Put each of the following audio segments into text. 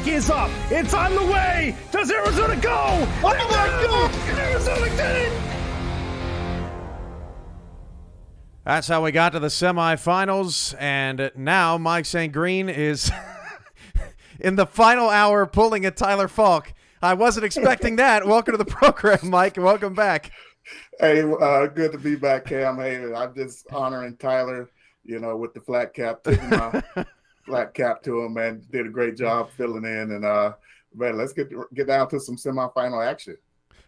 break is up. It's on the way. Does Arizona go? Oh my God! Arizona did it! That's how we got to the semifinals, and now Mike St. Green is in the final hour pulling a Tyler Falk. I wasn't expecting that. Welcome to the program, Mike, and welcome back. Hey, good to be back, Cam. Hey, I'm just honoring Tyler, with the flat cap, taking my flat cap to him, man. Did a great job filling in, and man, let's get down to some semifinal action.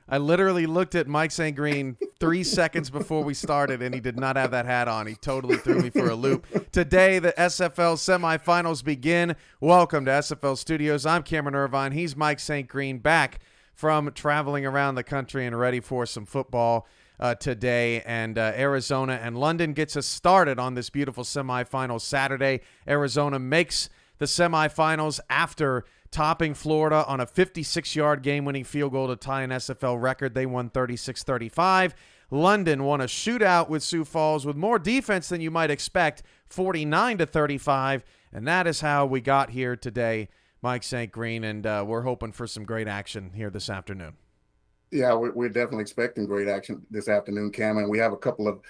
I literally looked at Mike St. Green 3 seconds before we started, and he did not have that hat on. He totally threw me for a loop. Today, the SFL semifinals begin. Welcome to SFL Studios. I'm Cameron Irvine. He's Mike St. Green, back from traveling around the country and ready for some football today. And Arizona and London gets us started on this beautiful semifinal Saturday. Arizona makes the semifinals after topping Florida on a 56-yard game-winning field goal to tie an SFL record. They won 36-35. London won a shootout with Sioux Falls with more defense than you might expect, 49-35. And that is how we got here today, Mike St. Green, and we're hoping for some great action here this afternoon. Yeah, we're definitely expecting great action this afternoon, Cam, and we have a couple of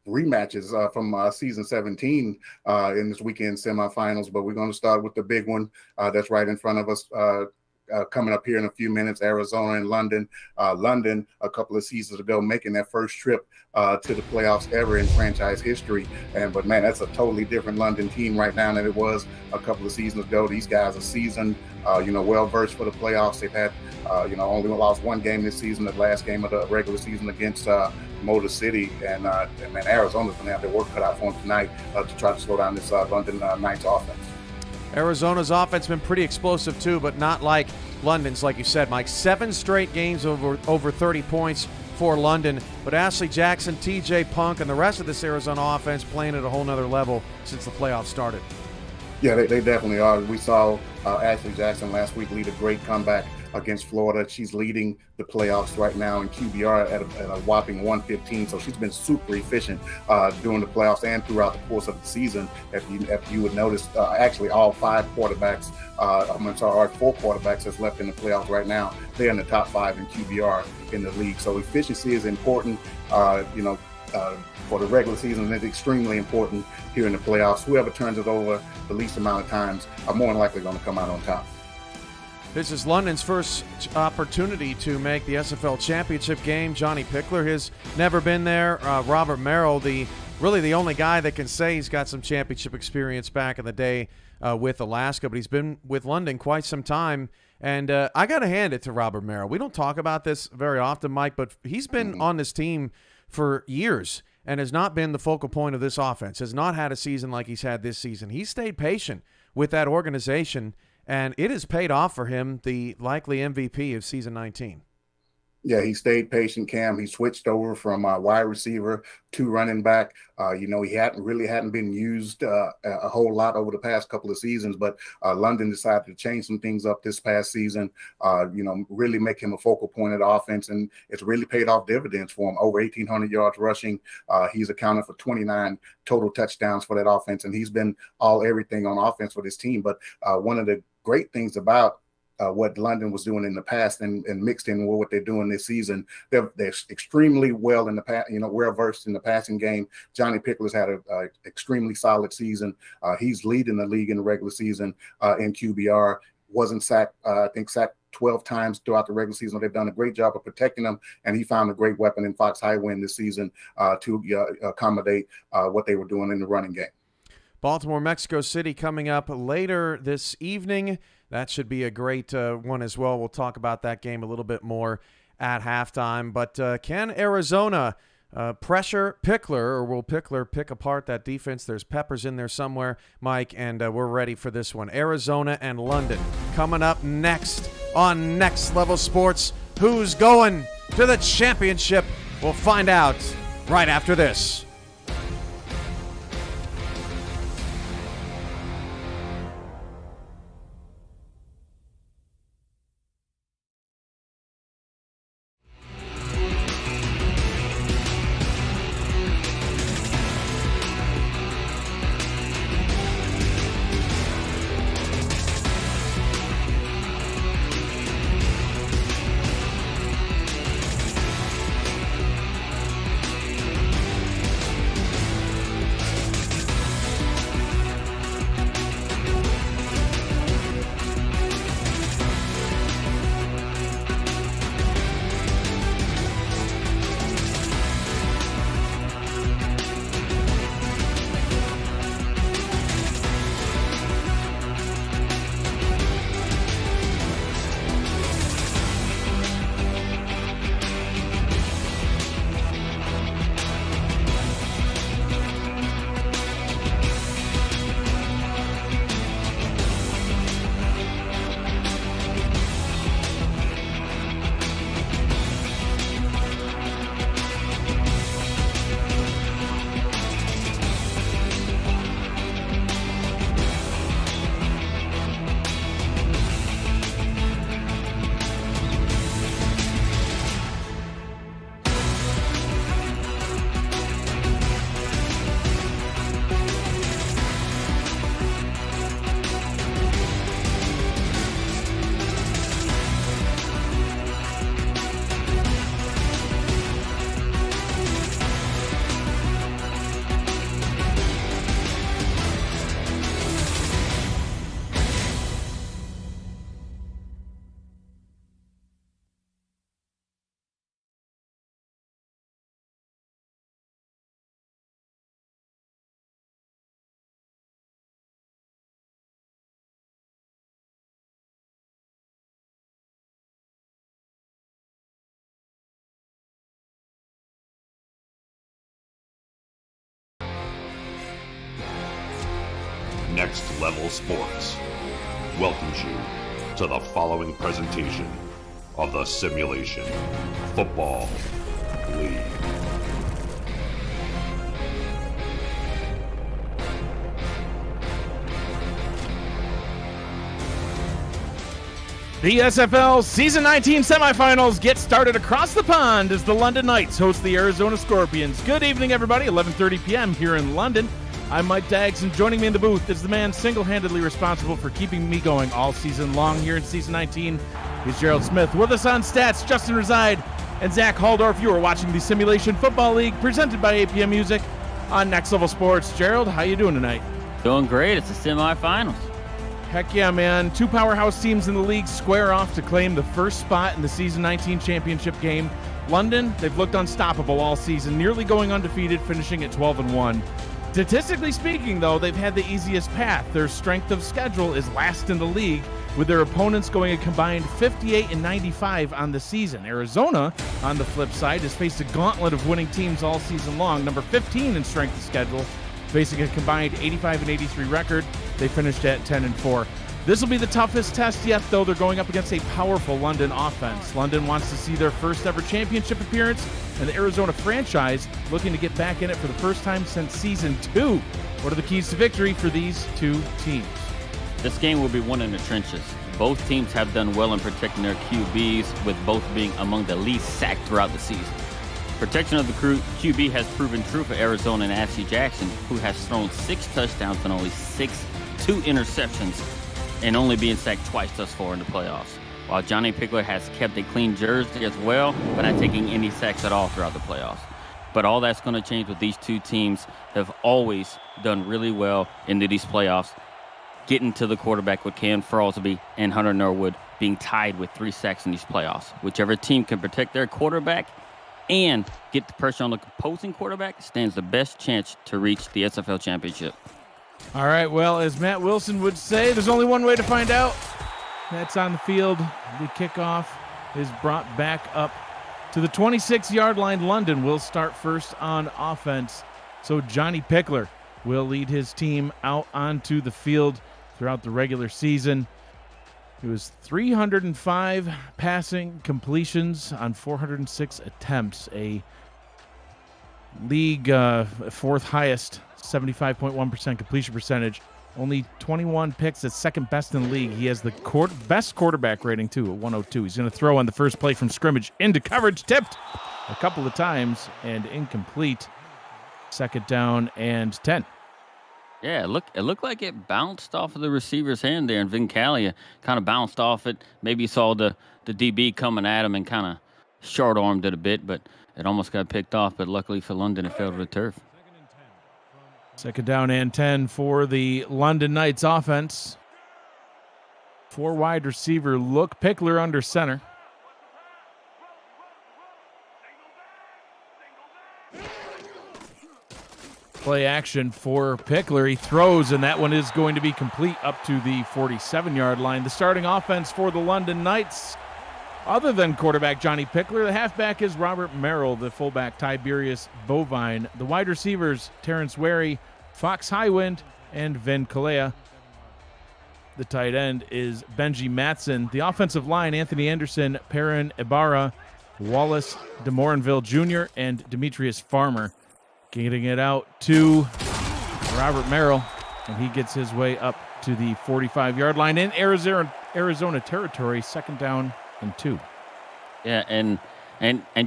rematches from season 17 in this weekend semifinals, but we're going to start with the big one that's right in front of us coming up here in a few minutes, Arizona and London. London, a couple of seasons ago, making their first trip to the playoffs ever in franchise history. But, man, that's a totally different London team right now than it was a couple of seasons ago. These guys are seasoned, well-versed for the playoffs. They've had, only lost one game this season, the last game of the regular season against Motor City. And man, Arizona's going to have their work cut out for them tonight to try to slow down this London Knights offense. Arizona's offense has been pretty explosive too, but not like London's, like you said, Mike. 7 straight games over 30 points for London, but Ashley Jackson, TJ Punk, and the rest of this Arizona offense playing at a whole nother level since the playoffs started. Yeah, they definitely are. We saw Ashley Jackson last week lead a great comeback against Florida. She's leading the playoffs right now in QBR at a whopping 115. So she's been super efficient during the playoffs and throughout the course of the season. If you would notice, actually all 4 quarterbacks that's left in the playoffs right now, they're in the top 5 in QBR in the league. So efficiency is important, for the regular season, and it's extremely important here in the playoffs. Whoever turns it over the least amount of times are more than likely going to come out on top. This is London's first opportunity to make the SFL championship game. Johnny Pickler has never been there. Robert Merrill, really the only guy that can say he's got some championship experience back in the day with Alaska, but he's been with London quite some time. And I got to hand it to Robert Merrill. We don't talk about this very often, Mike, but he's been on this team for years and has not been the focal point of this offense, has not had a season like he's had this season. He stayed patient with that organization, and it has paid off for him, the likely MVP of season 19. Yeah, he stayed patient, Cam. He switched over from wide receiver to running back. He hadn't been used a whole lot over the past couple of seasons, but London decided to change some things up this past season, really make him a focal point of the offense, and it's really paid off dividends for him. Over 1,800 yards rushing. He's accounted for 29 total touchdowns for that offense, and he's been everything on offense for this team. But one of the great things about what London was doing in the past and mixed in with what they're doing this season, they're extremely well in the well versed in the passing game. Johnny Pickler's had a extremely solid season. He's leading the league in the regular season in QBR. Wasn't sacked, sacked 12 times throughout the regular season. They've done a great job of protecting him, and he found a great weapon in Fox Highwind this season to accommodate what they were doing in the running game. Baltimore, Mexico City coming up later this evening. That should be a great one as well. We'll talk about that game a little bit more at halftime. But can Arizona pressure Pickler, or will Pickler pick apart that defense? There's peppers in there somewhere, Mike, and we're ready for this one. Arizona and London coming up next on Next Level Sports. Who's going to the championship? We'll find out right after this. Next Level Sports welcomes you to the following presentation of the Simulation Football League. The SFL Season 19 semifinals get started across the pond as the London Knights host the Arizona Scorpions. Good evening, everybody. 11:30 p.m. here in London. I'm Mike Daggs, and joining me in the booth is the man single-handedly responsible for keeping me going all season long here in Season 19. He's Gerald Smith. With us on stats, Justin Reside and Zach Haldorf. You are watching the Simulation Football League presented by APM Music on Next Level Sports. Gerald, how you doing tonight? Doing great. It's the semifinals. Heck yeah, man. Two powerhouse teams in the league square off to claim the first spot in the Season 19 championship game. London, they've looked unstoppable all season, nearly going undefeated, finishing at 12-1. Statistically speaking, though, they've had the easiest path. Their strength of schedule is last in the league, with their opponents going a combined 58-95 on the season. Arizona, on the flip side, has faced a gauntlet of winning teams all season long. Number 15 in strength of schedule, facing a combined 85-83 record. They finished at 10-4. This will be the toughest test yet, though. They're going up against a powerful London offense. London wants to see their first ever championship appearance, and the Arizona franchise looking to get back in it for the first time since Season 2. What are the keys to victory for these two teams? This game will be won in the trenches. Both teams have done well in protecting their QBs, with both being among the least sacked throughout the season. Protection of the QB has proven true for Arizona and Ashley Jackson, who has thrown 6 touchdowns and only 2 interceptions, and only being sacked twice thus far in the playoffs. While Johnny Pickler has kept a clean jersey as well, but not taking any sacks at all throughout the playoffs. But all that's going to change with these two teams have always done really well into these playoffs, getting to the quarterback with Cam Frosby and Hunter Norwood being tied with 3 sacks in these playoffs. Whichever team can protect their quarterback and get the pressure on the opposing quarterback stands the best chance to reach the SFL championship. All right, well, as Matt Wilson would say, there's only one way to find out. That's on the field. The kickoff is brought back up to the 26-yard line. London will start first on offense. So Johnny Pickler will lead his team out onto the field throughout the regular season. It was 305 passing completions on 406 attempts, a league fourth highest, 75.1% completion percentage. Only 21 picks, that's second best in the league. He has the best quarterback rating, too, at 102. He's going to throw on the first play from scrimmage into coverage, tipped a couple of times and incomplete. Second down and 10. Yeah, it looked like it bounced off of the receiver's hand there, and Vincalia kind of bounced off it. Maybe saw the DB coming at him and kind of short-armed it a bit, but it almost got picked off. But luckily for London, it fell to the turf. Second down and 10 for the London Knights offense. 4 wide receiver look. Pickler under center. Play action for Pickler. He throws, and that one is going to be complete up to the 47-yard line. The starting offense for the London Knights, other than quarterback Johnny Pickler, the halfback is Robert Merrill, the fullback Tiberius Bovine. The wide receivers, Terrence Wary, Fox Highwind, and Vin Kalea. The tight end is Benji Matson. The offensive line, Anthony Anderson, Perrin Ibarra, Wallace DeMorinville Jr., and Demetrius Farmer. Getting it out to Robert Merrill, and he gets his way up to the 45-yard line in Arizona territory, second down and 2. Yeah, and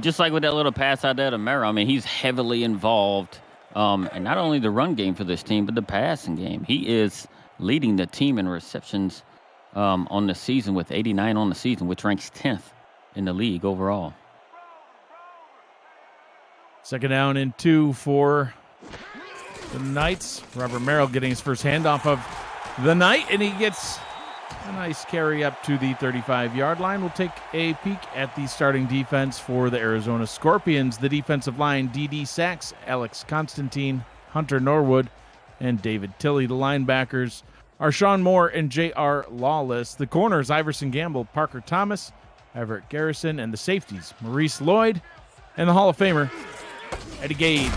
just like with that little pass out there to Merrill, I mean, he's heavily involved, and not only the run game for this team, but the passing game. He is leading the team in receptions on the season with 89 on the season, which ranks 10th in the league overall. Second down and 2 for the Knights. Robert Merrill getting his first handoff of the night, and he gets a nice carry up to the 35-yard line. We'll take a peek at the starting defense for the Arizona Scorpions. The defensive line, D.D. Sachs, Alex Constantine, Hunter Norwood, and David Tilley. The linebackers are Sean Moore and J.R. Lawless. The corners, Iverson Gamble, Parker Thomas, Everett Garrison, and the safeties, Maurice Lloyd, and the Hall of Famer, Eddie Gage.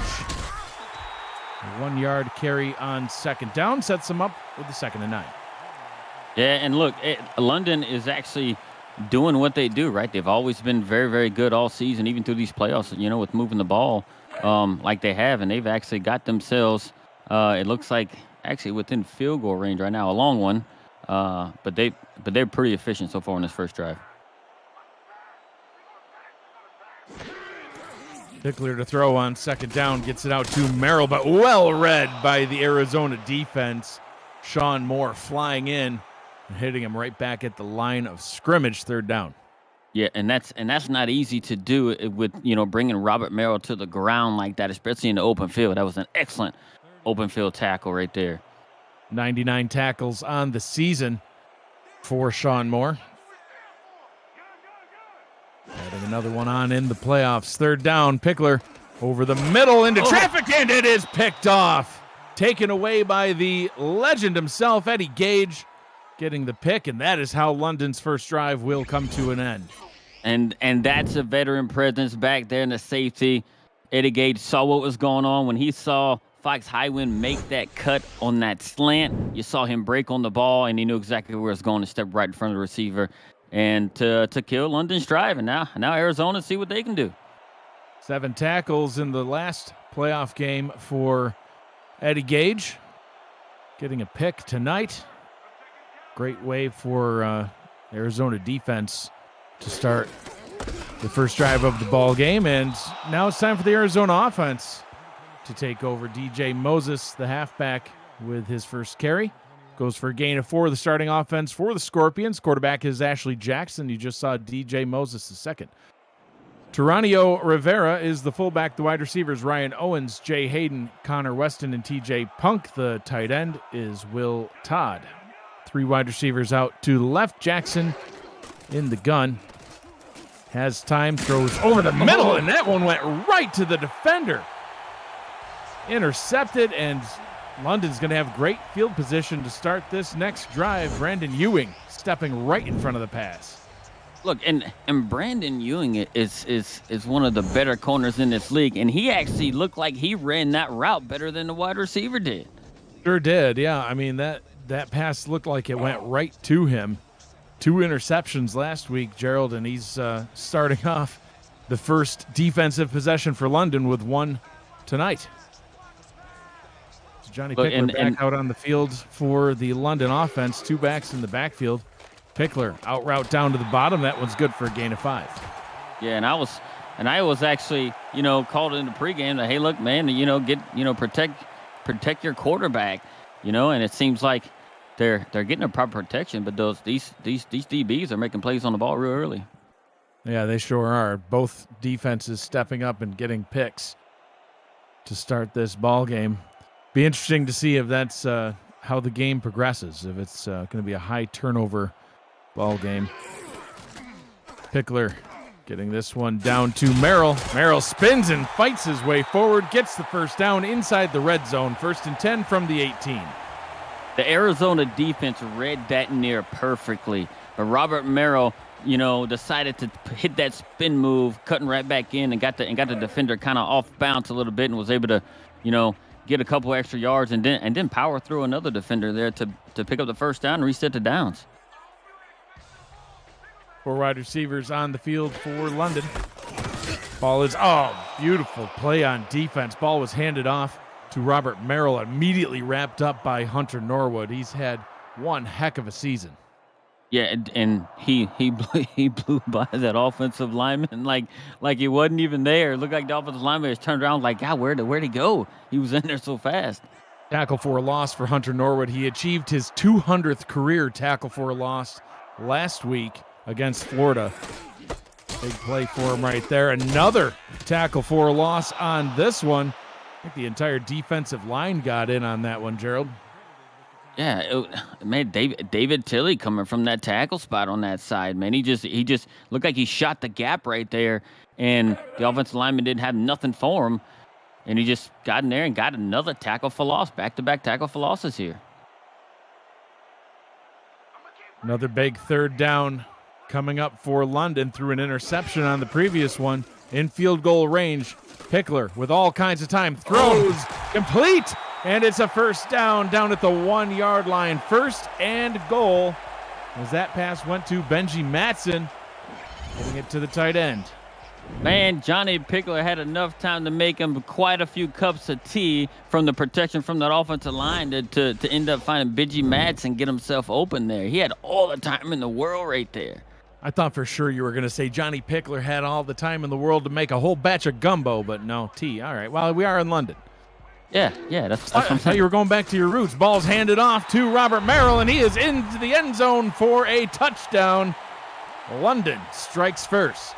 A 1-yard carry on second down sets them up with the 2nd and 9. Yeah, and look, London is actually doing what they do, right? They've always been very, very good all season, even through these playoffs, with moving the ball like they have. And they've actually got themselves, it looks like, actually within field goal range right now, a long one. But they're pretty efficient so far on this first drive. Pickler to throw on 2nd down, gets it out to Merrill, but well read by the Arizona defense. Sean Moore flying in and hitting him right back at the line of scrimmage, 3rd down. Yeah, and that's not easy to do with, bringing Robert Merrill to the ground like that, especially in the open field. That was an excellent open field tackle right there. 99 tackles on the season for Sean Moore. Adding another one on in the playoffs. 3rd down, Pickler over the middle into traffic, and it is picked off. Taken away by the legend himself, Eddie Gage, getting the pick, and that is how London's first drive will come to an end. And that's a veteran presence back there in the safety. Eddie Gage saw what was going on when he saw Fox Highwind make that cut on that slant. You saw him break on the ball, and he knew exactly where it's going to step right in front of the receiver and to kill London's drive. And now Arizona see what they can do. 7 tackles in the last playoff game for Eddie Gage. Getting a pick tonight. Great way for Arizona defense to start the first drive of the ball game. And now it's time for the Arizona offense to take over. DJ Moses, the halfback, with his first carry. Goes for a gain of 4. The starting offense for the Scorpions. Quarterback is Ashley Jackson. You just saw DJ Moses the second. Turanio Rivera is the fullback. The wide receivers, Ryan Owens, Jay Hayden, Connor Weston, and TJ Punk. The tight end is Will Todd. 3 wide receivers out to the left. Jackson in the gun. Has time, throws over the middle, and that one went right to the defender. Intercepted, and London's going to have great field position to start this next drive. Brandon Ewing stepping right in front of the pass. Look, and Brandon Ewing is one of the better corners in this league, and he actually looked like he ran that route better than the wide receiver did. Sure did, yeah. I mean, that pass looked like it went right to him. 2 interceptions last week, Gerald, and he's starting off the first defensive possession for London with 1 tonight. So Johnny Pickler back out on the field for the London offense. 2 backs in the backfield. Pickler out route down to the bottom. That one's good for a gain of 5. Yeah, and I was actually, called in the pregame that, hey, look, man, protect your quarterback, and it seems like they're getting a proper protection, but these DBs are making plays on the ball real early. Yeah, they sure are. Both defenses stepping up and getting picks to start this ball game. Be interesting to see if that's how the game progresses, if it's going to be a high turnover ball game. Pickler getting this one down to Merrill. Merrill spins and fights his way forward, gets the first down inside the red zone. 1st and 10 from the 18. The Arizona defense read that near perfectly, but Robert Merrill, decided to hit that spin move, cutting right back in, and got the defender kind of off bounce a little bit, and was able to, get a couple extra yards, and then power through another defender there to pick up the first down and reset the downs. 4 wide receivers on the field for London. Ball is, beautiful play on defense. Ball was handed off to Robert Merrill, immediately wrapped up by Hunter Norwood. He's had one heck of a season. Yeah, and he blew by that offensive lineman like he wasn't even there. It looked like the offensive lineman was turned around like, God, where'd he go? He was in there so fast. Tackle for a loss for Hunter Norwood. He achieved his 200th career tackle for a loss last week against Florida. Big play for him right there. Another tackle for a loss on this one. I think the entire defensive line got in on that one, Gerald. Yeah, man, David Tilley coming from that tackle spot on that side, man. He just looked like he shot the gap right there, and the offensive lineman didn't have nothing for him, and he just got in there and got another tackle for loss, back-to-back tackle for losses here. Another big 3rd down coming up for London through an interception on the previous one in field goal range. Pickler with all kinds of time, throws, complete, and it's a first down at the 1 yard line. First and goal, as that pass went to Benji Matson, getting it to the tight end. Man, Johnny Pickler had enough time to make him quite a few cups of tea from the protection from that offensive line to end up finding Benji Matson get himself open there. He had all the time in the world right there. I thought for sure you were going to say Johnny Pickler had all the time in the world to make a whole batch of gumbo, but no, tea. All right, well, we are in London. Yeah, that's what I I'm thought saying. you were going back to your roots. Ball's handed off to Robert Merrill, and he is into the end zone for a touchdown. London strikes first.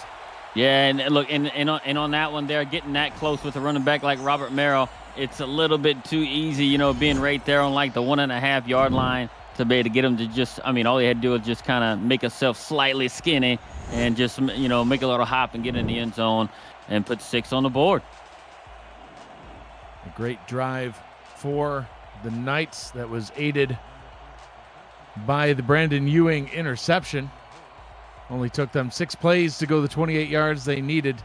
Yeah, and look, and on that one there, getting that close with a running back like Robert Merrill, it's a little bit too easy, being right there on like the 1.5 yard line to be able to get him to just, all he had to do was just kind of make himself slightly skinny and just, make a little hop and get in the end zone and put 6 on the board. A great drive for the Knights that was aided by the Brandon Ewing interception. Only took them 6 plays to go the 28 yards they needed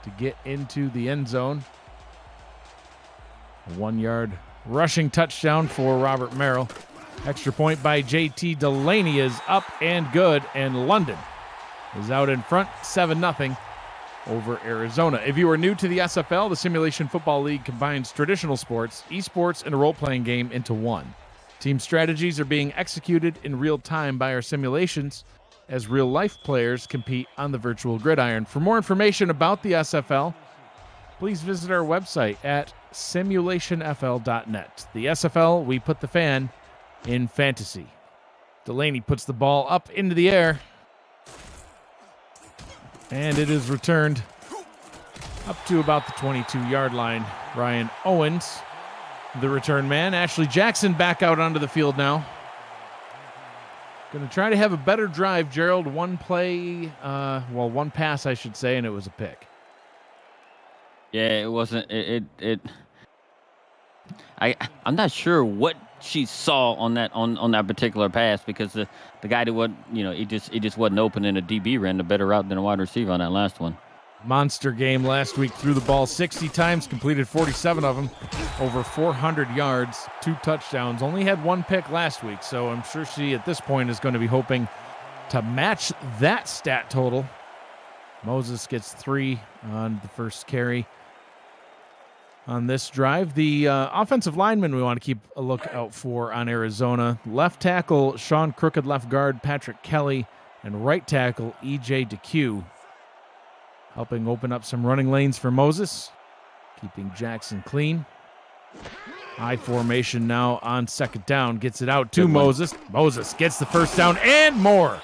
to get into the end zone. A 1 yard rushing touchdown for Robert Merrill. Extra point by JT Delaney is up and good, and London is out in front 7-0 over Arizona. If you are new to the SFL, the Simulation Football League combines traditional sports, esports, and a role-playing game into one. Team strategies are being executed in real time by our simulations as real-life players compete on the virtual gridiron. For more information about the SFL, please visit our website at simulationfl.net. The SFL, we put the fan in fantasy. Delaney puts the ball up into the air, and it is returned up to about the 22-yard line. Ryan Owens, the return man. Ashley Jackson back out onto the field now. Going to try to have a better drive, Gerald. One pass, I should say, and it was a pick. Yeah, it wasn't. I'm not sure what she saw on that particular pass, because the guy that wasn't, he just wasn't open, and a DB ran the better route than a wide receiver on that last one. Monster game last week. Threw the ball 60 times, completed 47 of them, over 400 yards, 2 touchdowns. Only had 1 pick last week, so I'm sure she at this point is going to be hoping to match that stat total. Moses gets 3 on the first carry on this drive. The offensive lineman we want to keep a lookout for on Arizona: left tackle Sean Crooked, left guard Patrick Kelly, and right tackle EJ DeQ, helping open up some running lanes for Moses, keeping Jackson clean. I formation now on second down, gets it out to Moses. Moses gets the first down and more.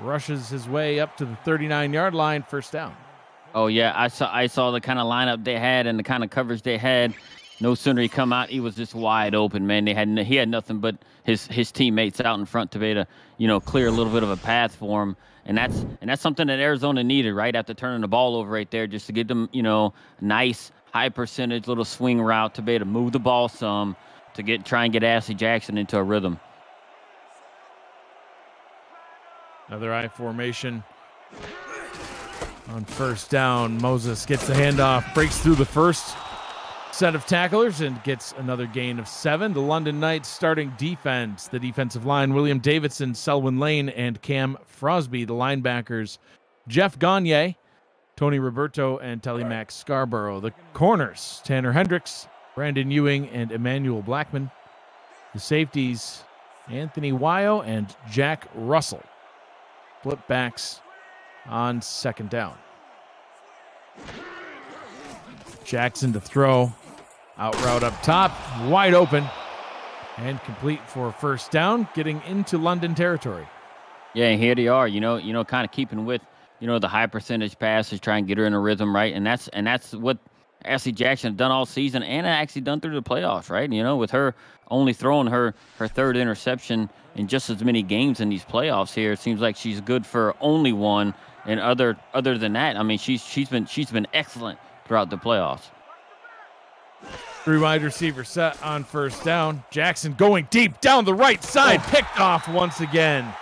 Rushes his way up to the 39-yard line, first down. Oh yeah, I saw the kind of lineup they had and the kind of coverage they had. No sooner he come out, he was just wide open, man. He had nothing but his teammates out in front to be able to, clear a little bit of a path for him. And that's something that Arizona needed right after turning the ball over right there, just to get them, nice high percentage little swing route to be able to move the ball some to try and get Ashley Jackson into a rhythm. Another I formation on first down. Moses gets the handoff, breaks through the first set of tacklers, and gets another gain of 7. The London Knights starting defense, the defensive line: William Davidson, Selwyn Lane, and Cam Frosby. The linebackers: Jeff Gagne, Tony Roberto, and Telemax Scarborough. The corners: Tanner Hendricks, Brandon Ewing, and Emmanuel Blackman. The safeties: Anthony Wyo and Jack Russell. Flip backs on second down. Jackson to throw. Out route up top, wide open, and complete for a first down, getting into London territory. Yeah, and here they are, kind of keeping with, the high percentage passes, try and get her in a rhythm, right? And that's what Ashley Jackson done all season, and actually done through the playoffs, right? With her only throwing her third interception in just as many games in these playoffs here, it seems like she's good for only one. And other than that, she's been excellent throughout the playoffs. 3 wide receiver set on first down. Jackson going deep down the right side, picked off once again.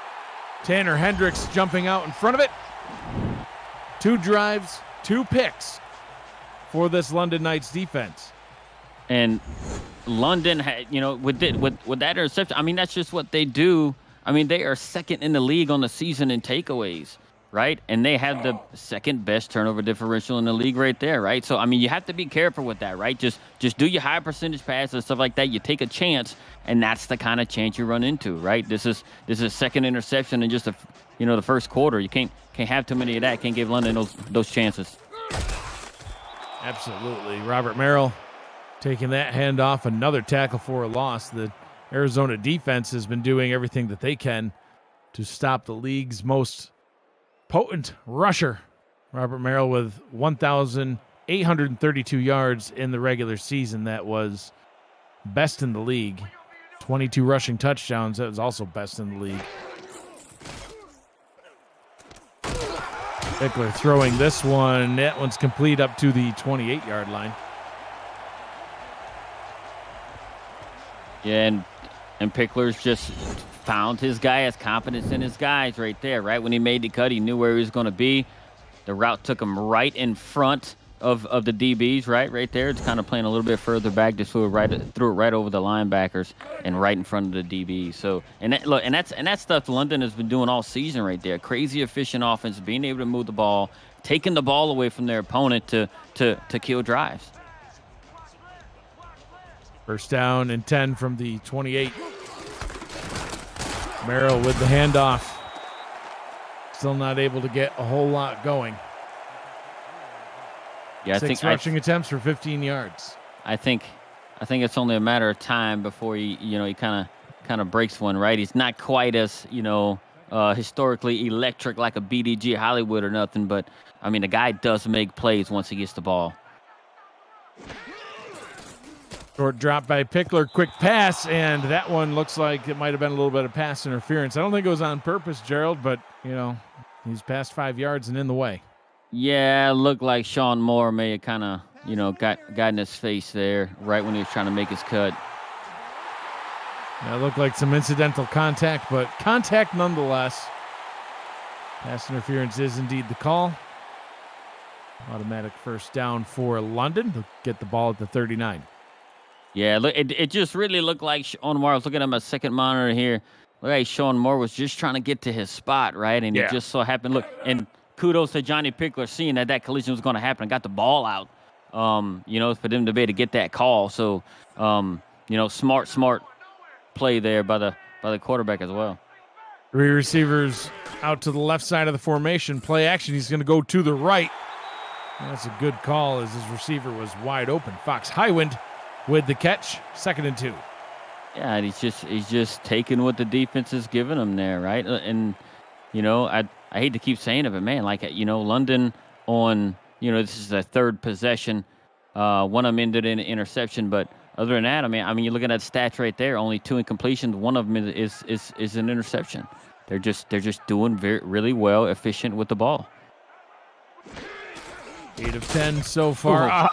Tanner Hendricks jumping out in front of it. 2 drives, 2 picks for this London Knights defense. And London had, with that interception, I mean, that's just what they do. I mean, they are second in the league on the season in takeaways, right? And they have the second best turnover differential in the league right there, right? So, I mean, you have to be careful with that, right? Just do your high percentage passes and stuff like that. You take a chance, and that's the kind of chance you run into, right? This is second interception in just the first quarter. You can't have too many of that. Can't give London those chances. Absolutely. Robert Merrill taking that handoff, another tackle for a loss. The Arizona defense has been doing everything that they can to stop the league's most potent rusher. Robert Merrill with 1,832 yards in the regular season. That was best in the league. 22 rushing touchdowns. That was also best in the league. Pickler throwing this one. That one's complete up to the 28-yard line. Yeah, and Pickler's just found his guy, has confidence in his guys right there, right? When he made the cut, he knew where he was going to be. The route took him right in front of the DBs, right there. It's kind of playing a little bit further back, just threw it right over the linebackers and right in front of the DBs. So, and that's stuff London has been doing all season right there. Crazy efficient offense, being able to move the ball, taking the ball away from their opponent to kill drives. First down and 10 from the 28. Merrill with the handoff. Still not able to get a whole lot going. Yeah, Six rushing attempts for 15 yards. I think it's only a matter of time before he kind of breaks one, right? He's not quite as, historically electric like a BDG Hollywood or nothing, but I mean, the guy does make plays once he gets the ball. Short drop by Pickler, quick pass, and that one looks like it might have been a little bit of pass interference. I don't think it was on purpose, Gerald, but, he's past 5 yards and in the way. Yeah, it looked like Sean Moore may have kind of, got in his face there right when he was trying to make his cut. Yeah, it looked like some incidental contact, but contact nonetheless. Pass interference is indeed the call. Automatic first down for London. They'll get the ball at the 39. Yeah, look, it just really looked like Sean Moore. I was looking at my second monitor here. Look like Sean Moore was just trying to get to his spot, right? And It just so happened. Look, and kudos to Johnny Pickler seeing that collision was going to happen and got the ball out, for them to be able to get that call. So, smart play there by the quarterback as well. Three receivers out to the left side of the formation. Play action. He's going to go to the right. That's a good call as his receiver was wide open. Fox Highwind with the catch, 2nd and 2. Yeah, and he's just taking what the defense is giving him there, right? And I hate to keep saying it, but man, London on this is their third possession. One of them ended in an interception, but other than that, I mean, you're looking at stats right there. Only 2 incompletions. One of them is an interception. They're just doing really well, efficient with the ball. 8 of 10 so far.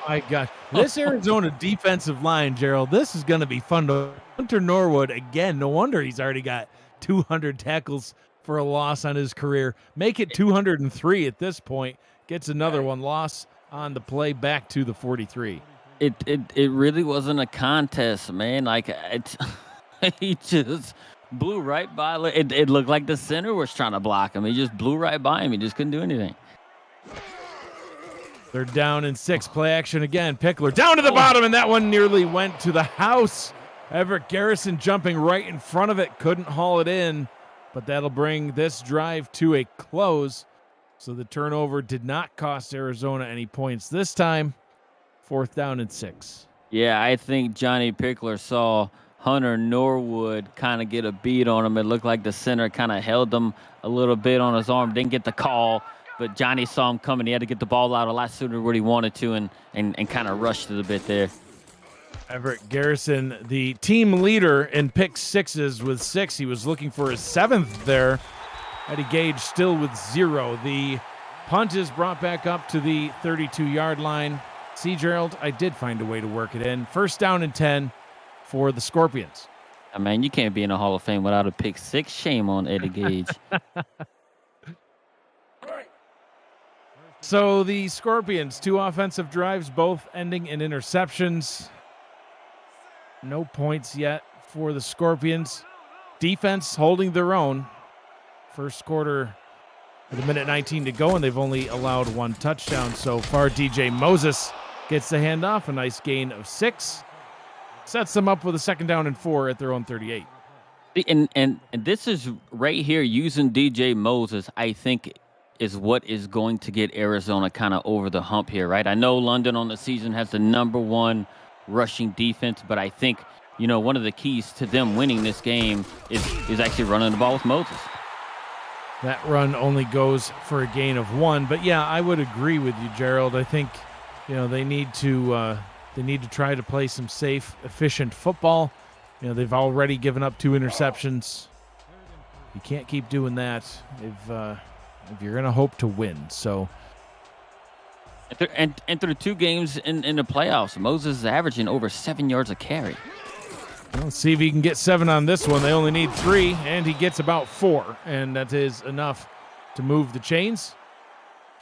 My God. This Arizona defensive line, Gerald, this is going to be fun to Hunter Norwood again. No wonder he's already got 200 tackles for a loss on his career. Make it 203 at this point. Gets another one. Loss on the play back to the 43. It really wasn't a contest, man. He just blew right by. It looked like the center was trying to block him. He just blew right by him. He just couldn't do anything. 3rd down and 6. Play action again. Pickler down to the bottom, and that one nearly went to the house. Everett Garrison jumping right in front of it. Couldn't haul it in, but that'll bring this drive to a close. So the turnover did not cost Arizona any points this time. 4th down and 6. Yeah, I think Johnny Pickler saw Hunter Norwood kind of get a beat on him. It looked like the center kind of held him a little bit on his arm. Didn't get the call. But Johnny saw him coming. He had to get the ball out a lot sooner than what he wanted to and kind of rushed it a bit there. Everett Garrison, the team leader in pick sixes with 6. He was looking for his 7th there. Eddie Gage still with 0. The punt is brought back up to the 32-yard line. See, Gerald, I did find a way to work it in. 1st down and 10 for the Scorpions. I mean, you can't be in the Hall of Fame without a pick 6. Shame on Eddie Gage. So the Scorpions, 2 offensive drives, both ending in interceptions. No points yet for the Scorpions. Defense holding their own. First quarter with 1:19 to go, and they've only allowed 1 touchdown so far. DJ Moses gets the handoff, a nice gain of 6. Sets them up with a 2nd down and 4 at their own 38. And this is right here using DJ Moses, I think, is what is going to get Arizona kind of over the hump here, right? I know London on the season has the #1 rushing defense, but I think, one of the keys to them winning this game is actually running the ball with Moses. That run only goes for a gain of 1. But yeah, I would agree with you, Gerald. I think, they need to try to play some safe, efficient football. They've already given up 2 interceptions. You can't keep doing that if you're going to hope to win. So, and through 2 games in the playoffs, Moses is averaging over 7 yards a carry. Let's see if he can get 7 on this one. They only need 3, and he gets about 4, and that is enough to move the chains.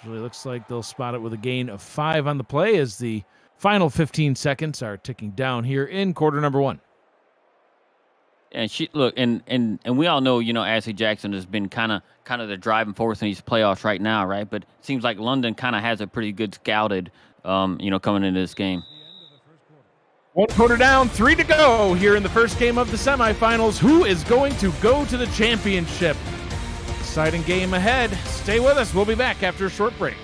Usually looks like they'll spot it with a gain of 5 on the play as the final 15 seconds are ticking down here in quarter number 1. And and we all know, Ashley Jackson has been kind of the driving force in these playoffs right now, right? But it seems like London kind of has a pretty good scouted, coming into this game. 1 quarter down, 3 to go here in the first game of the semifinals. Who is going to go to the championship? Exciting game ahead. Stay with us. We'll be back after a short break.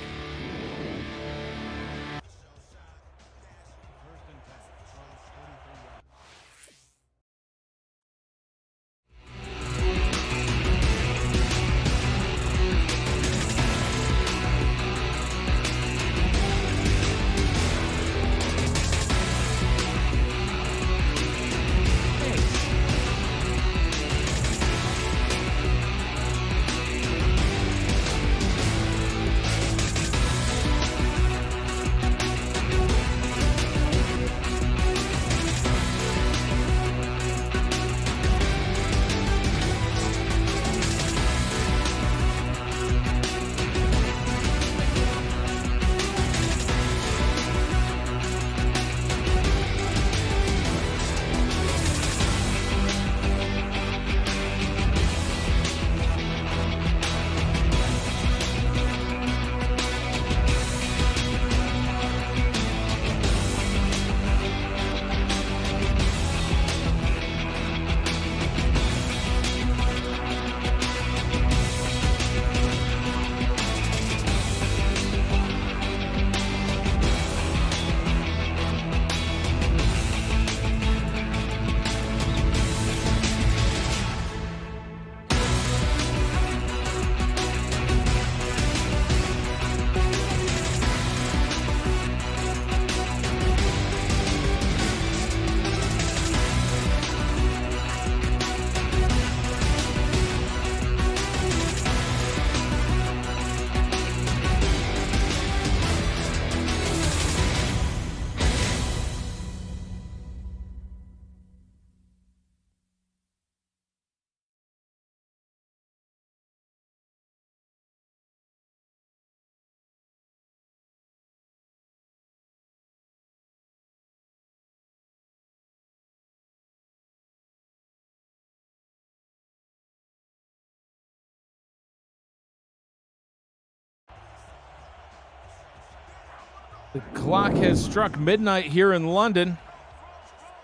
The clock has struck midnight here in London,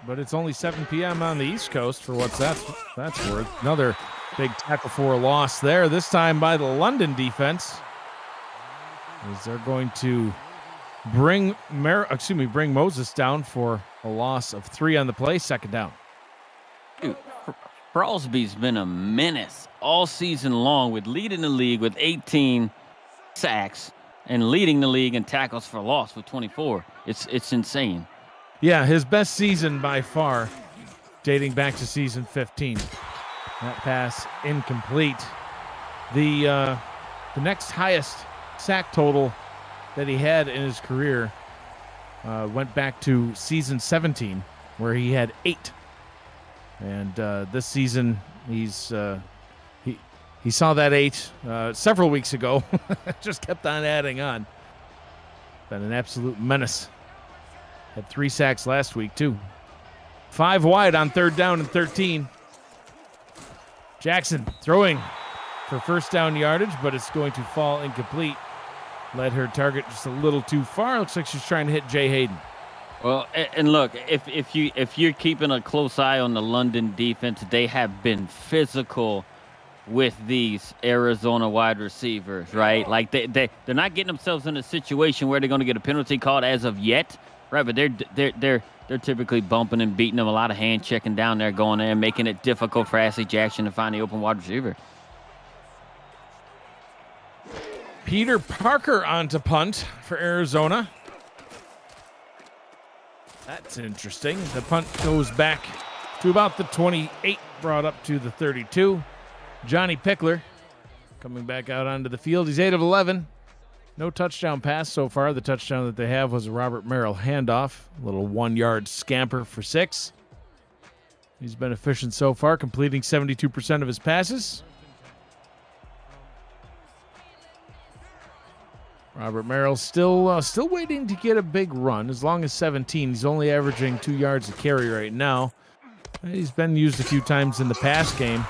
but it's only 7 p.m. on the East Coast for what's that's worth. Another big tackle for a loss there, this time by the London defense, as they're going to bring Moses down for a loss of 3 on the play, 2nd down. Dude, Crosby's been a menace all season long, with leading the league with 18 sacks and leading the league in tackles for loss with 24. It's insane. Yeah, his best season by far, dating back to season 15. That pass incomplete. The next highest sack total that he had in his career went back to season 17, where he had 8. And this season, he saw that 8 several weeks ago. Just kept on adding on. Been an absolute menace. Had 3 sacks last week, too. 5 wide on 3rd down and 13. Jackson throwing for first down yardage, but it's going to fall incomplete. Led her target just a little too far. Looks like she's trying to hit Jay Hayden. Well, and look, if you're keeping a close eye on the London defense, they have been physical with these Arizona wide receivers, right? Like they're not getting themselves in a situation where they're going to get a penalty called as of yet, right? But they're typically bumping and beating them. A lot of hand checking down there, going there, and making it difficult for Ashley Jackson to find the open wide receiver. Peter Parker on to punt for Arizona. That's interesting. The punt goes back to about the 28, brought up to the 32. Johnny Pickler coming back out onto the field. He's 8 of 11. No touchdown pass so far. The touchdown that they have was a Robert Merrill handoff. A little 1-yard scamper for 6. He's been efficient so far, completing 72% of his passes. Robert Merrill still waiting to get a big run. As long as 17, he's only averaging 2 yards a carry right now. He's been used a few times in the pass game.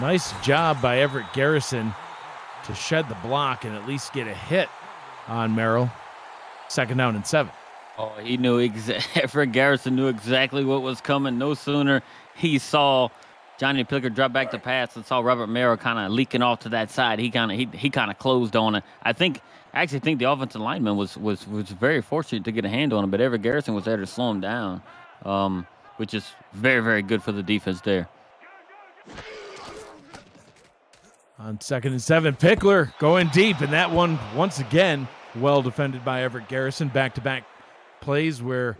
Nice job by Everett Garrison to shed the block and at least get a hit on Merrill. 2nd down and 7. Oh, he knew Everett Garrison knew exactly what was coming. No sooner he saw Johnny Pickler drop back the pass and saw Robert Merrill kind of leaking off to that side. He kind of closed on it. I actually think the offensive lineman was very fortunate to get a hand on him, but Everett Garrison was there to slow him down, which is very, very good for the defense there. On 2nd and 7, Pickler going deep, and that one, once again, well defended by Everett Garrison. Back-to-back plays where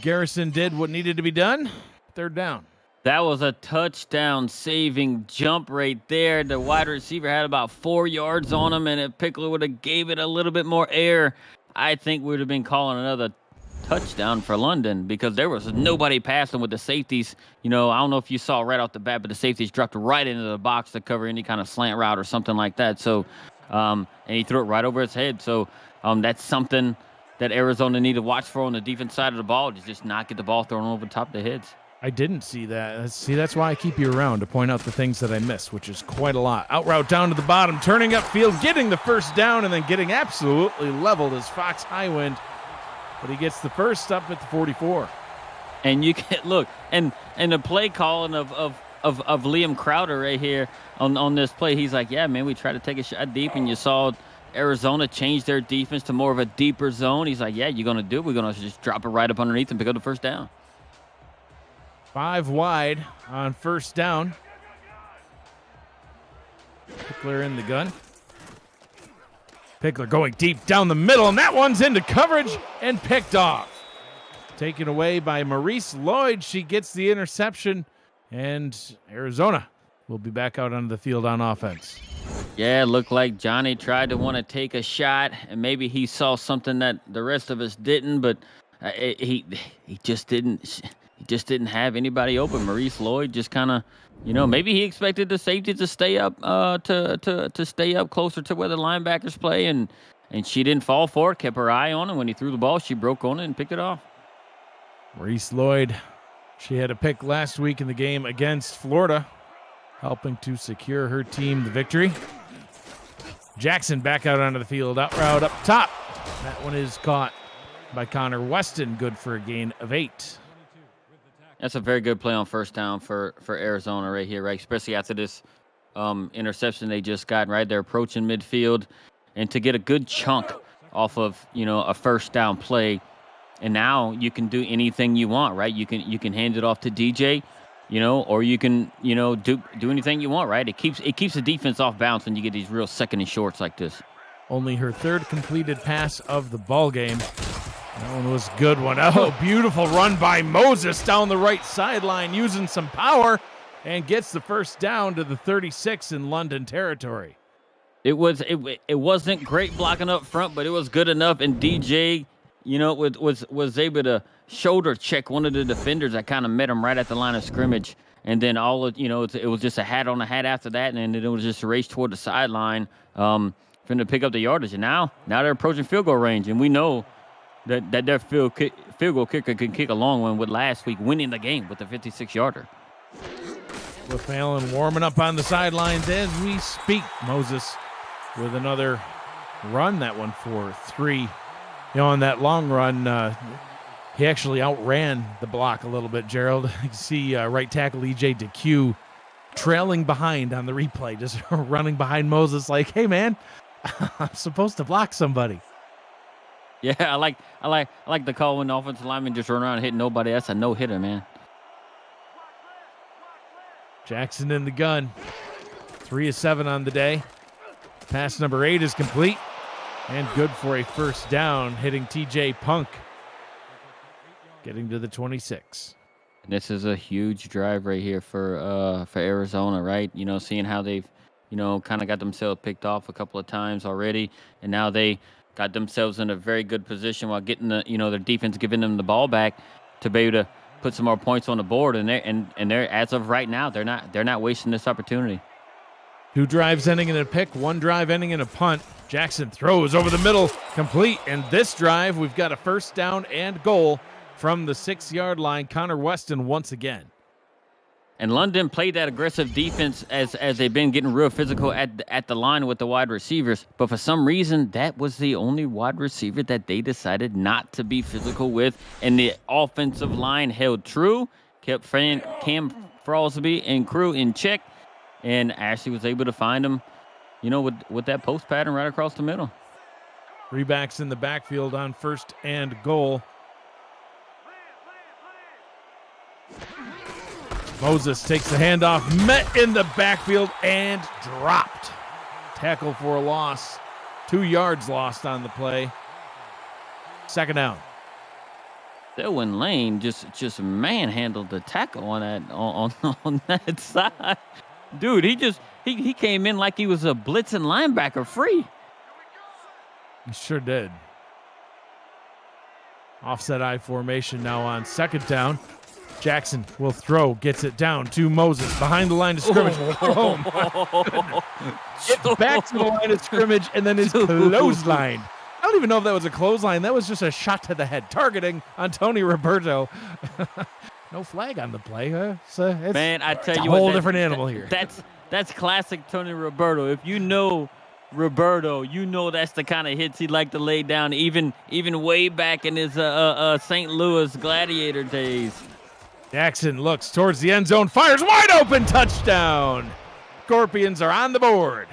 Garrison did what needed to be done. 3rd down. That was a touchdown-saving jump right there. The wide receiver had about 4 yards on him, and if Pickler would have gave it a little bit more air, I think we would have been calling another touchdown for London because there was nobody passing with the safeties. I don't know if you saw right off the bat, but the safeties dropped right into the box to cover any kind of slant route or something like that. So, and he threw it right over his head. So that's something that Arizona need to watch for on the defense side of the ball, to just not get the ball thrown over the top of their heads. I didn't see that. See, that's why I keep you around, to point out the things that I miss, which is quite a lot. Out route down to the bottom, turning upfield, getting the first down, and then getting absolutely leveled as Fox Highwind. But he gets the first up at the 44. And you can look, and the play calling of Liam Crowder right here on this play. He's like, yeah, man, we tried to take a shot deep, and you saw Arizona change their defense to more of a deeper zone. He's like, yeah, you're going to do it. We're going to just drop it right up underneath and pick up the first down. 5 wide on 1st down. Pickler in the gun. Pickler going deep down the middle, and that one's into coverage and picked off. Taken away by Maurice Lloyd. She gets the interception, and Arizona will be back out on the field on offense. Yeah, it looked like Johnny tried to want to take a shot, and maybe he saw something that the rest of us didn't, but he just didn't have anybody open. Maurice Lloyd just kind of, maybe he expected the safety to stay up, to stay up closer to where the linebackers play, and she didn't fall for it. Kept her eye on him. When he threw the ball, she broke on it and picked it off. Maurice Lloyd, she had a pick last week in the game against Florida, helping to secure her team the victory. Jackson back out onto the field, out route up top. That one is caught by Connor Weston, good for a gain of 8. That's a very good play on first down for Arizona right here, right? Especially after this interception they just got, right? They're approaching midfield, and to get a good chunk off of, a first down play, and now you can do anything you want, right? You can hand it off to DJ, or you can, do anything you want, right? It keeps the defense off balance when you get these real second and shorts like this. Only her 3rd completed pass of the ball game. That one was a good one. Oh, beautiful run by Moses down the right sideline, using some power, and gets the first down to the 36 in London territory. It wasn't great blocking up front, but it was good enough. And DJ, was able to shoulder check one of the defenders that kind of met him right at the line of scrimmage. And then it was just a hat on a hat after that, and then it was just a race toward the sideline. finna pick up the yardage. And now they're approaching field goal range, and we know that their field goal kicker can kick a long one with last week winning the game with a 56-yarder. Cliff Allen warming up on the sidelines as we speak. Moses with another run, that one for 3. On that long run, he actually outran the block a little bit, Gerald. You can see right tackle E.J. DeQ trailing behind on the replay, just running behind Moses like, hey, man, I'm supposed to block somebody. Yeah, I like the call when the offensive lineman just run around and hit nobody. That's a no-hitter, man. Jackson in the gun. 3 of 7 on the day. Pass number 8 is complete and good for a first down, hitting TJ Punk, getting to the 26. This is a huge drive right here for Arizona, right? Seeing how they've, kind of got themselves picked off a couple of times already, and now they got themselves in a very good position while getting their defense giving them the ball back to be able to put some more points on the board. And they're as of right now, they're not wasting this opportunity. 2 drives ending in a pick, 1 drive ending in a punt. Jackson throws over the middle, complete. And this drive, we've got a first down and goal from the 6-yard line. Connor Weston once again. And London played that aggressive defense as they've been getting real physical at the line with the wide receivers. But for some reason, that was the only wide receiver that they decided not to be physical with. And the offensive line held true, kept Cam Frosby and crew in check. And Ashley was able to find him, with that post pattern right across the middle. 3 backs in the backfield on first and goal. Moses takes the handoff, met in the backfield and dropped. Tackle for a loss. 2 yards lost on the play. Second down. Selwyn Lane just manhandled the tackle on that side. Dude, he came in like he was a blitzing linebacker free. He sure did. Offset I formation now on second down. Jackson will throw, gets it down to Moses behind the line of scrimmage. Oh my Gets back to the line of scrimmage and then his clothesline. I don't even know if that was a clothesline. That was just a shot to the head, targeting on Tony Roberto. No flag on the play. Man, I tell you what, a whole different animal here. That's classic Tony Roberto. If you know Roberto, that's the kind of hits he liked to lay down, even way back in his St. Louis Gladiator days. Jackson looks towards the end zone, fires wide open, touchdown. Scorpions are on the board.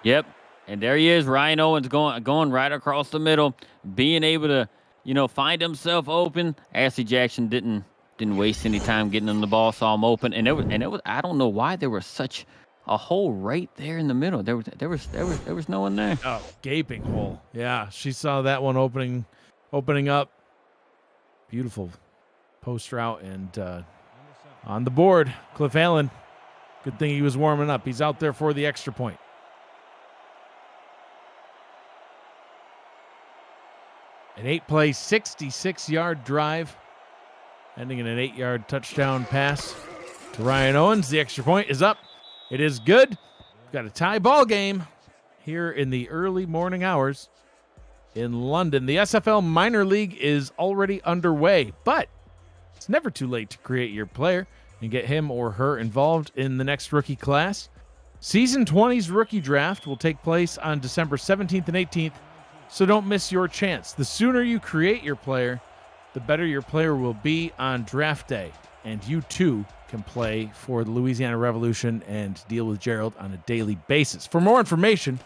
Yep, and there he is. Ryan Owens going right across the middle, being able to, find himself open. Ashley Jackson didn't waste any time getting him the ball, saw him open, and it was I don't know why there was such a hole right there in the middle. There was no one there. Oh, gaping hole. Yeah, she saw that one opening up. Beautiful post route and on the board, Cliff Allen. Good thing he was warming up. He's out there for the extra point. An 8-play, 66-yard drive, ending in an 8-yard touchdown pass to Ryan Owens. The extra point is up. It is good. We've got a tie ball game here in the early morning hours in London. The SFL Minor League is already underway, but it's never too late to create your player and get him or her involved in the next rookie class. Season 20's rookie draft will take place on December 17th and 18th, so don't miss your chance. The sooner you create your player, the better your player will be on draft day. And you too can play for the Louisiana Revolution and deal with Gerald on a daily basis. For more information,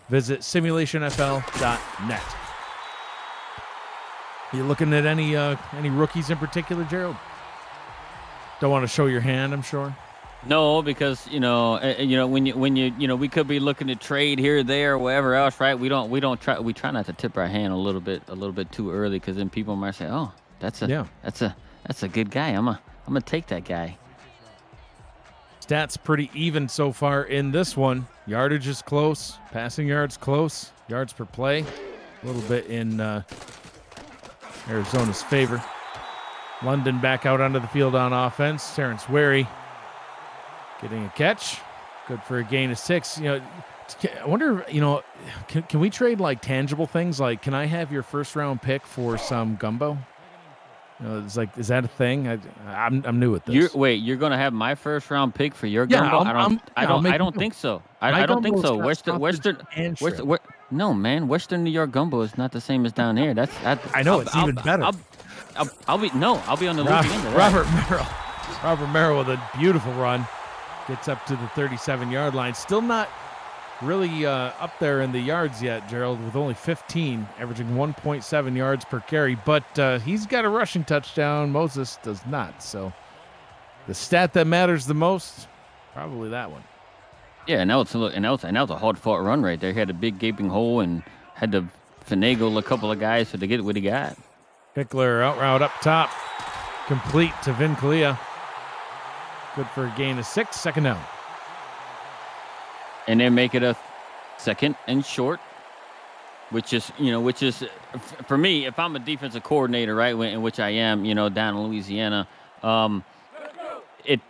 visit simulationfl.net. Are you looking at any rookies in particular, Gerald? Don't want to show your hand, I'm sure. No, because when you we could be looking to trade here, there, or wherever else, right? We try not to tip our hand a little bit too early, because then people might say, "Oh, that's a good guy. I'm gonna take that guy." Stats pretty even so far in this one. Yardage is close, passing yards close, yards per play a little bit in Arizona's favor. London back out onto the field on offense. Terrence Wary getting a catch. Good for a gain of 6. I wonder, can we trade like tangible things? Like, can I have your first round pick for some gumbo? It's like, is that a thing? I'm new at this. You're gonna have my first round pick for your Yeah, gumbo? I don't think so. I don't think so. No, man. Western New York gumbo is not the same as down here. I know it's even better. I'll be on the losing end of that. Robert Merrill with a beautiful run, gets up to the 37-yard line. Still not really up there in the yards yet, Gerald, with only 15, averaging 1.7 yards per carry. But he's got a rushing touchdown. Moses does not. So the stat that matters the most, probably that one. Yeah, and that was a hard-fought run right there. He had a big gaping hole and had to finagle a couple of guys to get what he got. Pickler out route up top, complete to Vin Kalia. Good for a gain of 6, second down. And then make it a second and short, which is for me, if I'm a defensive coordinator, right, in which I am, down in Louisiana,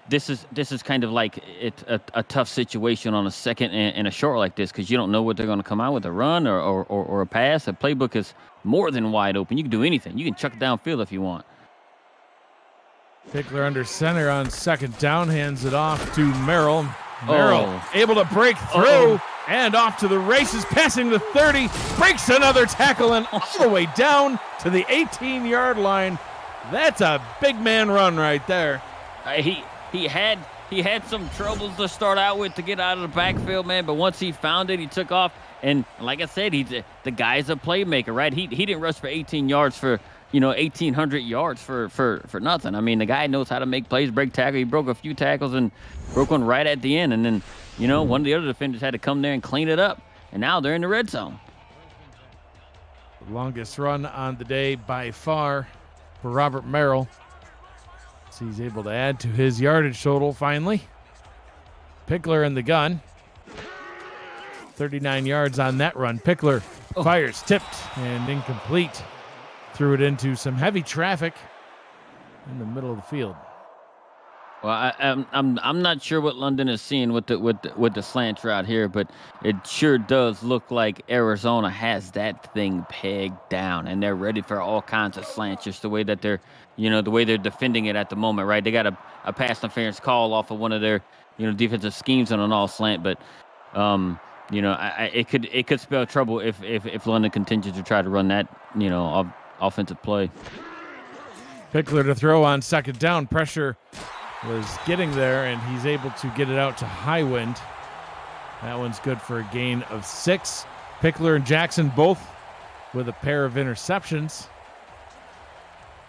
this is kind of like a tough situation on a second and a short like this, because you don't know what they're going to come out with, a run or a pass. The playbook is more than wide open. You can do anything. You can chuck it downfield if you want. Pickler under center on second down, hands it off to Merrill. Merrill able to break through and off to the races, passing the 30, breaks another tackle and all the way down to the 18-yard line. That's a big man run right there. He had some troubles to start out with to get out of the backfield, man, but once he found it, he took off. And like I said, the guy's a playmaker, right? He didn't rush for 18 yards for 1,800 yards for nothing. I mean, the guy knows how to make plays, break tackle. He broke a few tackles and broke one right at the end. And then, one of the other defenders had to come there and clean it up. And now they're in the red zone. The longest run on the day by far for Robert Merrill. So he's able to add to his yardage total finally. Pickler in the gun. 39 yards on that run. Pickler fires, tipped, and incomplete. Threw it into some heavy traffic in the middle of the field. Well, I'm not sure what London is seeing with the slant route here, but it sure does look like Arizona has that thing pegged down, and they're ready for all kinds of slants. Just the way that they're defending it at the moment, right? They got a pass interference call off of one of their defensive schemes on an all slant, but it could spell trouble if London continues to try to run that offensive play. Pickler to throw on second down. Pressure was getting there, and he's able to get it out to Highwind. That one's good for a gain of 6. Pickler and Jackson both with a pair of interceptions,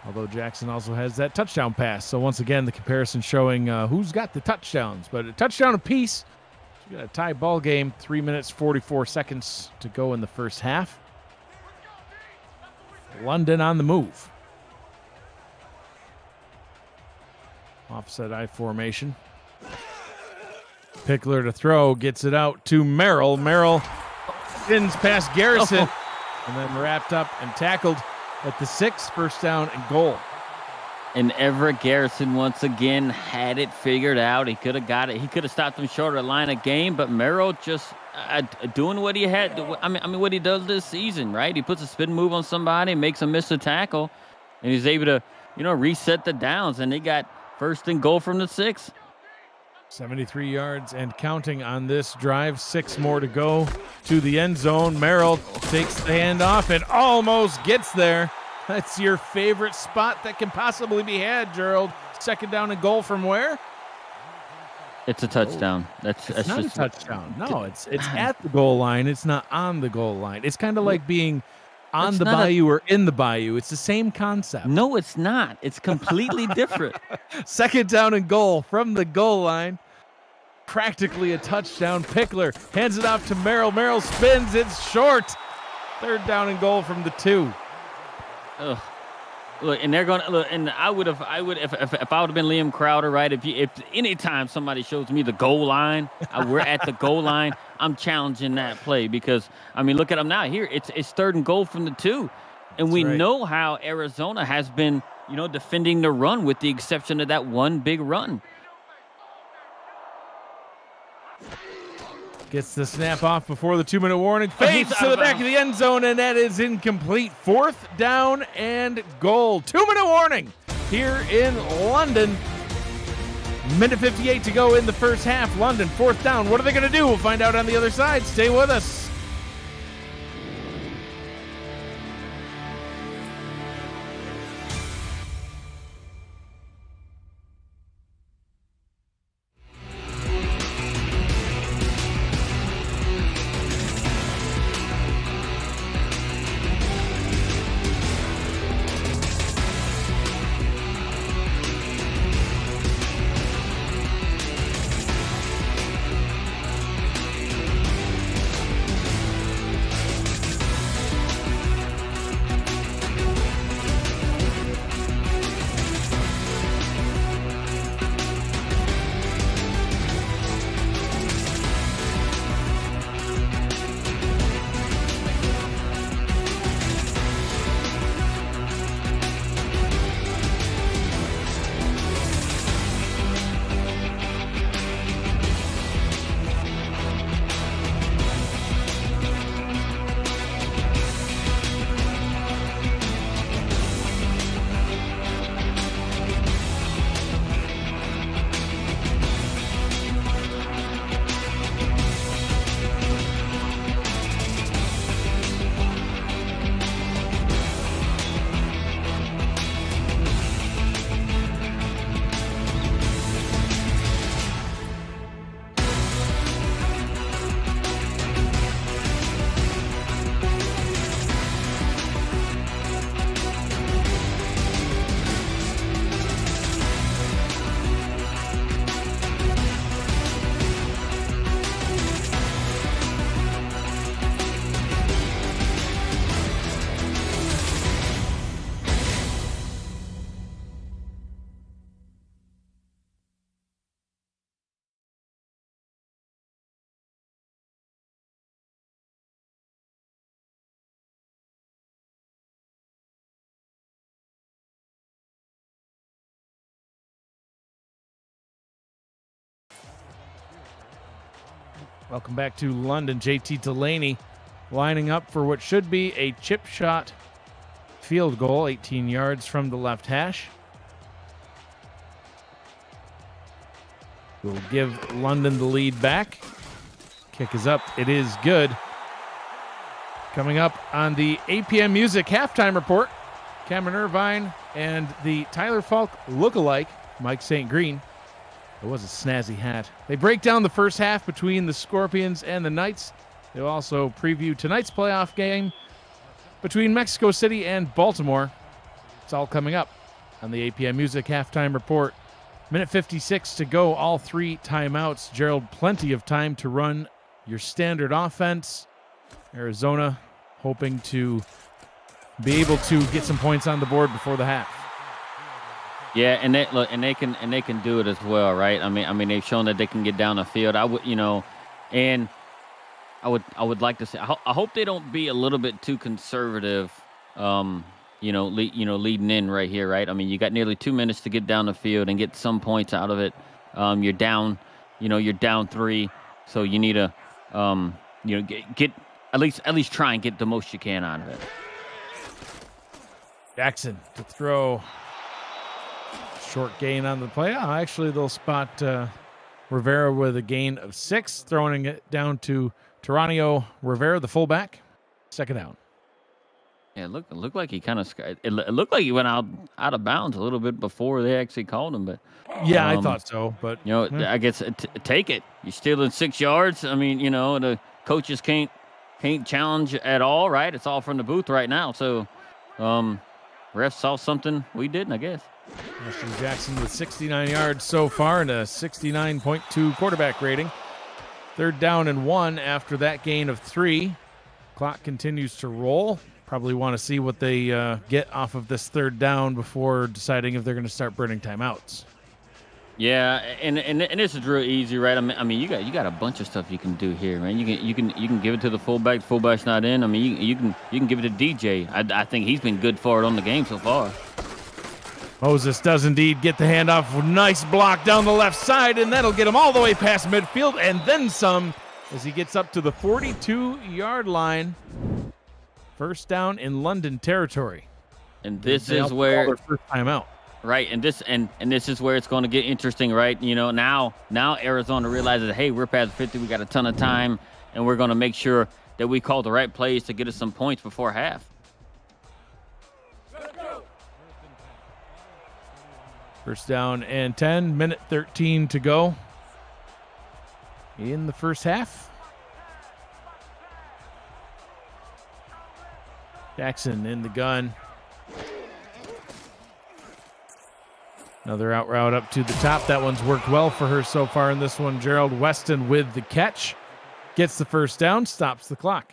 although Jackson also has that touchdown pass. So once again, the comparison showing who's got the touchdowns, but a touchdown apiece. We got a tie ball game, 3 minutes, 44 seconds to go in the first half. London on the move. Offset I formation. Pickler to throw, gets it out to Merrill. Merrill spins past Garrison and then wrapped up and tackled at the 6, first down and goal. And Everett Garrison once again had it figured out. He could have got it. He could have stopped him short of the line of game, but Merrill just doing what he had. I mean, what he does this season, right? He puts a spin move on somebody, makes him miss a tackle, and he's able to, reset the downs. And they got first and goal from the 6. 73 yards and counting on this drive. 6 more to go to the end zone. Merrill takes the handoff and almost gets there. That's your favorite spot that can possibly be had, Gerald. Second down and goal from where? It's a touchdown. That's not just a touchdown. No, it's at the goal line. It's not on the goal line. It's kind of like being on the bayou or in the bayou. It's the same concept. No, it's not. It's completely different. Second down and goal from the goal line. Practically a touchdown. Pickler hands it off to Merrill. Merrill spins. It's short. Third down and goal from the 2. Ugh. Look, and they're gonna look. And if I would have been Liam Crowder, right? If anytime somebody shows me the goal line, we're at the goal line, I'm challenging that play, because look at them now. Here, it's third and goal from the 2, and we know how Arizona has been, defending the run, with the exception of that one big run. Gets the snap off before the 2-minute warning. Fades to the back of the end zone, and that is incomplete. 4th down and goal. 2-minute warning here in London. Minute 58 to go in the first half. London, 4th down. What are they going to do? We'll find out on the other side. Stay with us. Welcome back to London. JT Delaney lining up for what should be a chip shot field goal, 18 yards from the left hash. We'll give London the lead back. Kick is up. It is good. Coming up on the 8 p.m. Music halftime report, Cameron Irvine and the Tyler Falk lookalike, Mike St. Green. It was a snazzy hat. They break down the first half between the Scorpions and the Knights. They'll also preview tonight's playoff game between Mexico City and Baltimore. It's all coming up on the 8 p.m. Music halftime report. Minute 56 to go, all 3 timeouts. Gerald, plenty of time to run your standard offense. Arizona hoping to be able to get some points on the board before the half. Yeah, and they can do it as well, right? I mean, they've shown that they can get down the field. I would like to say, I hope they don't be a little bit too conservative. Leading in right here, right? I mean, you got nearly 2 minutes to get down the field and get some points out of it. You're down, you're down 3, so you need to, get at least try and get the most you can out of it. Jackson to throw. Short gain on the play. Actually, they'll spot Rivera with a gain of 6, throwing it down to Geronimo Rivera, the fullback. 2nd down. Yeah, it looked like he kind of. It looked like he went out of bounds a little bit before they actually called him. But yeah, I thought so. But I guess take it. You're stealing 6 yards. I mean, the coaches can't challenge at all, right? It's all from the booth right now. So, refs saw something we didn't, I guess. Ashton Jackson with 69 yards so far and a 69.2 quarterback rating. 3rd down and 1 after that gain of 3. Clock continues to roll. Probably want to see what they get off of this 3rd down before deciding if they're going to start burning timeouts. Yeah, and this is real easy, right? I mean, you got a bunch of stuff you can do here, man. You can give it to the fullback. The fullback's not in. I mean, you can give it to DJ. I think he's been good for it on the game so far. Moses does indeed get the handoff. Nice block down the left side, and that'll get him all the way past midfield and then some as he gets up to the 42-yard line. First down in London territory. And this is where their first time out. Right, and this is where it's going to get interesting, right? Now Arizona realizes, hey, we're past 50, we got a ton of time, and we're going to make sure that we call the right plays to get us some points before half. First down and 10, minute 13 to go in the first half. Jackson in the gun. Another out route up to the top. That one's worked well for her so far in this one. Gerald Weston with the catch. Gets the first down, stops the clock.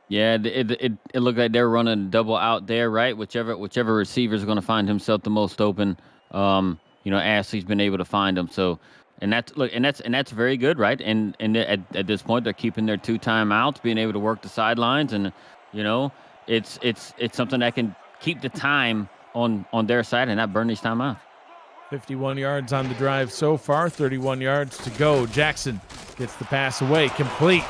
Yeah, it looked like they're running a double out there, right? Whichever receiver is going to find himself the most open. Ashley's been able to find him. So, and that's very good, right? And at this point, they're keeping their 2 timeouts, being able to work the sidelines, and it's something that can keep the time on their side and not burn these timeouts. 51 yards on the drive so far, 31 yards to go. Jackson gets the pass away, complete.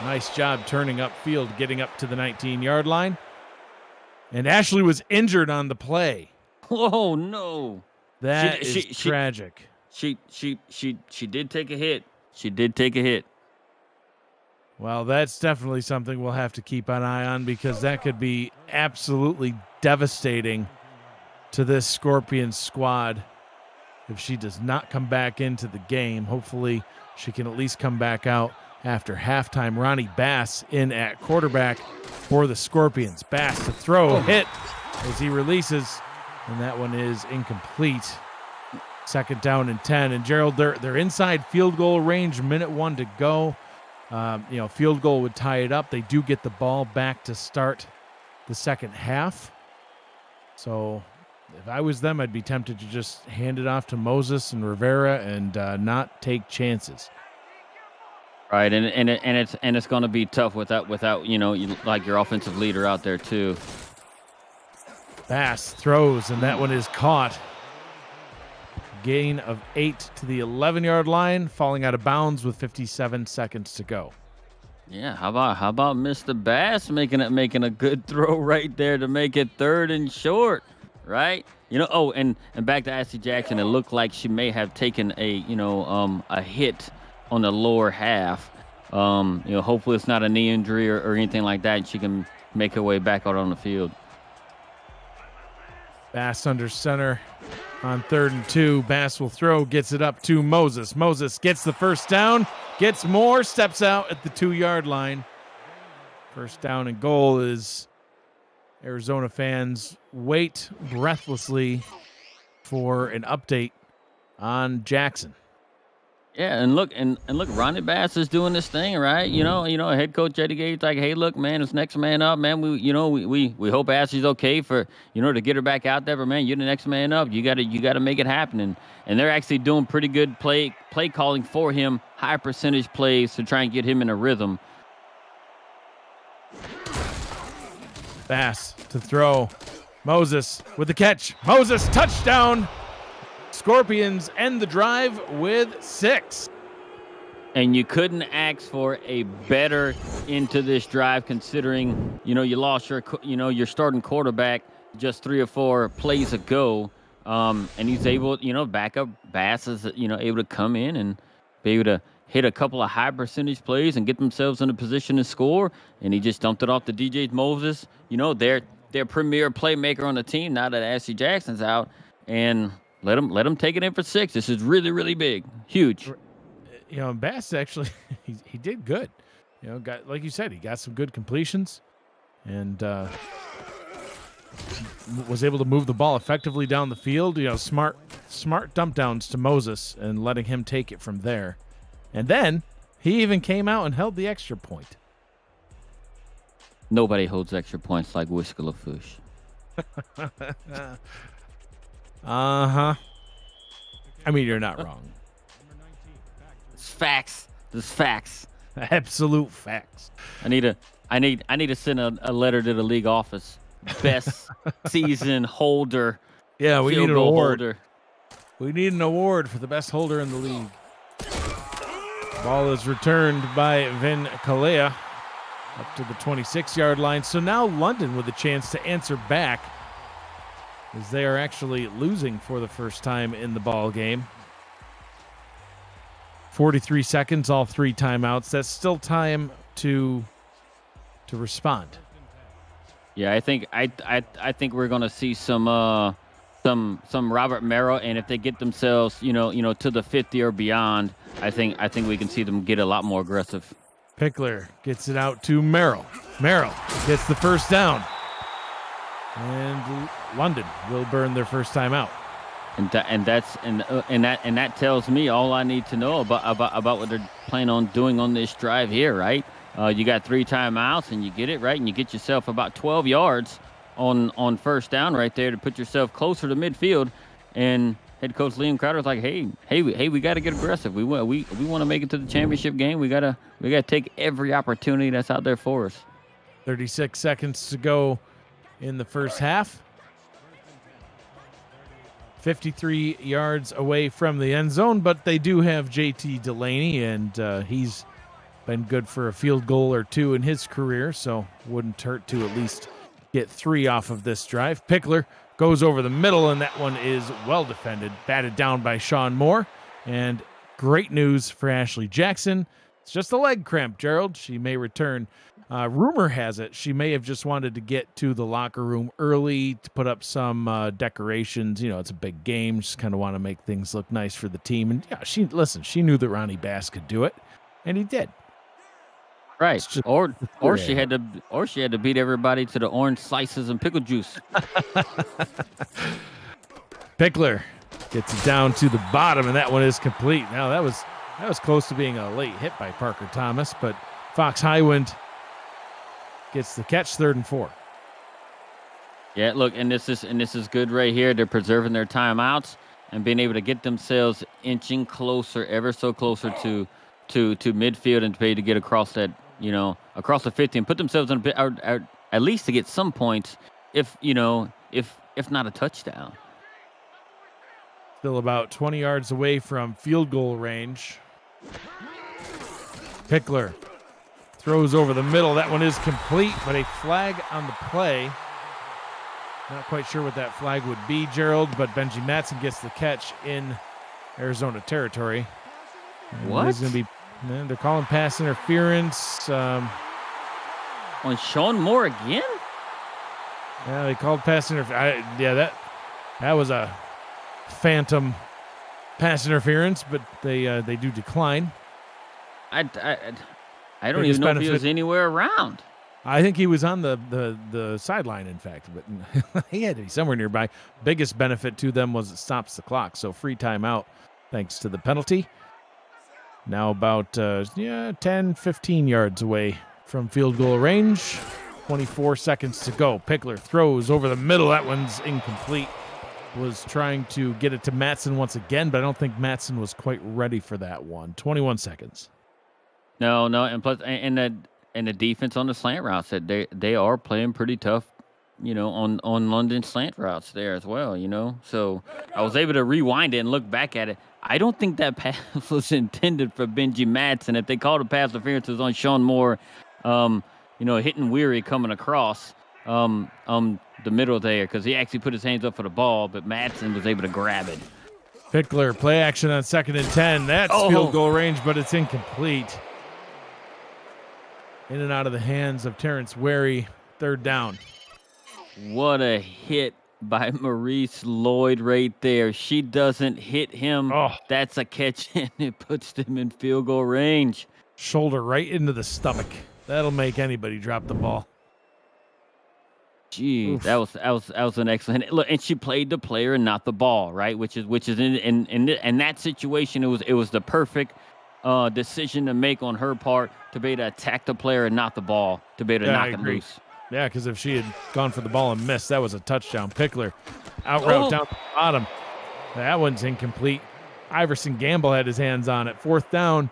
Nice job turning upfield, getting up to the 19-yard line. And Ashley was injured on the play. Oh no. That is tragic. She did take a hit. She did take a hit. Well, that's definitely something we'll have to keep an eye on because that could be absolutely devastating to this Scorpions squad if she does not come back into the game. Hopefully she can at least come back out after halftime. Ronnie Bass in at quarterback for the Scorpions. Bass to throw, hit as he releases, and that one is incomplete. Second down and 10. And Gerald, they're inside field goal range, minute 1 to go. Field goal would tie it up. They do get the ball back to start the second half. So if I was them, I'd be tempted to just hand it off to Moses and Rivera and not take chances. Right, and it's going to be tough without your offensive leader out there too. Bass throws, and that one is caught. Gain of 8 to the 11-yard line, falling out of bounds with 57 seconds to go. Yeah, how about Mr. Bass making a good throw right there to make it 3rd and short, right? And back to Ashley Jackson, it looked like she may have taken a hit on the lower half. Hopefully it's not a knee injury or anything like that, and she can make her way back out on the field. Bass under center on 3rd and 2. Bass will throw, gets it up to Moses. Moses gets the first down, gets more, steps out at the 2-yard line. First down and goal is Arizona fans wait breathlessly for an update on Jackson. Yeah, and look, Ronnie Bass is doing this thing, right? Head coach Eddie Gates like, hey, look, man, it's next man up, man. We hope Ashley's okay for to get her back out there, but man, you're the next man up. You gotta make it happen, and they're actually doing pretty good play calling for him, high percentage plays to try and get him in a rhythm. Bass to throw, Moses with the catch. Moses touchdown. Scorpions end the drive with 6. And you couldn't ask for a better into this drive, considering you lost your starting quarterback just 3 or 4 plays ago, and he's able backup Bass is able to come in and be able to hit a couple of high percentage plays and get themselves in a position to score, and he just dumped it off to DJ Moses, their premier playmaker on the team now that Ashley Jackson's out, and let him take it in for 6. This is really, really big, huge. Bass actually he did good. Got, like you said, he got some good completions, and was able to move the ball effectively down the field. Smart dump downs to Moses and letting him take it from there. And then he even came out and held the extra point. Nobody holds extra points like Whisker LaFouche. Uh-huh. I mean, you're not wrong. It's facts. It's facts. Absolute facts. I need to send a letter to the league office. Best season holder Yeah, we need field an goal award. holder. We need an award for the best holder in the league. Ball is returned by Vin Kalea up to the 26-yard line. So now London with a chance to answer back, as they are actually losing for the first time in the ball game. 43 seconds, all 3 timeouts. That's still time to respond. Yeah, I think we're gonna see some Robert Merrill, and if they get themselves, to the 50 or beyond, I think we can see them get a lot more aggressive. Pickler gets it out to Merrill. Merrill gets the first down, and London will burn their first time out. And that tells me all I need to know about what they're planning on doing on this drive here, right? You got 3 timeouts, and you get it right, and you get yourself about 12 yards on first down right there to put yourself closer to midfield. And head coach Liam Crowder's like, hey, we got to get aggressive. We want to make it to the championship game. We gotta take every opportunity that's out there for us. 36 seconds to go in the first half. 53 yards away from the end zone, but they do have JT Delaney, and he's been good for a field goal or 2 in his career, so wouldn't hurt to at least get 3 off of this drive. Pickler goes over the middle, and that one is well defended, batted down by Sean Moore. And great news for Ashley Jackson. It's just a leg cramp, Gerald. She may return. Rumor has it she may have just wanted to get to the locker room early to put up some decorations. It's a big game. Just kind of want to make things look nice for the team. And yeah, she knew that Ronnie Bass could do it, and he did. Right. Or she had to beat everybody to the orange slices and pickle juice. Pickler gets it down to the bottom, and that one is complete. Now that was close to being a late hit by Parker Thomas, but Fox Highwind gets the catch, 3rd and 4. Yeah, look, and this is good right here. They're preserving their timeouts and being able to get themselves inching closer, ever so closer to midfield, and to be able to get across that, across the 50 and put themselves in a bit, or at least to get some points, if not a touchdown. Still about 20 yards away from field goal range. Pickler throws over the middle. That one is complete, but a flag on the play. Not quite sure what that flag would be, Gerald, but Benji Matson gets the catch in Arizona territory. What? It's going to be, they're calling pass interference. On Sean Moore again? Yeah, they called pass interference. That was a phantom pass interference, but they do decline. I don't even know if he was anywhere around. I think he was on the sideline, in fact, but he had to be somewhere nearby. Biggest benefit to them was it stops the clock, so free timeout thanks to the penalty. Now about 10, 15 yards away from field goal range. 24 seconds to go. Pickler throws over the middle. That one's incomplete. Was trying to get it to Matson once again, but I don't think Matson was quite ready for that one. 21 seconds. No, and plus, and the defense on the slant routes, that they are playing pretty tough, on London slant routes there as well, So I was able to rewind it and look back at it. I don't think that pass was intended for Benji Matson. If they called a pass interference, it was on Sean Moore, hitting Weary coming across the middle there, because he actually put his hands up for the ball, but Matson was able to grab it. Pickler, play action on 2nd and 10. That's field goal range, but it's incomplete. In and out of the hands of Terrence Wary. 3rd down. What a hit by Maurice Lloyd right there. She doesn't hit him. Oh. That's a catch, and it puts them in field goal range. Shoulder right into the stomach. That'll make anybody drop the ball. Gee, that was an excellent look. And she played the player and not the ball, right? Which is in that situation, it was the perfect decision to make on her part, to be able to attack the player and not the ball, to be able to knock him loose. Yeah, because if she had gone for the ball and missed, that was a touchdown. Pickler out route down the bottom. That one's incomplete. Iverson Gamble had his hands on it. 4th down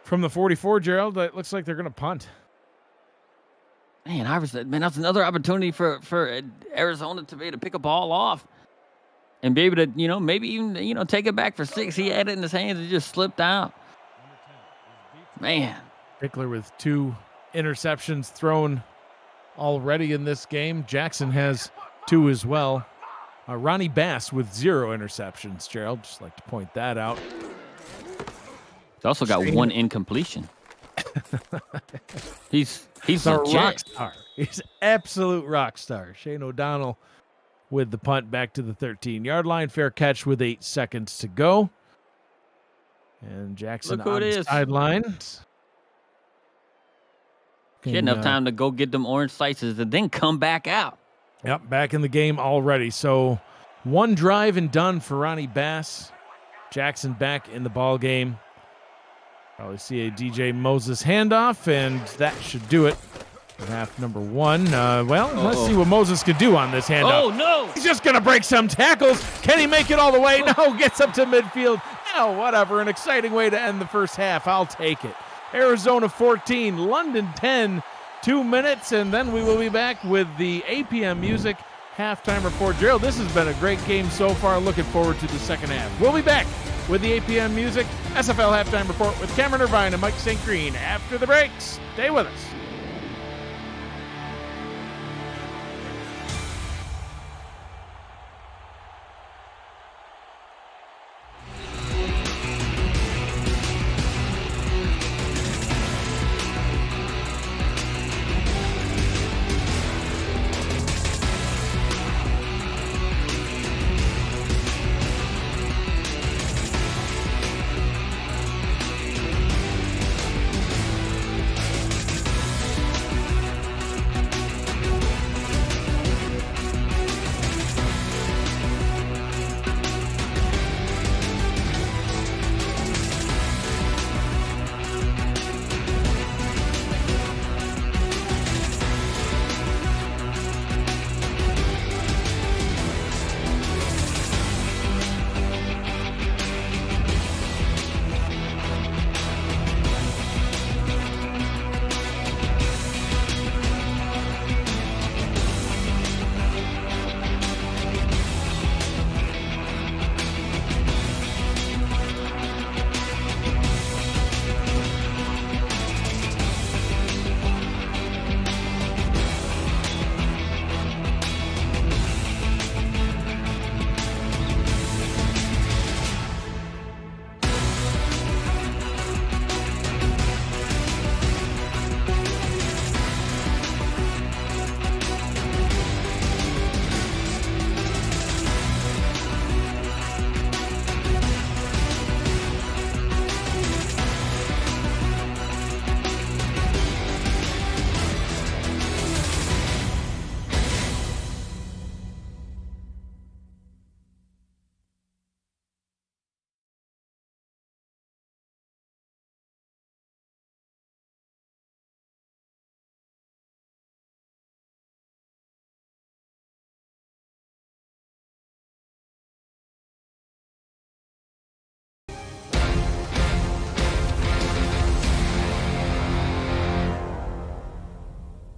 from the 44, Gerald. It looks like they're going to punt. Man, Iverson, that's another opportunity for Arizona to be able to pick a ball off. and be able to, maybe even, take it back for 6. He had it in his hands and just slipped out. Man. Pickler with 2 interceptions thrown already in this game. Jackson has 2 as well. Ronnie Bass with 0 interceptions, Gerald. Just like to point that out. He's also got 1 incompletion. He's a legit. rock star. He's absolute rock star. Shane O'Donnell with the punt back to the 13-yard line. Fair catch with 8 seconds to go. And Jackson Look who on it the is. sideline. He had enough time to go get them orange slices and then come back out. Yep, back in the game already. So 1 drive and done for Ronnie Bass. Jackson back in the ball game. Probably see a DJ Moses handoff, and that should do it for half number 1. Let's see what Moses could do on this handoff. Oh, no. He's just going to break some tackles. Can he make it all the way? No, gets up to midfield. No, whatever. An exciting way to end the first half. I'll take it. Arizona 14, London 10, 2 minutes, and then we will be back with the APM Music halftime report. Gerald, this has been a great game so far. Looking forward to the second half. We'll be back with the APM Music SFL halftime report with Cameron Irvine and Mike St. Green after the breaks. Stay with us.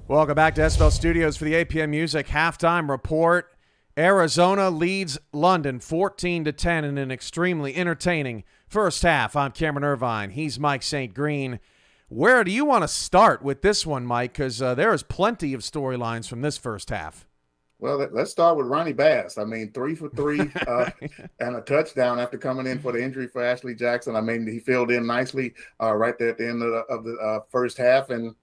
Welcome back to SFL Studios for the APM Music halftime report. Arizona leads London 14-10 in an extremely entertaining first half. I'm Cameron Irvine. He's Mike St. Green. Where do you want to start with this one, Mike? Because there is plenty of storylines from this first half. Well, let's start with Ronnie Bass. I mean, 3 for 3 and a touchdown after coming in for the injury for Ashley Jackson. I mean, he filled in nicely right there at the end of the first half. And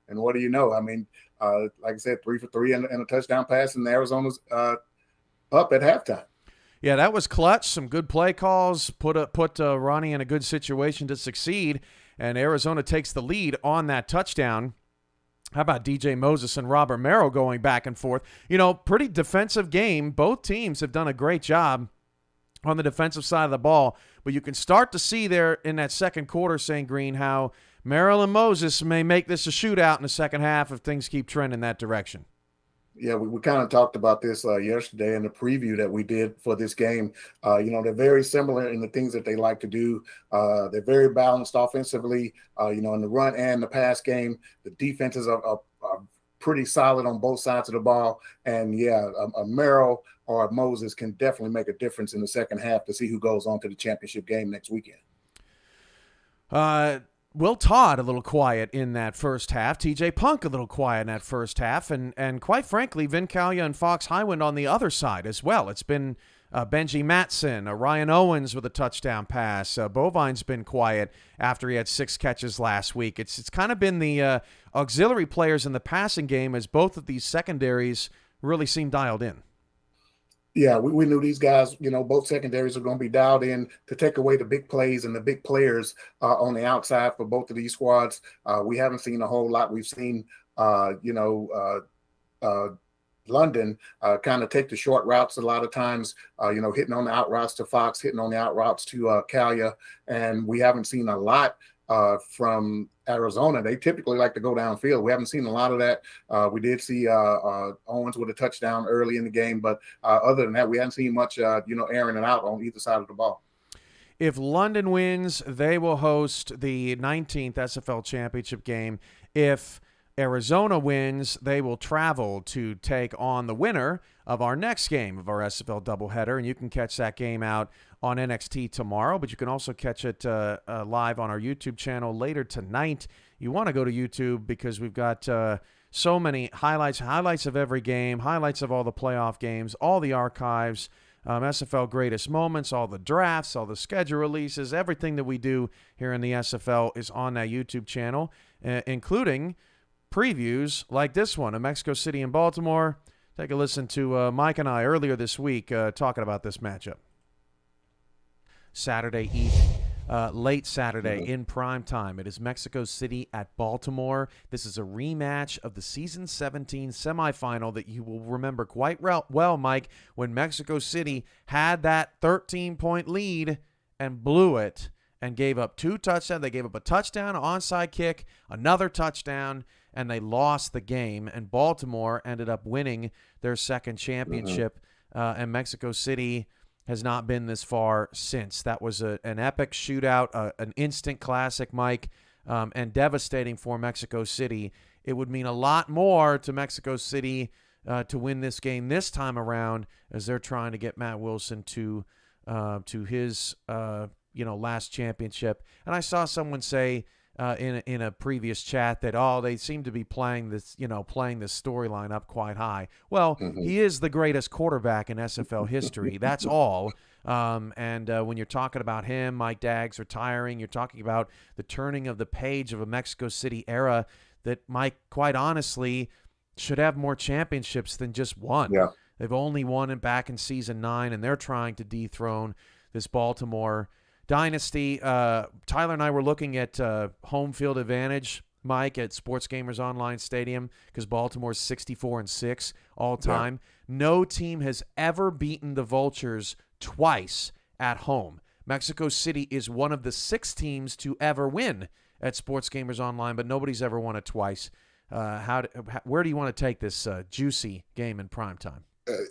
what do you know? I mean, like I said, 3 for 3 and a touchdown pass, and Arizona's up at halftime. Yeah, that was clutch. Some good play calls put Ronnie in a good situation to succeed, and Arizona takes the lead on that touchdown. How about DJ Moses and Robert Merrill going back and forth? You know, pretty defensive game. Both teams have done a great job on the defensive side of the ball, but you can start to see there in that second quarter, St. Green, how Merrill and Moses may make this a shootout in the second half if things keep trending that direction. Yeah, we kind of talked about this yesterday in the preview that we did for this game. They're very similar in the things that they like to do. They're very balanced offensively, in the run and the pass game. The defenses are pretty solid on both sides of the ball. And yeah, a Merrill or a Moses can definitely make a difference in the second half to see who goes on to the championship game next weekend. Will Todd a little quiet in that first half. TJ Punk a little quiet in that first half. And quite frankly, Vin Callia and Fox Highwind on the other side as well. It's been Benji Matson, Ryan Owens with a touchdown pass. Bovine's been quiet after he had 6 catches last week. It's kind of been the auxiliary players in the passing game as both of these secondaries really seem dialed in. Yeah, we knew these guys, both secondaries are going to be dialed in to take away the big plays and the big players on the outside for both of these squads. We haven't seen a whole lot. We've seen, London kind of take the short routes a lot of times, hitting on the out routes to Fox, hitting on the out routes to Callia. And we haven't seen a lot from Arizona. They typically like to go downfield. We haven't seen a lot of that. We did see Owens with a touchdown early in the game, but other than that, we haven't seen much, airing it out on either side of the ball. If London wins, they will host the 19th SFL championship game. If Arizona wins, they will travel to take on the winner of our next game of our SFL doubleheader, and you can catch that game out on NXT tomorrow, but you can also catch it live on our YouTube channel later tonight. You want to go to YouTube because we've got so many highlights of every game, highlights of all the playoff games, all the archives, SFL greatest moments, all the drafts, all the schedule releases, everything that we do here in the SFL is on that YouTube channel, including previews like this one of Mexico City and Baltimore. Take a listen to Mike and I earlier this week talking about this matchup. Saturday evening, late Saturday in prime time. It is Mexico City at Baltimore. This is a rematch of the Season 17 semifinal that you will remember quite well, Mike, when Mexico City had that 13-point lead and blew it and gave up 2 touchdowns. They gave up a touchdown, an onside kick, another touchdown, and they lost the game. And Baltimore ended up winning their second championship, and Mexico City has not been this far since. That was an epic shootout, an instant classic, Mike, and devastating for Mexico City. It would mean a lot more to Mexico City to win this game this time around as they're trying to get Matt Wilson to his last championship. And I saw someone say in a previous chat that they seem to be playing this storyline up quite high. Well, he is the greatest quarterback in SFL history. That's all. And when you're talking about him, Mike Daggs retiring, you're talking about the turning of the page of a Mexico City era that Mike, quite honestly, should have more championships than just one. Yeah. They've only won it back in Season 9, and they're trying to dethrone this Baltimore dynasty. Tyler and I were looking at home field advantage, Mike, at Sports Gamers Online Stadium because Baltimore's 64-6 all time. Yeah. No team has ever beaten the Vultures twice at home. Mexico City is one of the 6 teams to ever win at Sports Gamers Online, but nobody's ever won it twice. Where do you want to take this juicy game in prime time?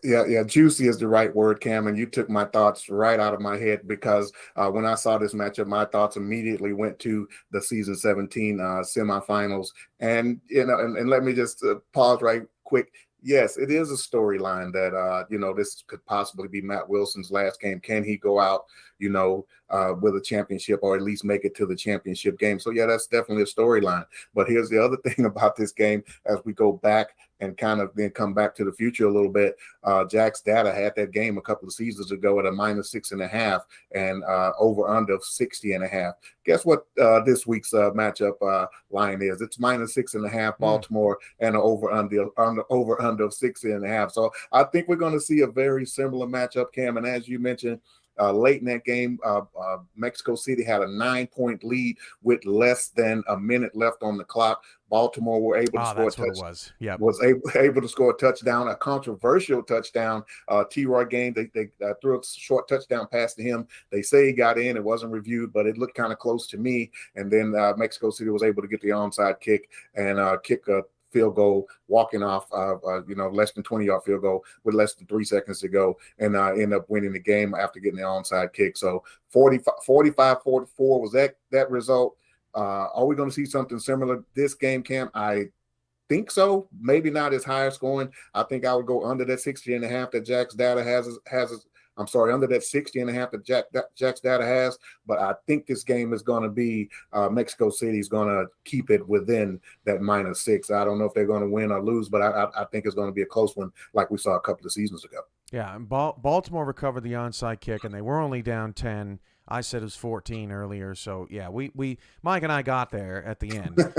Yeah, juicy is the right word, Cam, and you took my thoughts right out of my head because when I saw this matchup, my thoughts immediately went to the Season 17 semifinals. And, and let me just pause right quick. Yes, it is a storyline that, this could possibly be Matt Wilson's last game. Can he go out, with a championship or at least make it to the championship game? So, yeah, that's definitely a storyline. But here's the other thing about this game as we go back and kind of then come back to the future a little bit. Jack's Data had that game a couple of seasons ago at a -6.5 and over under 60.5. Guess what this week's matchup line is? It's -6.5 Baltimore and an over under of 60.5. So I think we're going to see a very similar matchup, Cam. And as you mentioned, late in that game, Mexico City had a 9-point lead with less than a minute left on the clock. Baltimore were able to score a touchdown. Yep. Was able to score a touchdown, a controversial touchdown. T-Roy game, they threw a short touchdown pass to him. They say he got in. It wasn't reviewed, but it looked kind of close to me. And then Mexico City was able to get the onside kick and kick a field goal, walking off, less than 20-yard field goal with less than 3 seconds to go, and end up winning the game after getting the onside kick. So 45-44 was that result. Are we going to see something similar this game, Cam? I think so. Maybe not as high scoring. I think I would go under that 60.5 that Jack's data has. I'm sorry, under that 60.5 that Jack's data has. But I think this game is going to be Mexico City is going to keep it within that -6. I don't know if they're going to win or lose, but I think it's going to be a close one like we saw a couple of seasons ago. Yeah, and Baltimore recovered the onside kick, and they were only down 10. I said it was 14 earlier, so yeah, we Mike and I got there at the end. But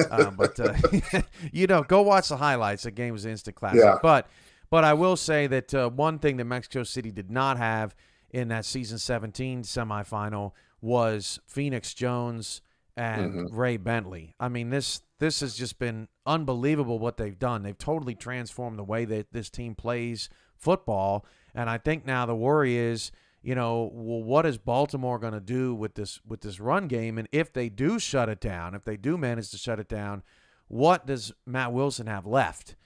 go watch the highlights. The game was an instant classic. Yeah. But I will say that one thing that Mexico City did not have in that season 17 semifinal was Phoenix Jones and Ray Bentley. I mean, this has just been unbelievable what they've done. They've totally transformed the way that this team plays football, and I think now the worry is, well, what is Baltimore going to do with this run game? And if they do shut it down, if they do manage to shut it down, what does Matt Wilson have left?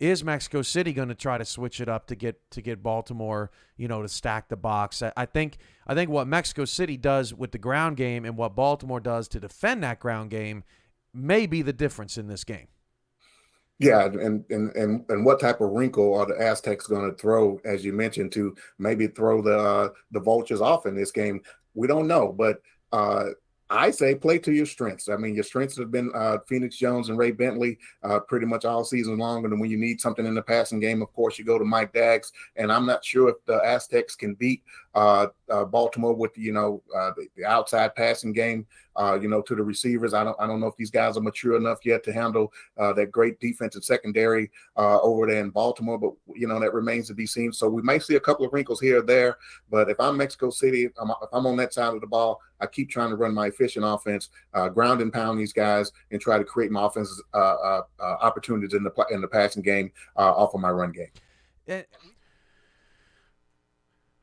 Is Mexico City going to try to switch it up to get Baltimore, to stack the box? I think what Mexico City does with the ground game and what Baltimore does to defend that ground game may be the difference in this game. Yeah, and what type of wrinkle are the Aztecs going to throw, as you mentioned, to maybe throw the Vultures off in this game? We don't know, but I say play to your strengths. I mean, your strengths have been Phoenix Jones and Ray Bentley pretty much all season long. And when you need something in the passing game, of course, you go to Mike Daggs. And I'm not sure if the Aztecs can beat Baltimore with the outside passing game. To the receivers. I don't know if these guys are mature enough yet to handle that great defensive secondary over there in Baltimore, but that remains to be seen. So we may see a couple of wrinkles here or there, but if I'm Mexico City, if I'm on that side of the ball, I keep trying to run my efficient offense, ground and pound these guys, and try to create my offensive opportunities in the passing game off of my run game.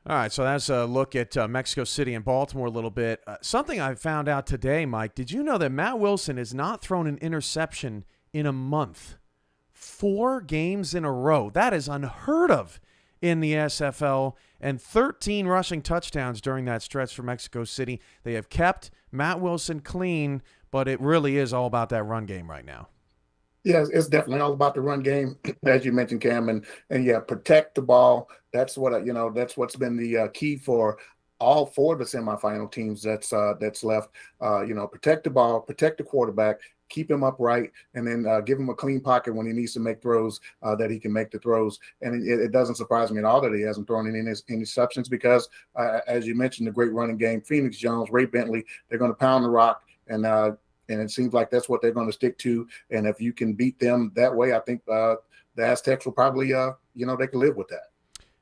All right, so that's a look at Mexico City and Baltimore a little bit. Something I found out today, Mike, did you know that Matt Wilson has not thrown an interception in a month? 4 games in a row. That is unheard of in the SFL, and 13 rushing touchdowns during that stretch for Mexico City. They have kept Matt Wilson clean, but it really is all about that run game right now. Yeah, it's definitely all about the run game, as you mentioned, Cam, and yeah, protect the ball. That's what that's what's been the key for all 4 of the semifinal teams that's left. Protect the ball, protect the quarterback, keep him upright, and then give him a clean pocket when he needs to make throws, that he can make the throws. And it doesn't surprise me at all that he hasn't thrown any interceptions because, as you mentioned, the great running game, Phoenix Jones, Ray Bentley, they're going to pound the rock, and it seems like that's what they're going to stick to. And if you can beat them that way, I think the Aztecs will probably, they can live with that.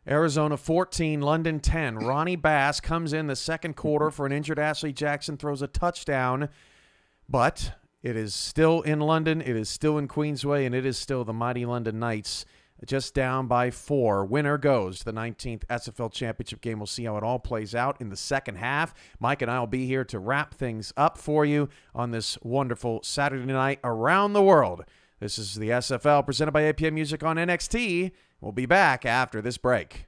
Arizona 14, London 10. Ronnie Bass comes in the second quarter for an injured Ashley Jackson, throws a touchdown. But it is still in London, it is still in Queensway, and it is still the mighty London Knights just down by 4. Winner goes to the 19th SFL Championship game. We'll see how it all plays out in the second half. Mike and I will be here to wrap things up for you on this wonderful Saturday night around the world. This is the SFL presented by APM Music on NXT. We'll be back after this break.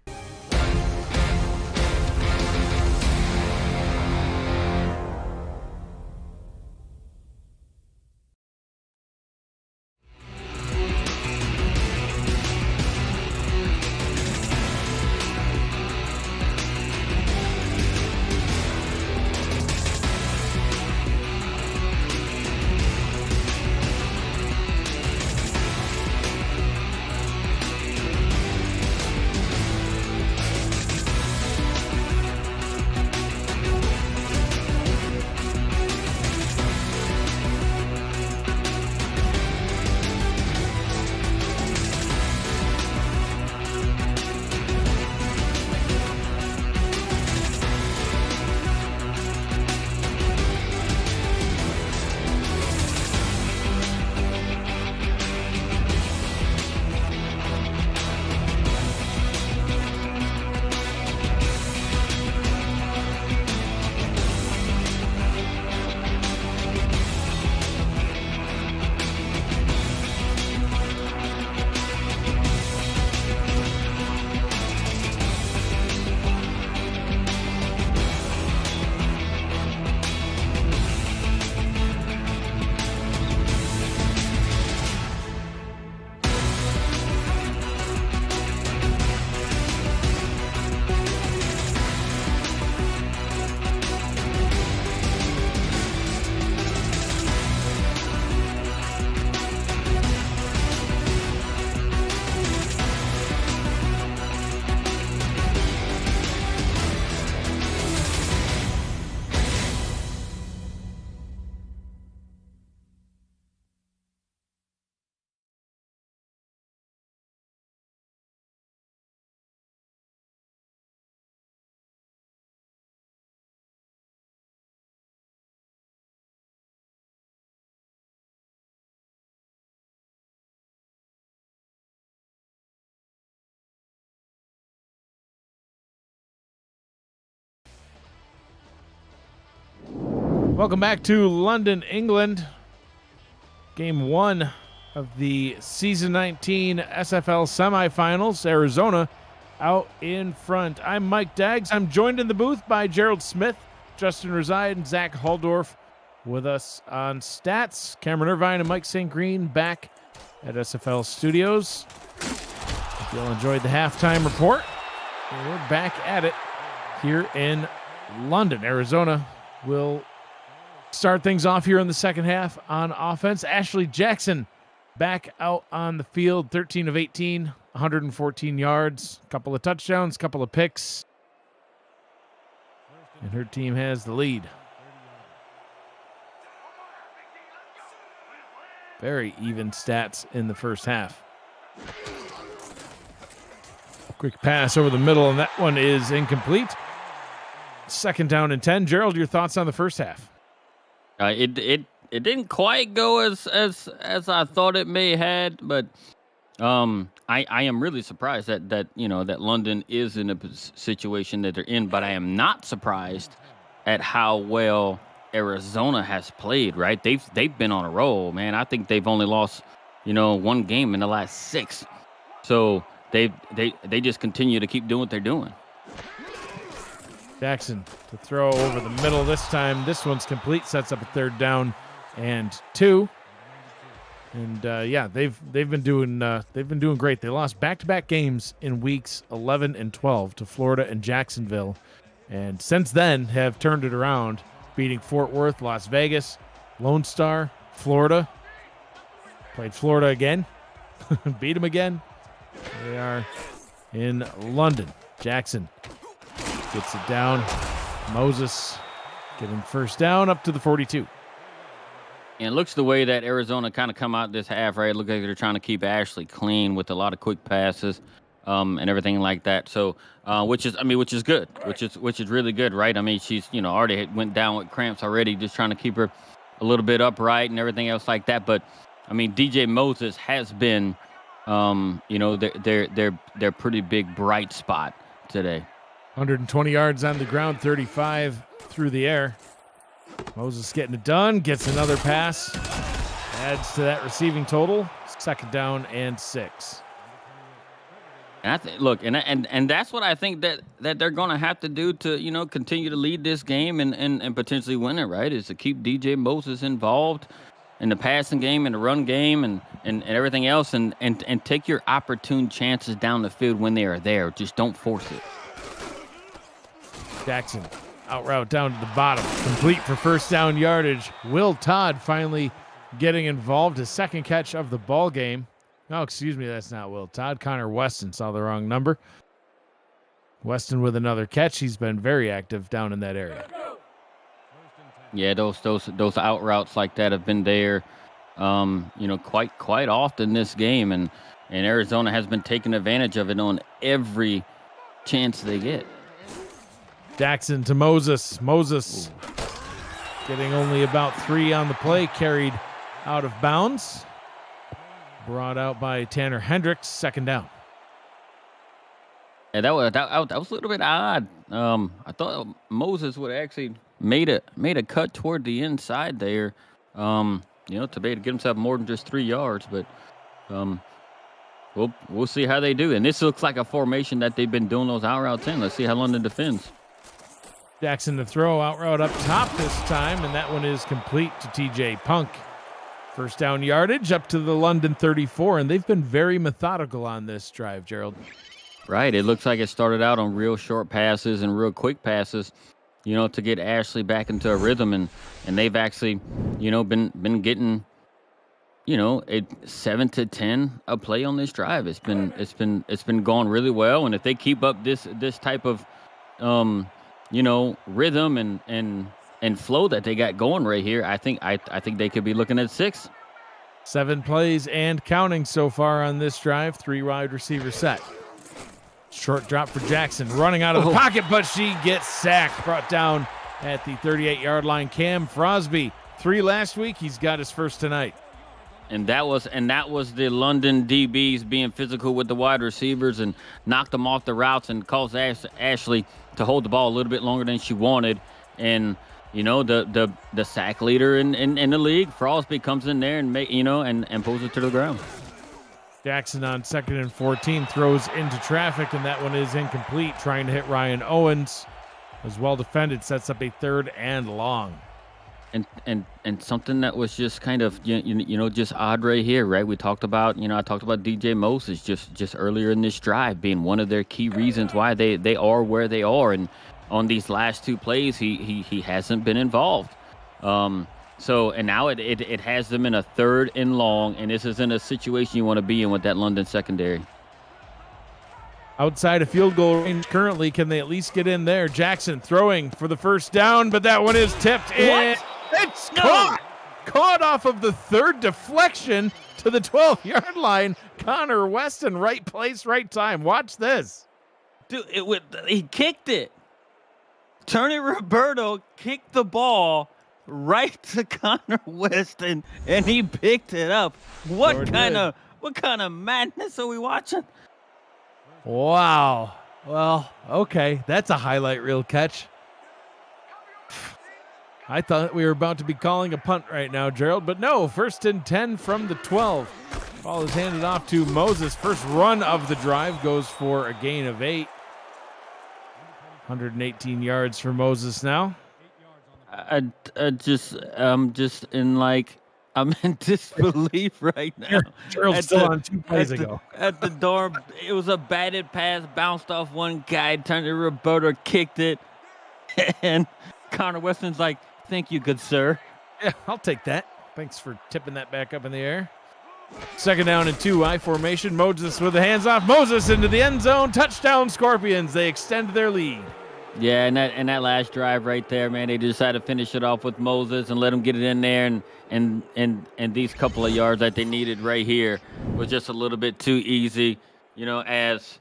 Welcome back to London, England. Game 1 of the Season 19 SFL semifinals. Arizona out in front. I'm Mike Daggs. I'm joined in the booth by Gerald Smith, Justin Reside, and Zach Halldorf. With us on stats, Cameron Irvine and Mike St. Green back at SFL Studios. If you all enjoyed the halftime report, we're back at it here in London. Arizona will start things off here in the second half on offense. Ashley Jackson back out on the field, 13 of 18, 114 yards, a couple of touchdowns, couple of picks. And her team has the lead. Very even stats in the first half. Quick pass over the middle, and that one is incomplete. Second down and 10. Gerald, your thoughts on the first half? It didn't quite go as I thought it may had, but I am really surprised that London is in a situation that they're in, but I am not surprised at how well Arizona has played. Right, they've been on a roll, man. I think they've only lost one game in the last 6, so they just continue to keep doing what they're doing. Jackson to throw over the middle this time. This one's complete. Sets up a 3rd down and 2. And they've been doing great. They lost back-to-back games in weeks 11 and 12 to Florida and Jacksonville, and since then have turned it around, beating Fort Worth, Las Vegas, Lone Star, Florida. Played Florida again, beat them again. They are in London. Jackson gets it down. Moses getting first down up to the 42. And it looks the way that Arizona kind of come out this half, right? It looks like they're trying to keep Ashley clean with a lot of quick passes and everything like that. So, which is good, which is really good, right? I mean, she's already went down with cramps already, just trying to keep her a little bit upright and everything else like that. But I mean, DJ Moses has been, their pretty big bright spot today. 120 yards on the ground, 35 through the air. Moses getting it done, gets another pass, adds to that receiving total. 2nd down and 6. And that's what I think that they're going to have to do to continue to lead this game and potentially win it, right? Is to keep DJ Moses involved in the passing game and the run game and everything else, and take your opportune chances down the field when they are there. Just don't force it. Jackson out route down to the bottom, complete for first down yardage. Will Todd finally getting involved, his 2nd catch of the ball game. No, excuse me, that's not Will Todd. Connor Weston saw the wrong number. Weston with another catch. He's been very active down in that area. Yeah, those out routes like that have been there, quite often this game, and Arizona has been taking advantage of it on every chance they get. Jackson to Moses. Moses getting only about 3 on the play, carried out of bounds. Brought out by Tanner Hendricks, 2nd down. Yeah, that was a little bit odd. I thought Moses would actually made a cut toward the inside there, to be able to get himself more than just 3 yards. But we'll see how they do. And this looks like a formation that they've been doing those out routes in. Let's see how London defends. Jackson to throw, out route up top this time, and that one is complete to TJ Punk. First down yardage up to the London 34, and they've been very methodical on this drive, Gerald. Right. It looks like it started out on real short passes and real quick passes, to get Ashley back into a rhythm, and they've actually, been getting, a 7 to 10 a play on this drive. It's been going really well, and if they keep up this type of rhythm and flow that they got going right here, I think they could be looking at 6. 7 plays and counting so far on this drive. 3 wide receiver set. Short drop for Jackson, running out of the pocket, but she gets sacked, brought down at the 38-yard line. Cam Frosby, 3 last week. He's got his first tonight. And that was the London DBs being physical with the wide receivers and knocked them off the routes and caused Ashley to hold the ball a little bit longer than she wanted. And the sack leader in the league. Frosby comes in there and and pulls it to the ground. Jackson on 2nd and 14 throws into traffic, and that one is incomplete, trying to hit Ryan Owens. Was well defended, sets up a 3rd and long. And something that was just kind of just odd right here, right? I talked about DJ Moses just earlier in this drive being one of their key reasons why they are where they are, and on these last 2 plays he hasn't been involved. So now it has them in a 3rd and long, and this isn't a situation you want to be in with that London secondary. Outside of field goal range currently, can they at least get in there? Jackson throwing for the first down, but that one is tipped in. It's caught off of the 3rd deflection to the 12-yard line. Connor Weston, right place, right time. Watch this. Dude, he kicked it. Tony Roberto kicked the ball right to Connor Weston, and he picked it up. What kind of madness are we watching? Wow. Well, okay. That's a highlight reel catch. I thought we were about to be calling a punt right now, Gerald, but no. 1st and 10 from the 12. Ball is handed off to Moses. First run of the drive goes for a gain of 8. 118 yards for Moses now. I'm in disbelief right now. Gerald's still on 2 plays ago. At the dorm, it was a batted pass, bounced off one guy, turned to Roberto, kicked it, and Connor Weston's like, "Thank you, good sir." Yeah, I'll take that. Thanks for tipping that back up in the air. 2nd down and 2, I formation. Moses with the hands off. Moses into the end zone. Touchdown, Scorpions. They extend their lead. Yeah, and that last drive right there, man, they decided to finish it off with Moses and let him get it in there, and these couple of yards that they needed right here was just a little bit too easy, as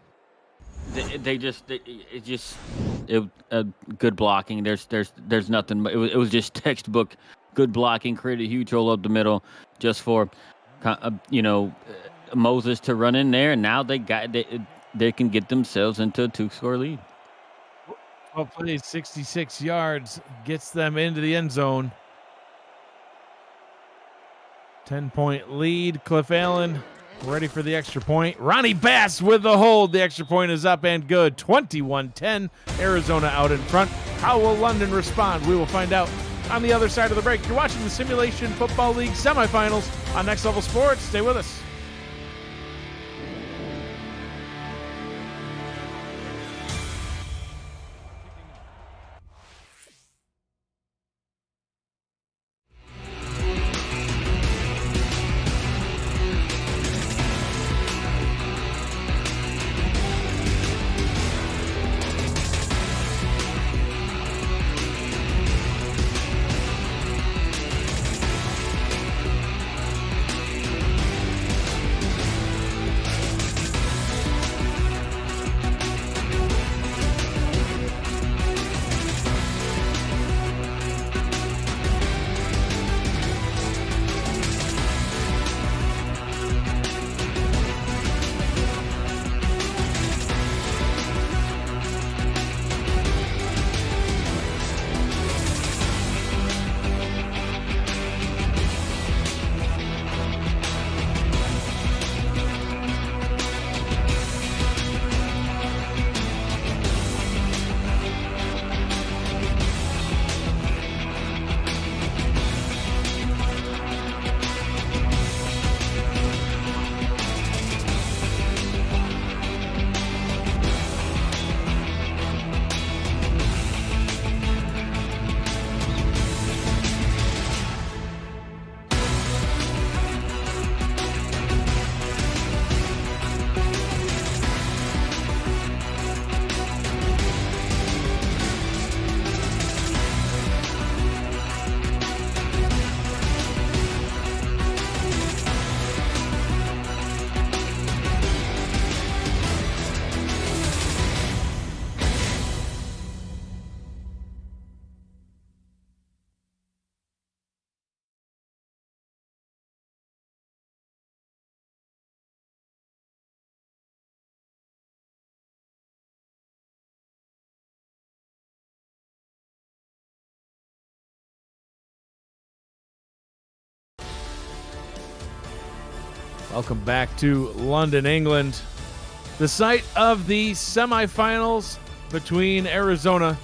good blocking. There's nothing. It was just textbook good blocking, created a huge hole up the middle just for Moses to run in there, and now they can get themselves into a 2-score lead. 12 plays, 66 yards, gets them into the end zone. 10-point lead. Cliff Allen ready for the extra point. Ronnie Bass with the hold. The extra point is up and good. 21-10. Arizona out in front. How will London respond? We will find out on the other side of the break. You're watching the Simulation Football League semifinals on Next Level Sports. Stay with us. Welcome back to London, England, the site of the semifinals between Arizona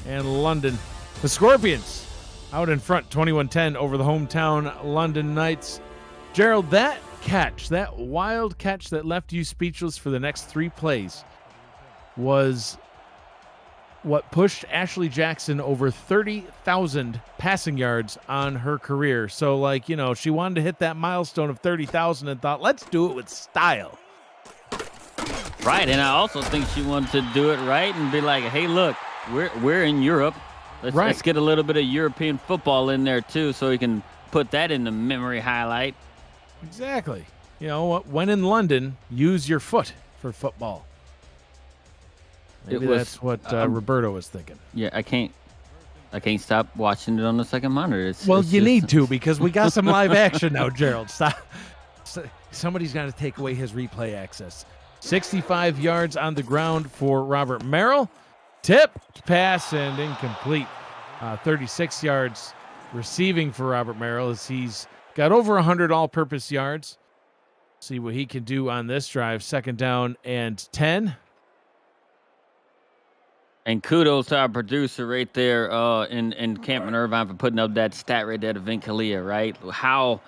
and London. The Scorpions out in front, 21-10 over the hometown London Knights. Gerald, that catch, that wild catch that left you speechless for the next 3 plays was what pushed Ashley Jackson over 30,000 passing yards on her career. So, like, you know, she wanted to hit that milestone of 30,000 and thought, let's do it with style. Right, and I also think she wanted to do it right and be like, hey, look, we're in Europe. Let's get a little bit of European football in there, too, so we can put that in the memory highlight. Exactly. You know, when in London, use your foot for football. Maybe that's what Roberto was thinking. Yeah, I can't stop watching it on the second monitor. You need to, because we got some live action now, Gerald. Stop. Somebody's got to take away his replay access. 65 yards on the ground for Robert Merrill. Tip, pass, and incomplete. 36 yards receiving for Robert Merrill as he's got over 100 all-purpose yards. See what he can do on this drive. 2nd down and 10. And kudos to our producer right there in Campman Irvine for putting up that stat right there to Vin Kalia, right? How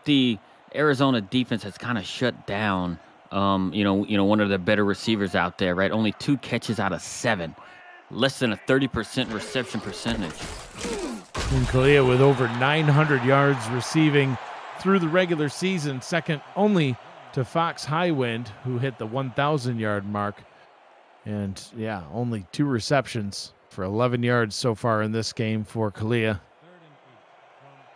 the Arizona defense has kind of shut down, one of the better receivers out there, right? Only 2 catches out of 7. Less than a 30% reception percentage. Vin Kalia with over 900 yards receiving through the regular season, second only to Fox Highwind, who hit the 1,000-yard mark. And, yeah, only 2 receptions for 11 yards so far in this game for Kalia.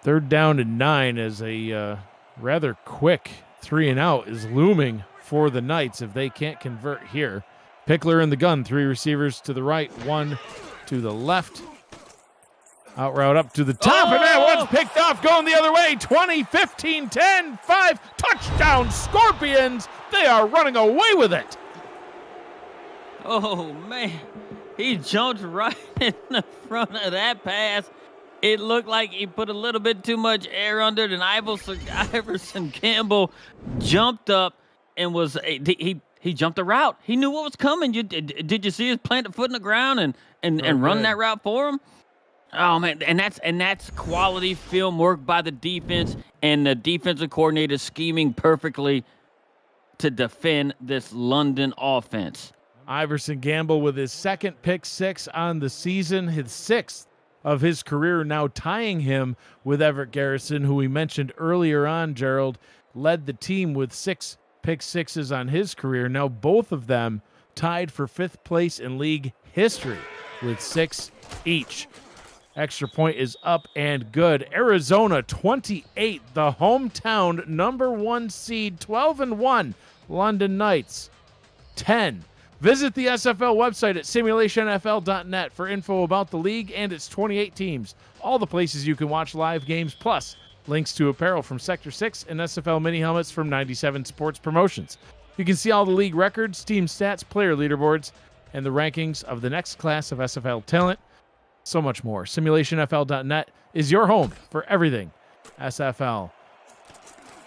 3rd down and 9 as a rather quick 3-and-out is looming for the Knights if they can't convert here. Pickler in the gun, 3 receivers to the right, 1 to the left. Out route up to the top, and that one's picked off going the other way. 20, 15, 10, 5, touchdown Scorpions. They are running away with it. Oh, man. He jumped right in the front of that pass. It looked like he put a little bit too much air under it, and Iverson Campbell jumped up and he jumped the route. He knew what was coming. Did you see his plant the foot in the ground and run that route for him? Oh, man, and that's quality film work by the defense, and the defensive coordinator scheming perfectly to defend this London offense. Iverson Campbell with his 2nd pick 6 on the season, his 6th of his career, now tying him with Everett Garrison, who we mentioned earlier on, Gerald, led the team with 6 pick 6s on his career. Now both of them tied for 5th place in league history with 6 each. Extra point is up and good. Arizona 28, the hometown number 1 seed, 12-1. London Knights 10. Visit the SFL website at simulationfl.net for info about the league and its 28 teams, all the places you can watch live games, plus links to apparel from Sector 6 and SFL mini helmets from 97 Sports Promotions. You can see all the league records, team stats, player leaderboards, and the rankings of the next class of SFL talent. So much more. Simulationfl.net is your home for everything SFL.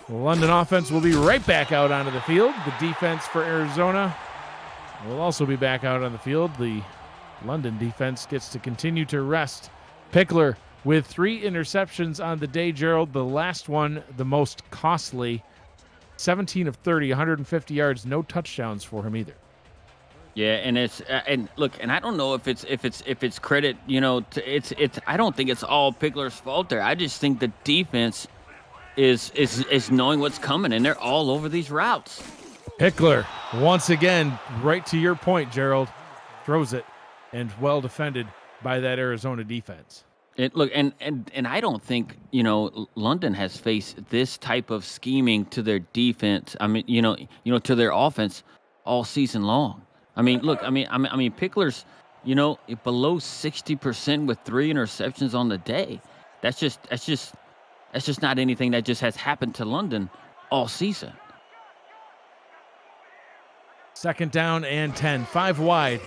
The London offense will be right back out onto the field. The defense for Arizona will also be back out on the field. The London defense gets to continue to rest. Pickler with 3 interceptions on the day, Gerald. The last one, the most costly. 17 of 30, 150 yards, no touchdowns for him either. Yeah, and it's and look, and I don't know if it's credit, it's I don't think it's all Pickler's fault there. I just think the defense is knowing what's coming, and they're all over these routes. Pickler, once again, right to your point, Gerald, throws it, and well defended by that Arizona defense. And I don't think, London has faced this type of scheming to their defense. I mean, to their offense all season long. I mean, look, I mean, Pickler's, below 60% with 3 interceptions on the day. That's just not anything that just has happened to London all season. 2nd down and 10, 5 wide.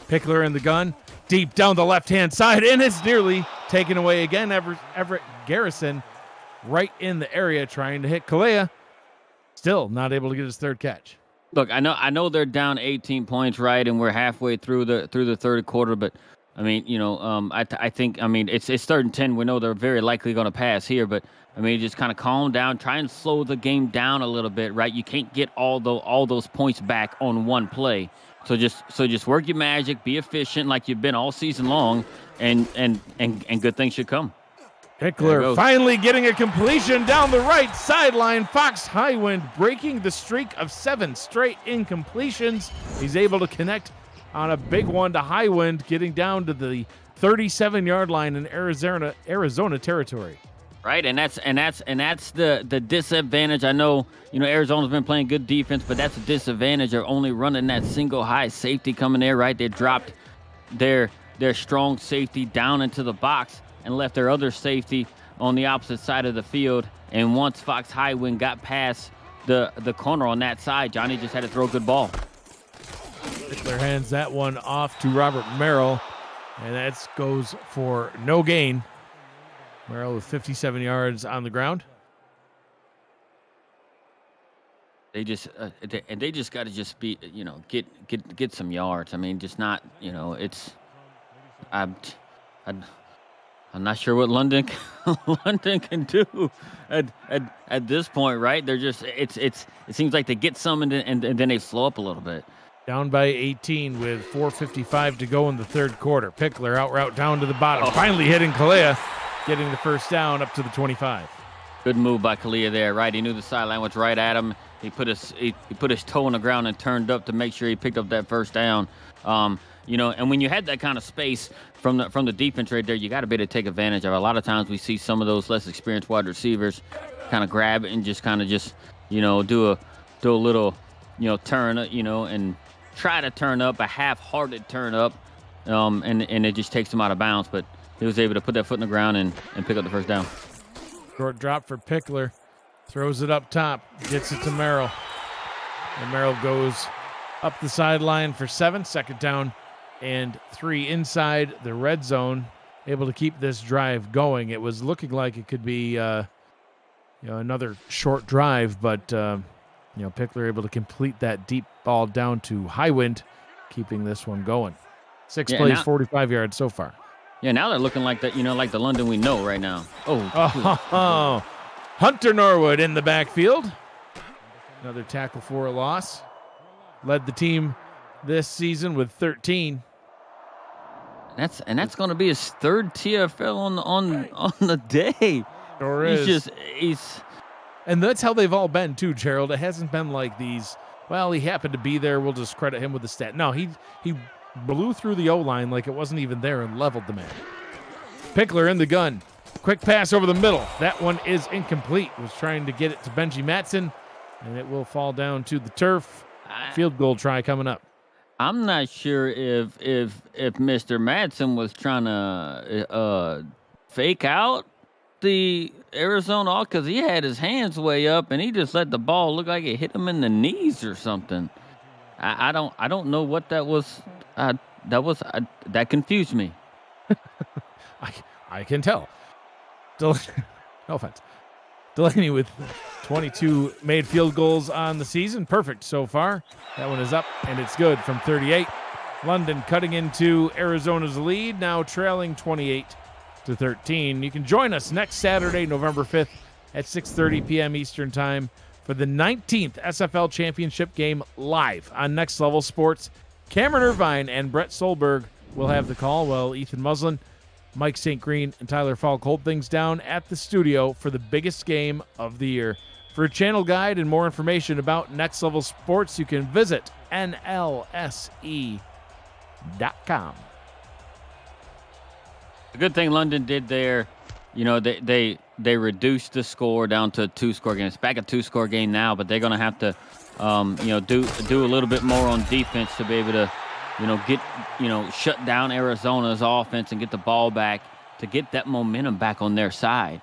Pickler in the gun, deep down the left-hand side, and it's nearly taken away again. Everett Garrison right in the area trying to hit Kalea. Still not able to get his third catch. Look, I know they're down 18 points, right, and we're halfway through the third quarter. But I mean, I think it's 3rd and 10. We know they're very likely going to pass here, but I mean, just kind of calm down, try and slow the game down a little bit, right? You can't get all those points back on one play. So just work your magic, be efficient like you've been all season long, and good things should come. Pickler finally getting a completion down the right sideline. Fox Highwind breaking the streak of 7 straight incompletions. He's able to connect on a big one to Highwind, getting down to the 37-yard line in Arizona territory. Right, and that's the disadvantage. I know, Arizona's been playing good defense, but that's a disadvantage of only running that single high safety coming there, right? They dropped their strong safety down into the box and left their other safety on the opposite side of the field. And once Fox Highwind got past the corner on that side, Johnny just had to throw a good ball. Pickler hands that one off to Robert Merrill, and that goes for no gain. Merrill with 57 yards on the ground. They just got to just be, get some yards. I mean, just not, I'm not sure what London can do at this point, right? They're just it seems like they get some and then they slow up a little bit. Down by 18 with 4:55 to go in the third quarter. Pickler out route down to the bottom, finally hitting Kalea, getting the first down up to the 25. Good move by Kalea there, right? He knew the sideline was right at him. He put his toe on the ground and turned up to make sure he picked up that first down. And when you had that kind of space from the defense right there, you got to be able to take advantage of it. A lot of times we see some of those less experienced wide receivers kind of grab it and just do a little, turn, and try to turn up, a half-hearted turn up, and it just takes him out of bounds. But he was able to put that foot in the ground and pick up the first down. Short drop for Pickler. Throws it up top. Gets it to Merrill. And Merrill goes up the sideline for 7. Second down and 3 inside the red zone. Able to keep this drive going. It was looking like it could be another short drive, but Pickler able to complete that deep ball down to Highwind, keeping this one going. 6 plays, 45 yards so far. Yeah, now they're looking like that, like the London we know right now. Oh. Hunter Norwood in the backfield. Another tackle for a loss. Led the team this season with 13. That's going to be his 3rd TFL on the day. Sure is. And that's how they've all been too, Gerald. It hasn't been like these. Well, he happened to be there. We'll just credit him with the stat. No, he blew through the O-line like it wasn't even there and leveled the man. Pickler in the gun. Quick pass over the middle. That one is incomplete. Was trying to get it to Benji Matson, and it will fall down to the turf. Field goal try coming up. I'm not sure if Mr. Madsen was trying to fake out the Arizona, because he had his hands way up and he just let the ball look like it hit him in the knees or something. I don't know what that was. That confused me. I can tell. No offense. Delaney with 22 made field goals on the season. Perfect so far. That one is up, and it's good from 38. London cutting into Arizona's lead, now trailing 28-13. You can join us next Saturday, November 5th at 6:30 p.m. Eastern Time for the 19th SFL Championship game live on Next Level Sports. Cameron Irvine and Brett Solberg will have the call, while Ethan Muslin, Mike St. Green, and Tyler Falk hold things down at the studio for the biggest game of the year. For a channel guide and more information about Next Level Sports, you can visit nlse.com. The good thing London did there, they reduced the score down to a 2-score game. It's back a 2-score game now, but they're going to have to, do a little bit more on defense to be able to, shut down Arizona's offense and get the ball back to get that momentum back on their side.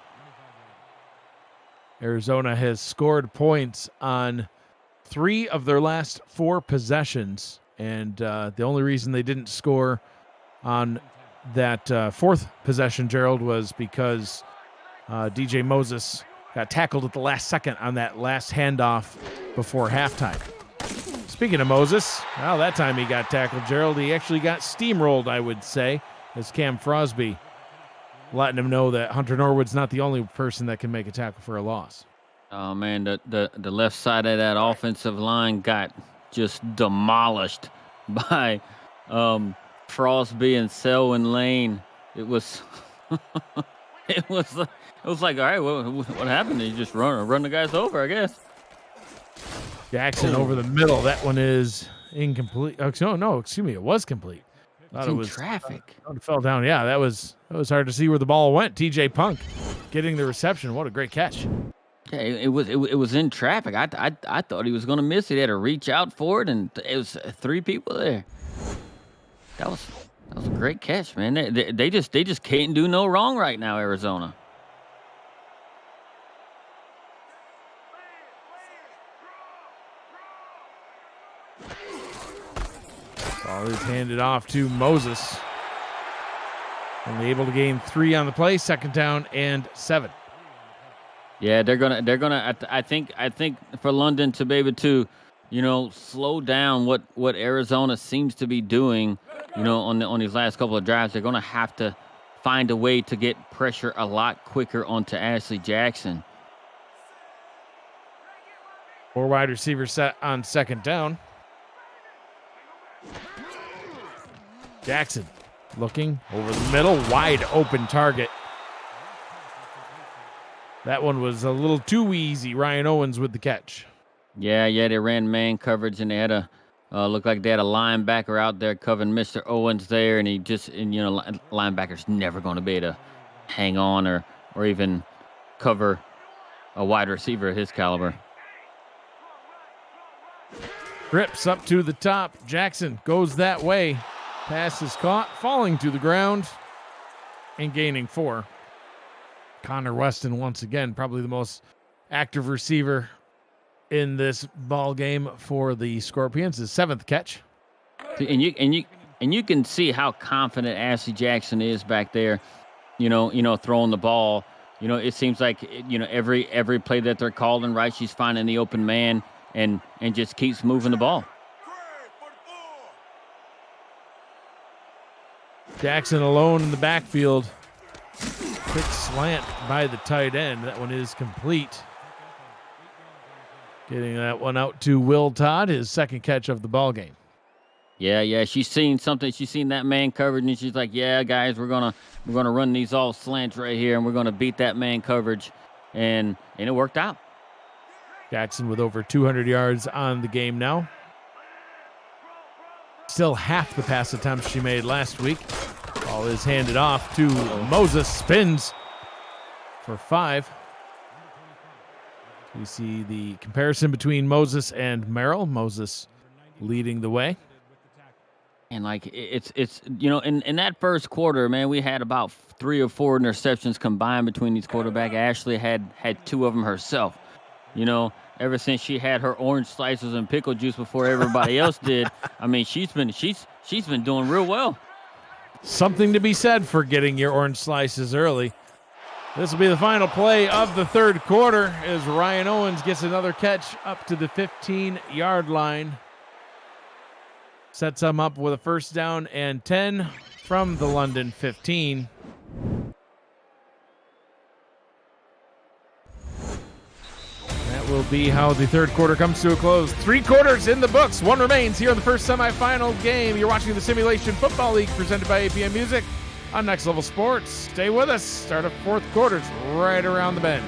Arizona has scored points on 3 of their last 4 possessions, and the only reason they didn't score on that 4th possession, Gerald, was because DJ Moses got tackled at the last second on that last handoff before halftime. Speaking of Moses, well, that time he got tackled, Gerald. He actually got steamrolled, I would say, as Cam Frosby letting him know that Hunter Norwood's not the only person that can make a tackle for a loss. Oh, man, the left side of that offensive line got just demolished by Frosby and Selwyn Lane. It was it was like, all right, what happened? You just run the guys over, I guess. Jackson over the middle. That one is incomplete. Oh, no, excuse me. It was complete. It's in traffic. It fell down. Yeah, that was hard to see where the ball went. TJ Punk getting the reception. What a great catch. Yeah, it was in traffic. I thought he was going to miss it. He had to reach out for it, and it was 3 people there. That was a great catch, man. They just can't do no wrong right now, Arizona. Ball is handed off to Moses. Only able to gain 3 on the play. 2nd down and 7. Yeah, they're gonna. I think for London to be able to, slow down what Arizona seems to be doing, on these last couple of drives, they're gonna have to find a way to get pressure a lot quicker onto Ashley Jackson. 4 wide receivers set on 2nd down. Jackson looking over the middle, wide open target. That one was a little too easy. Ryan Owens with the catch. Yeah, they ran man coverage, and they had looked like they had a linebacker out there covering Mr. Owens there, and linebacker's never going to be able to hang on or even cover a wide receiver of his caliber. Grips up to the top. Jackson goes that way. Pass is caught, falling to the ground and gaining 4. Connor Weston, once again, probably the most active receiver in this ball game for the Scorpions. His 7th catch. And you can see how confident Ashley Jackson is back there. Throwing the ball. It seems like every play that they're calling, right, she's finding the open man and just keeps moving the ball. Jackson alone in the backfield. Quick slant by the tight end. That one is complete. Getting that one out to Will Todd, his 2nd catch of the ball game. Yeah. She's seen something. She's seen that man coverage, and she's like, "Yeah, guys, we're gonna run these all slants right here, and we're gonna beat that man coverage," and it worked out. Jackson with over 200 yards on the game now. Still half the pass attempts she made last week. Ball is handed off to Moses. Spins for 5. We see the comparison between Moses and Merrill. Moses leading the way. And it's in that first quarter, man, we had about 3 or 4 interceptions combined between these quarterbacks. Ashley had 2 of them herself. Ever since she had her orange slices and pickle juice before everybody else did, I mean, she's been doing real well. Something to be said for getting your orange slices early. This will be the final play of the 3rd quarter as Ryan Owens gets another catch up to the 15-yard line. Sets them up with a 1st down and 10 from the London 15. That will be how the 3rd quarter comes to a close. 3 quarters in the books. 1 remains here in the first semifinal game. You're watching the Simulation Football League presented by APM Music on Next Level Sports. Stay with us. Start of 4th quarter. It's right around the bend.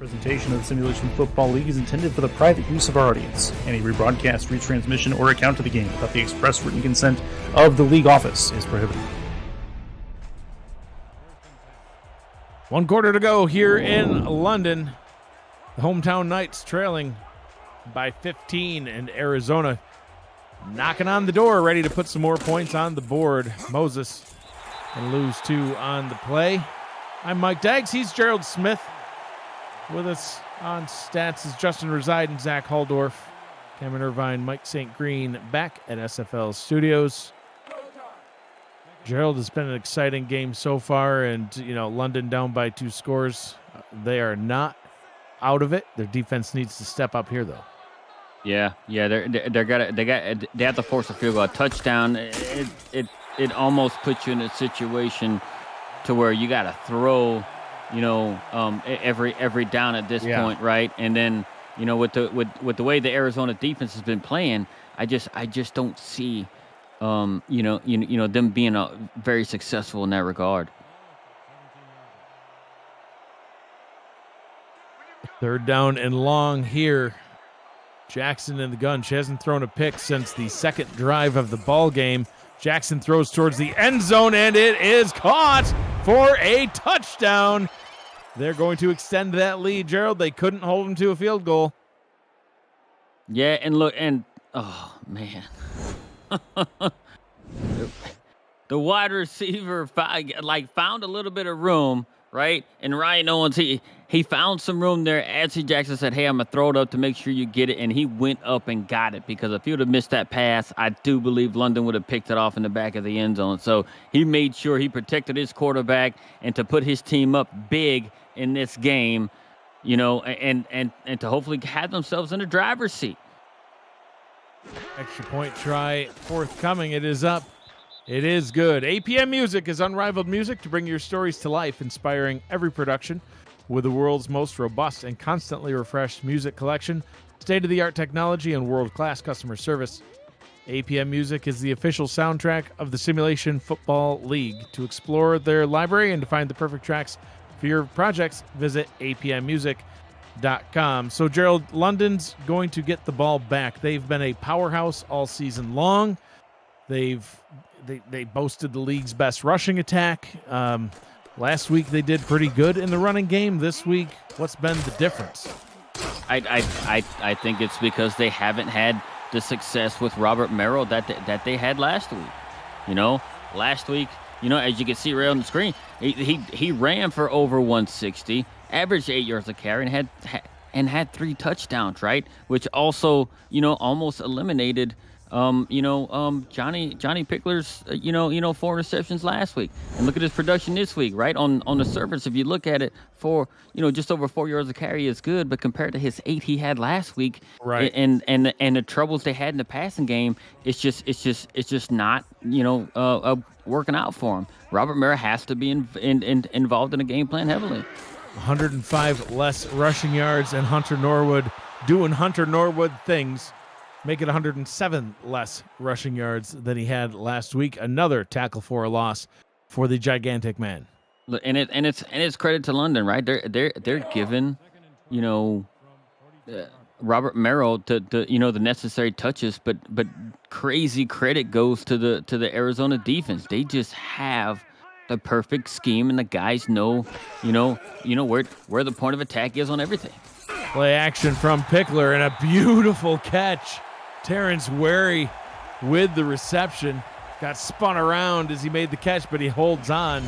Presentation of the Simulation Football League is intended for the private use of our audience. Any rebroadcast, retransmission, or account of the game without the express written consent of the league office is prohibited. 1 quarter to go here in London. The hometown Knights trailing by 15, and Arizona knocking on the door, ready to put some more points on the board. Moses and lose 2 on the play. I'm Mike Daggs. He's Gerald Smith. With us on stats is Justin Reside and Zach Halldorf. Cameron Irvine, Mike St. Green back at SFL Studios. Gerald, has been an exciting game so far, and London down by 2 scores. They are not out of it. Their defense needs to step up here, though. Yeah, they have to force a field goal, a touchdown. It almost puts you in a situation to where you got to throw, every down at this point, right? And then, with the way the Arizona defense has been playing, I just don't see, them being very successful in that regard. 3rd down and long here. Jackson in the gun. She hasn't thrown a pick since the 2nd drive of the ball game. Jackson throws towards the end zone, and it is caught for a touchdown. They're going to extend that lead, Gerald. They couldn't hold him to a field goal. Yeah, and look, and oh man, the wide receiver found a little bit of room, right? And Ryan Owens, he found some room there. Ashley Jackson said, "Hey, I'm gonna throw it up to make sure you get it," and he went up and got it, because if he would have missed that pass, I do believe London would have picked it off in the back of the end zone. So he made sure he protected his quarterback, and to put his team up big in this game, and to hopefully have themselves in the driver's seat. Extra point try forthcoming. It is up. It is good. APM Music is unrivaled music to bring your stories to life, inspiring every production with the world's most robust and constantly refreshed music collection, state-of-the-art technology, and world-class customer service. APM Music is the official soundtrack of the Simulation Football League. To explore their library and to find the perfect tracks for your projects, visit apmmusic.com. So, Gerald, London's going to get the ball back. They've been a powerhouse all season long. They boasted the league's best rushing attack. Last week they did pretty good in the running game. This week, what's been the difference? I think it's because they haven't had the success with Robert Merrill that they had last week. Last week, as you can see right on the screen, he ran for over 160, averaged 8 yards a carry, and had 3 touchdowns, right? Which also, almost eliminated Johnny Pickler's, 4 receptions last week. And look at his production this week, right? On the surface, if you look at it, just over 4 yards a carry is good, but compared to his 8 he had last week, right? And the troubles they had in the passing game, it's just not, working out for him. Robert Merrill has to be involved in the game plan heavily. 105 less rushing yards, and Hunter Norwood doing Hunter Norwood things. Make it 107 less rushing yards than he had last week. Another tackle for a loss for the gigantic man. And it's credit to London, right? They're given, Robert Merrill to the necessary touches, but crazy credit goes to the Arizona defense. They just have the perfect scheme, and the guys know where the point of attack is on everything. Play action from Pickler, and a beautiful catch. Terrence Wary with the reception. Got spun around as he made the catch, but he holds on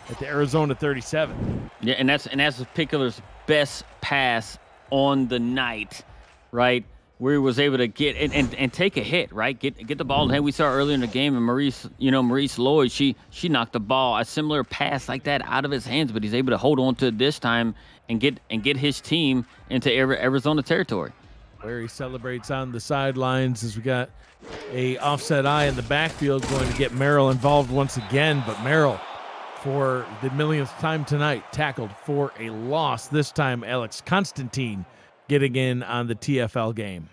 at the Arizona 37. Yeah, and that's Pickler's best pass on the night, right? Where he was able to get and take a hit, right? Get the ball in hand. We saw earlier in the game, and Maurice Lloyd, she knocked the ball, a similar pass like that, out of his hands, but he's able to hold on to it this time and get his team into Arizona territory. Where he celebrates on the sidelines as we got a offset eye in the backfield, going to get Merrill involved once again. But Merrill, for the millionth time tonight, tackled for a loss. This time, Alex Constantine getting in on the TFL game.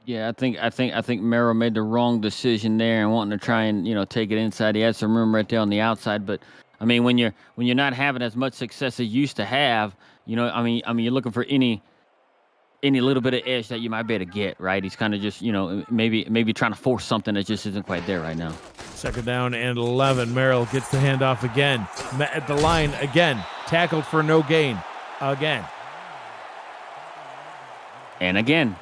Yeah, I think Merrill made the wrong decision there and wanting to try and take it inside. He had some room right there on the outside, but I mean when you're not having as much success as you used to have, I mean, you're looking for any little bit of edge that you might be able to get, right? He's kind of just, maybe trying to force something that just isn't quite there right now. 2nd down and 11. Merrill gets the handoff again. Met at the line again. Tackled for no gain again. And again,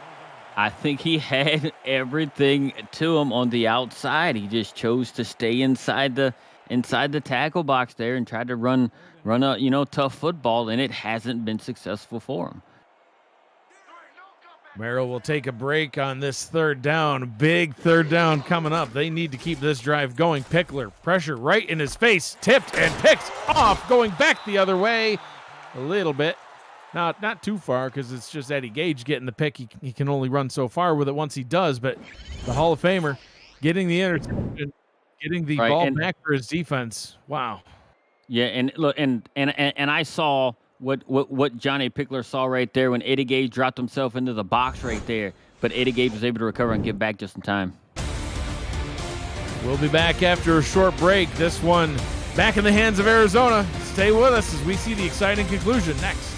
I think he had everything to him on the outside. He just chose to stay inside the tackle box there and tried to run a tough football, and it hasn't been successful for him. Merrill will take a break on this 3rd down. Big 3rd down coming up. They need to keep this drive going. Pickler, pressure right in his face, tipped and picked off, going back the other way a little bit. Not too far, because it's just Eddie Gage getting the pick. He can only run so far with it once he does, but the Hall of Famer getting the interception, getting the ball back for his defense. Wow. Yeah, and look, and I saw what Johnny Pickler saw right there when Eddie Gage dropped himself into the box right there, but Eddie Gage was able to recover and get back just in time. We'll be back after a short break. This one back in the hands of Arizona. Stay with us as we see the exciting conclusion next.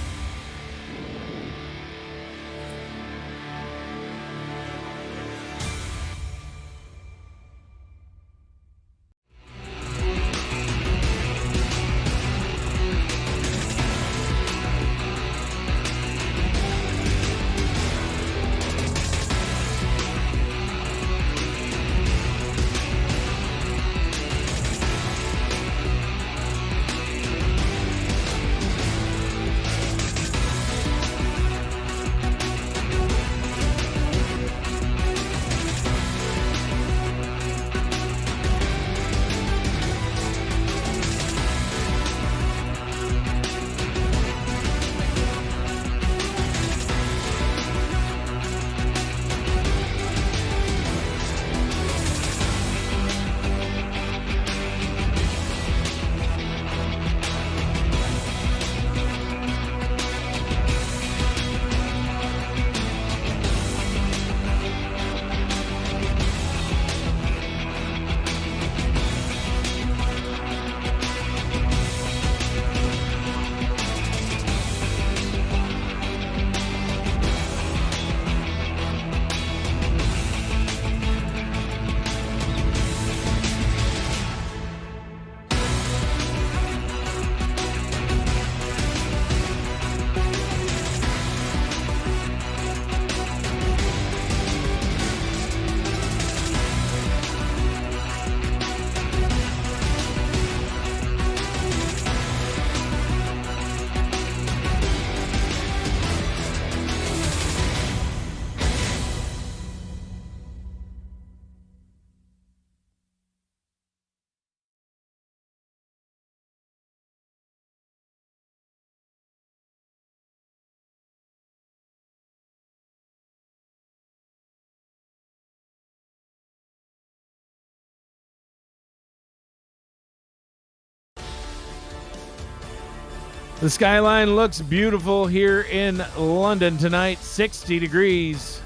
The skyline looks beautiful here in London tonight. 60 degrees.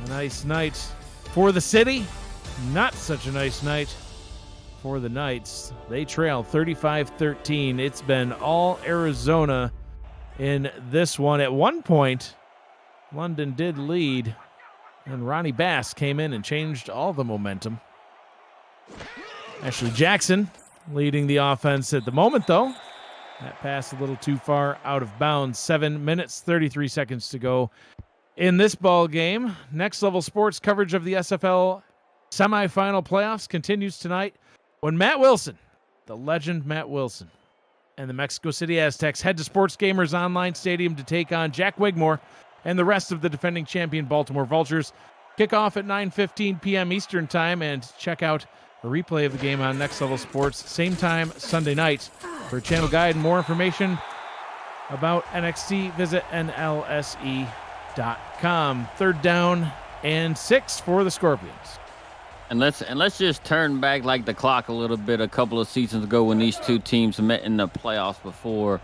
A nice night for the city. Not such a nice night for the Knights. They trail 35-13. It's been all Arizona in this one. At one point, London did lead, and Ronnie Bass came in and changed all the momentum. Ashley Jackson leading the offense at the moment, though. That pass a little too far out of bounds. 7 minutes, 33 seconds to go in this ball game. Next Level Sports coverage of the SFL semifinal playoffs continues tonight when Matt Wilson, the legend Matt Wilson, and the Mexico City Aztecs head to Sports Gamers Online Stadium to take on Jack Wigmore and the rest of the defending champion Baltimore Vultures. Kickoff at 9:15 p.m. Eastern Time, and check out a replay of the game on Next Level Sports, same time Sunday night. For channel guide and more information about NXT, visit NLSE.com. 3rd down and 6 for the Scorpions. And let's just turn back like the clock a little bit. A couple of seasons ago when these two teams met in the playoffs before,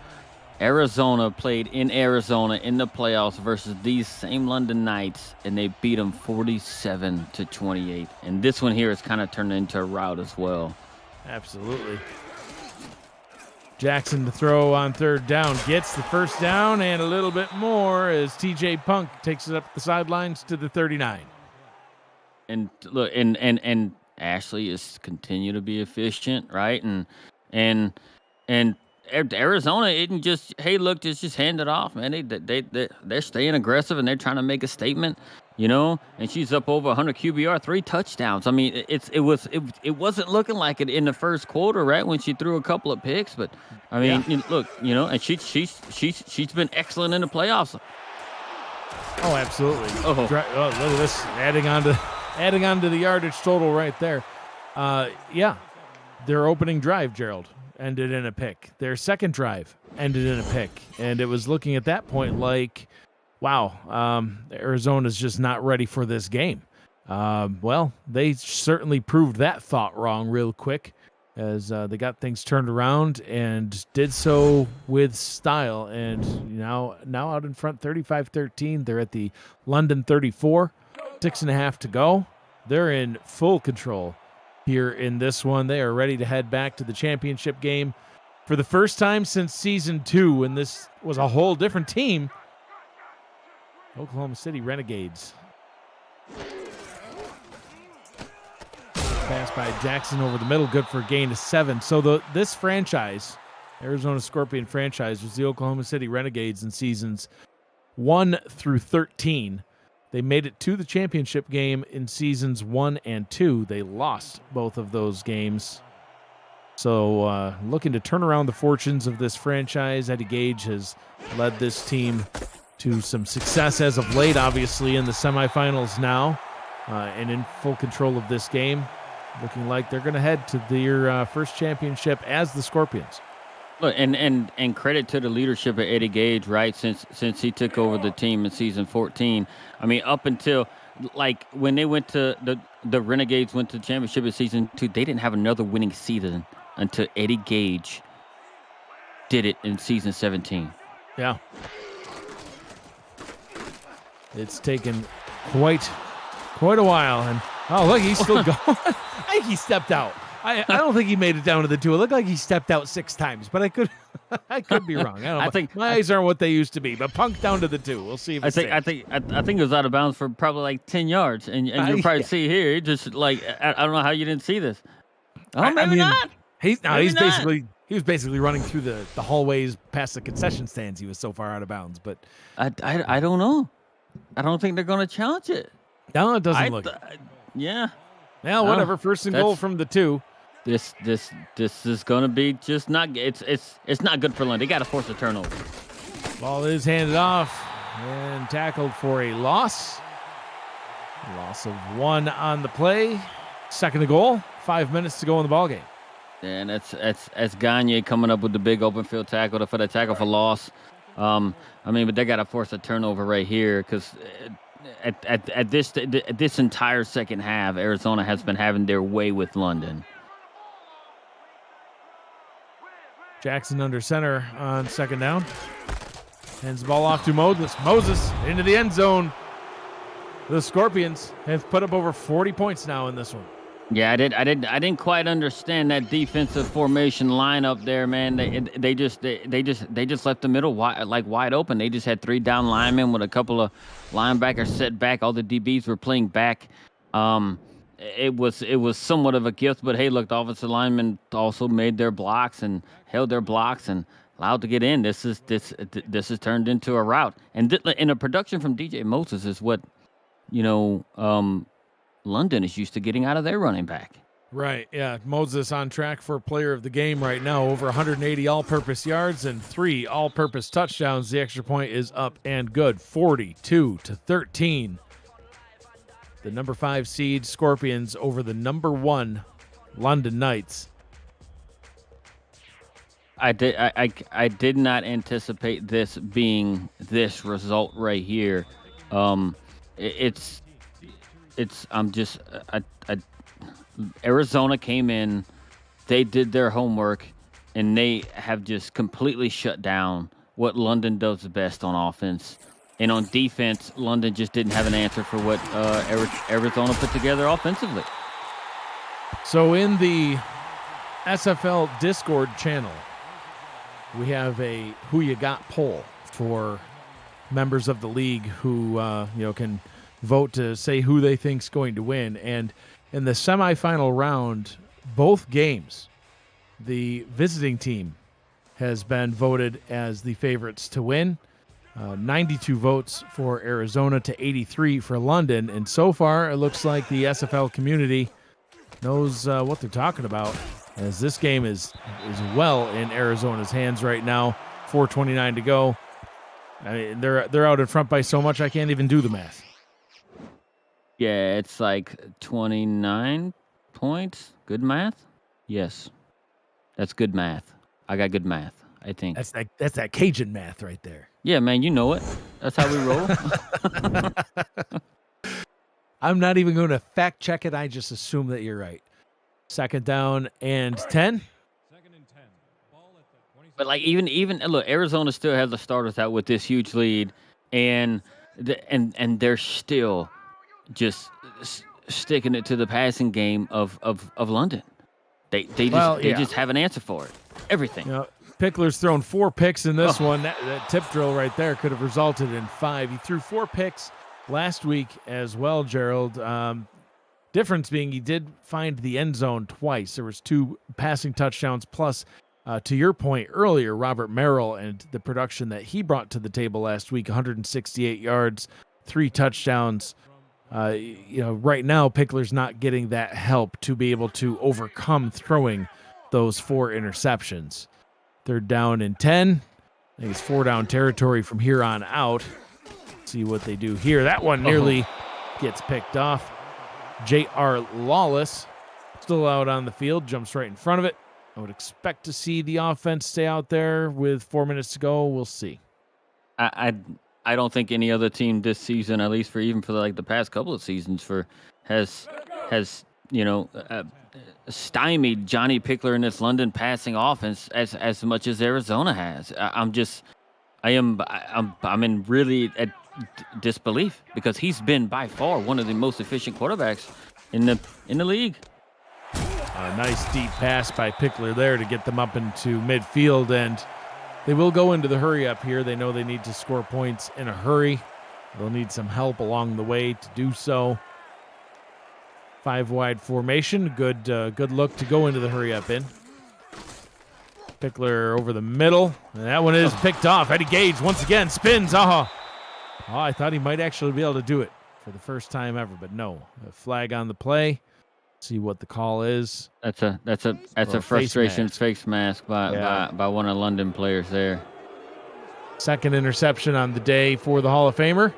Arizona played in Arizona in the playoffs versus these same London Knights, and they beat them 47-28. And this one here is kind of turned into a rout as well. Absolutely. Jackson to throw on third down. Gets the first down and a little bit more as TJ Punk takes it up the sidelines to the 39. And look, and Ashley is continue to be efficient, right? And Arizona isn't just, hey, look, just hand it off, man. They're staying aggressive and they're trying to make a statement, you know. And she's up over 100 QBR, 3 touchdowns. I mean, it wasn't looking like it in the first quarter, right, when she threw a couple of picks. But I mean, look, you know, and she's been excellent in the playoffs. Oh, absolutely. Oh. Look at this, adding on to the yardage total right there. Yeah, their opening drive, Gerald, ended in a pick. Their second drive ended in a pick. And it was looking at that point like, wow, Arizona's just not ready for this game. Well, they certainly proved that thought wrong real quick as they got things turned around and did so with style. And now out in front 35-13. They're at the London 34. 6.5 to go. They're in full control here in this one. They are ready to head back to the championship game for the first time since season 2, when this was a whole different team. Oklahoma City Renegades. Pass by Jackson over the middle, good for a gain of 7. So this franchise, Arizona Scorpion franchise, was the Oklahoma City Renegades in seasons 1 through 13. They made it to the championship game in seasons 1 and 2. They lost both of those games. So looking to turn around the fortunes of this franchise, Eddie Gage has led this team to some success as of late, obviously in the semifinals now, and in full control of this game. Looking like they're going to head to their first championship as the Scorpions. Look, and credit to the leadership of Eddie Gage, right? Since he took over the team in season 14. I mean, up until like when they went to the Renegades went to the championship in season 2, they didn't have another winning season until Eddie Gage did it in season 17. Yeah. It's taken quite a while, and oh look, he's still going. I think he stepped out. I don't think he made it down to the 2. It looked like he stepped out 6 times, but I could be wrong. I think my eyes aren't what they used to be. But Punk down to the 2. We'll see if I think it was out of bounds for probably like 10 yards, and you'll probably see here. Just like I don't know how you didn't see this. Oh, maybe not. He was basically running through the hallways past the concession stands. He was so far out of bounds. But I don't know. I don't think they're going to challenge it. No, it doesn't look. Yeah. Well, whatever. First and goal from the 2. This is gonna be just not. It's not good for London. They got to force a turnover. Ball is handed off and tackled for a loss. Loss of 1 on the play. Second and goal. 5 minutes to go in the ball game. And that's Gagne coming up with the big open field tackle for the tackle for loss. I mean, but they got to force a turnover right here because at this entire second half, Arizona has been having their way with London. Jackson under center on second down. Hands the ball off to Moses. Moses into the end zone. The Scorpions have put up over 40 points now in this one. Yeah, I didn't quite understand that defensive formation lineup there, man. They just left the middle wide open. They just had 3 down linemen with a couple of linebackers set back. All the DBs were playing back. It was somewhat of a gift, but hey, look, the offensive linemen also made their blocks and held their blocks and allowed to get in. This is turned into a rout, and a production from DJ Moses is what, London is used to getting out of their running back. Right, yeah. Moses on track for player of the game right now, over 180 all-purpose yards and 3 all-purpose touchdowns. The extra point is up and good, 42-13. The number 5 seed Scorpions over the number 1 London Knights. I did not anticipate this being this result right here. Arizona came in, they did their homework, and they have just completely shut down what London does best on offense. And on defense, London just didn't have an answer for what Arizona put together offensively. So in the SFL Discord channel, we have a Who You Got poll for members of the league who can vote to say who they think's going to win. And in the semifinal round, both games, the visiting team has been voted as the favorites to win. 92 votes for Arizona to 83 for London. And so far, it looks like the SFL community knows what they're talking about, as this game is well in Arizona's hands right now. 4:29 to go. I mean, they're out in front by so much I can't even do the math. Yeah, it's like 29 points. Good math? Yes. That's good math. I got good math, I think. That's that Cajun math right there. Yeah, man, you know it. That's how we roll. I'm not even going to fact check it. I just assume that you're right. 2nd down and 10. But like even look, Arizona still has the starters out with this huge lead, and they're still just sticking it to the passing game of London. They just have an answer for it. Everything. Pickler's thrown 4 picks in this one. That tip drill right there could have resulted in 5. He threw 4 picks last week as well, Gerald. Difference being he did find the end zone twice. There was 2 passing touchdowns plus, to your point earlier, Robert Merrill and the production that he brought to the table last week, 168 yards, 3 touchdowns. Right now, Pickler's not getting that help to be able to overcome throwing those 4 interceptions. 3rd down and 10. I think it's 4-down territory from here on out. See what they do here. That one nearly gets picked off. J.R. Lawless still out on the field, jumps right in front of it. I would expect to see the offense stay out there with 4 minutes to go. We'll see. I don't think any other team this season, at least for the past couple of seasons, has stymied Johnny Pickler in this London passing offense as much as Arizona has. I'm in really disbelief, because he's been by far one of the most efficient quarterbacks in the league. A nice deep pass by Pickler there to get them up into midfield, and they will go into the hurry up here. They know they need to score points in a hurry. They'll need some help along the way to do so. 5-wide formation. Good look to go into the hurry up in. Pickler over the middle, and that one is picked off. Eddie Gage once again spins. I thought he might actually be able to do it for the first time ever, but no. A flag on the play. See what the call is. That's a frustration face mask by one of the London players there. 2nd interception on the day for the Hall of Famer.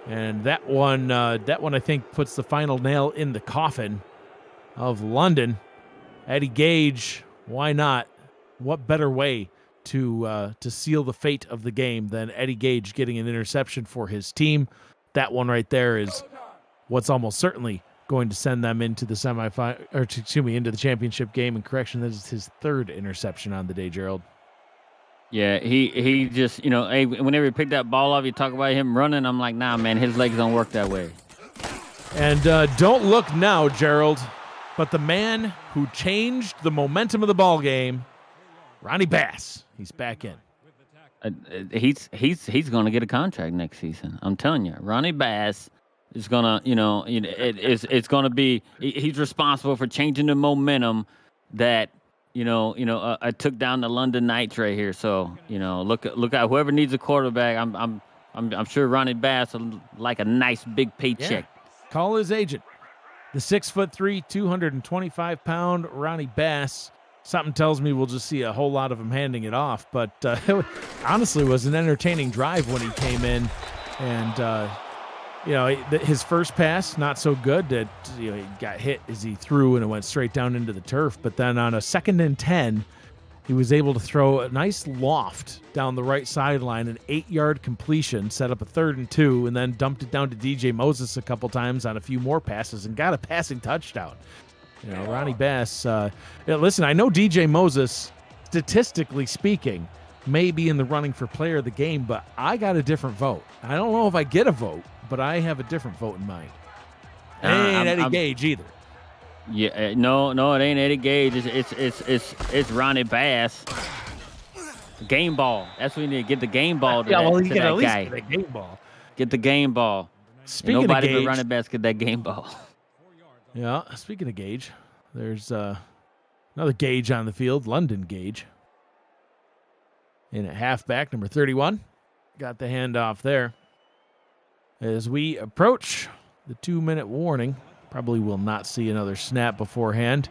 And that one I think puts the final nail in the coffin of London. Eddie Gage, why not? What better way to seal the fate of the game than Eddie Gage getting an interception for his team? That one right there is what's almost certainly going to send them into the into the championship game. And correction, that is his 3rd interception on the day, Gerald. Yeah, he just, whenever he picked that ball off, you talk about him running, I'm like, nah, man, his legs don't work that way. And don't look now, Gerald, but the man who changed the momentum of the ball game, Ronnie Bass, he's back in. He's going to get a contract next season. I'm telling you, Ronnie Bass is going to, it's going to be, he's responsible for changing the momentum that, I took down the London Knights right here. So, look at whoever needs a quarterback. I'm sure Ronnie Bass will like a nice big paycheck. Yeah. Call his agent. The 6'3", 225-pound Ronnie Bass. Something tells me we'll just see a whole lot of him handing it off. But it honestly was an entertaining drive when he came in, and his first pass, not so good. That he got hit as he threw, and it went straight down into the turf. But then on a 2nd and 10, he was able to throw a nice loft down the right sideline, an 8-yard completion, set up a 3rd and 2, and then dumped it down to DJ Moses a couple times on a few more passes and got a passing touchdown. Ronnie Bass. Listen, I know DJ Moses, statistically speaking, may be in the running for player of the game, but I got a different vote. I don't know if I get a vote, but I have a different vote in mind. Ain't Eddie Gage either. Yeah, no, it ain't Eddie Gage. It's Ronnie Bass. Game ball. That's what we need to get the game ball to Yeah, that, well, you to can that at least guy. get a game ball. Get the game ball. Speaking Ain't nobody of but Gage, running backs get that game ball. yeah, speaking of Gage, there's another Gage on the field, London Gage. In at halfback, number 31. Got the handoff there. As we approach the 2-minute warning, probably will not see another snap beforehand.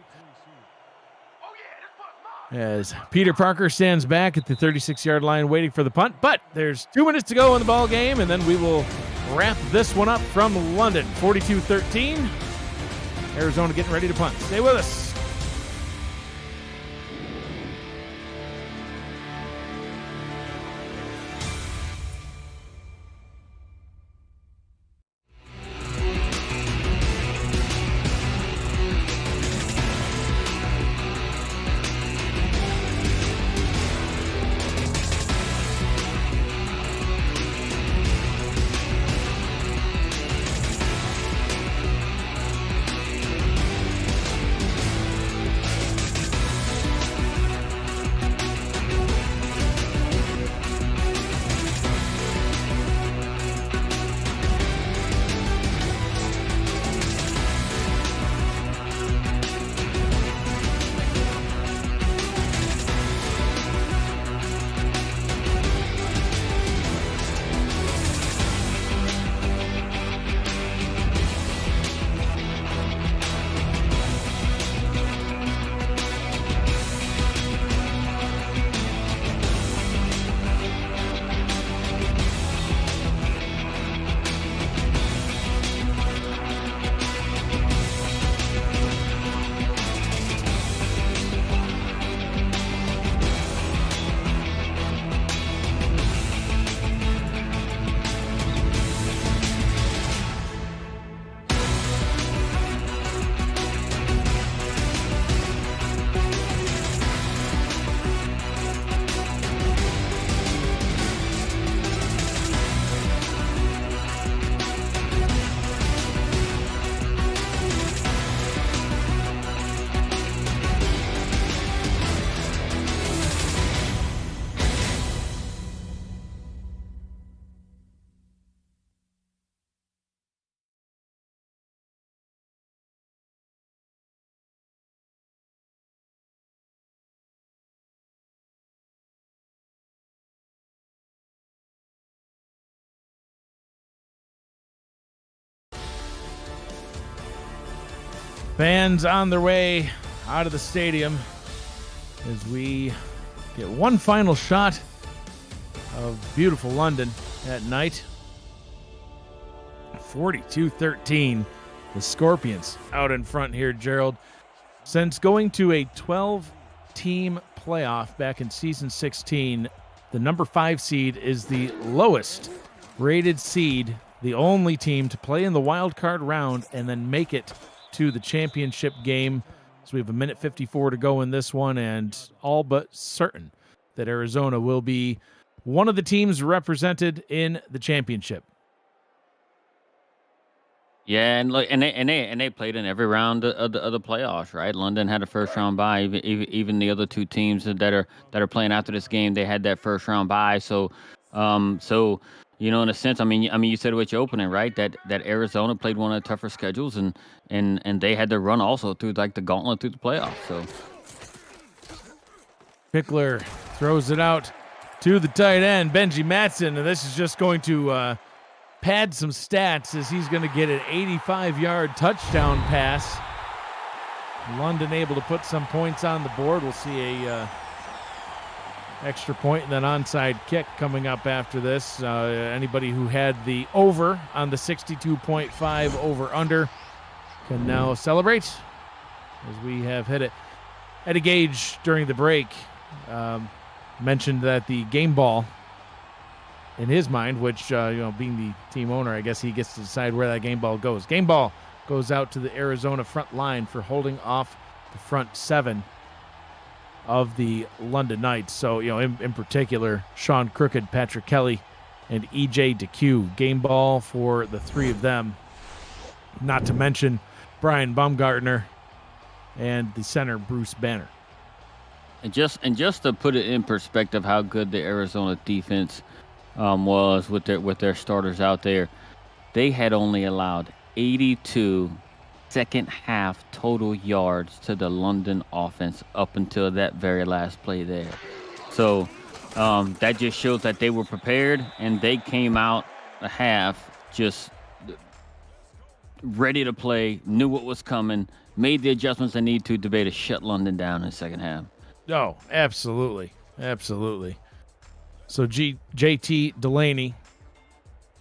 As Peter Parker stands back at the 36-yard line waiting for the punt. But there's 2 minutes to go in the ball game, and then we will wrap this one up from London. 42-13. Arizona getting ready to punt. Stay with us. Fans on their way out of the stadium as we get one final shot of beautiful London at night. 42-13. The Scorpions out in front here, Gerald. Since going to a 12-team playoff back in season 16, the number 5 seed is the lowest rated seed, the only team to play in the wild card round and then make it to the championship game. So we have 1:54 to go in this one, and all but certain that Arizona will be one of the teams represented in the championship. Yeah, and look, and they played in every round of the playoffs, right? London had a first round bye. Even the other two teams that are playing after this game, they had that first round bye. So in a sense, I mean, you said it with your opening, right? That Arizona played one of the tougher schedules, and they had to run also through like the gauntlet through the playoffs. So Pickler throws it out to the tight end, Benji Matson, and this is just going to pad some stats as he's going to get an 85-yard touchdown pass. London able to put some points on the board. We'll see a extra point and then onside kick coming up after this. Anybody who had the over on the 62.5 over-under can now celebrate as we have hit it. Eddie Gage during the break mentioned that the game ball in his mind, which, being the team owner, I guess he gets to decide where that game ball goes. Game ball goes out to the Arizona front line for holding off the front 7 of the London Knights. So, in particular, Sean Crooked, Patrick Kelly, and E.J. DeQ. Game ball for the 3 of them. Not to mention Brian Baumgartner and the center, Bruce Banner. And just to put it in perspective, how good the Arizona defense was with their starters out there, they had only allowed 82 second half total yards to the London offense up until that very last play there. So that just shows that they were prepared, and they came out a half just ready to play, knew what was coming, made the adjustments they need to be able to shut London down in the second half. Oh, absolutely. Absolutely. So JT Delaney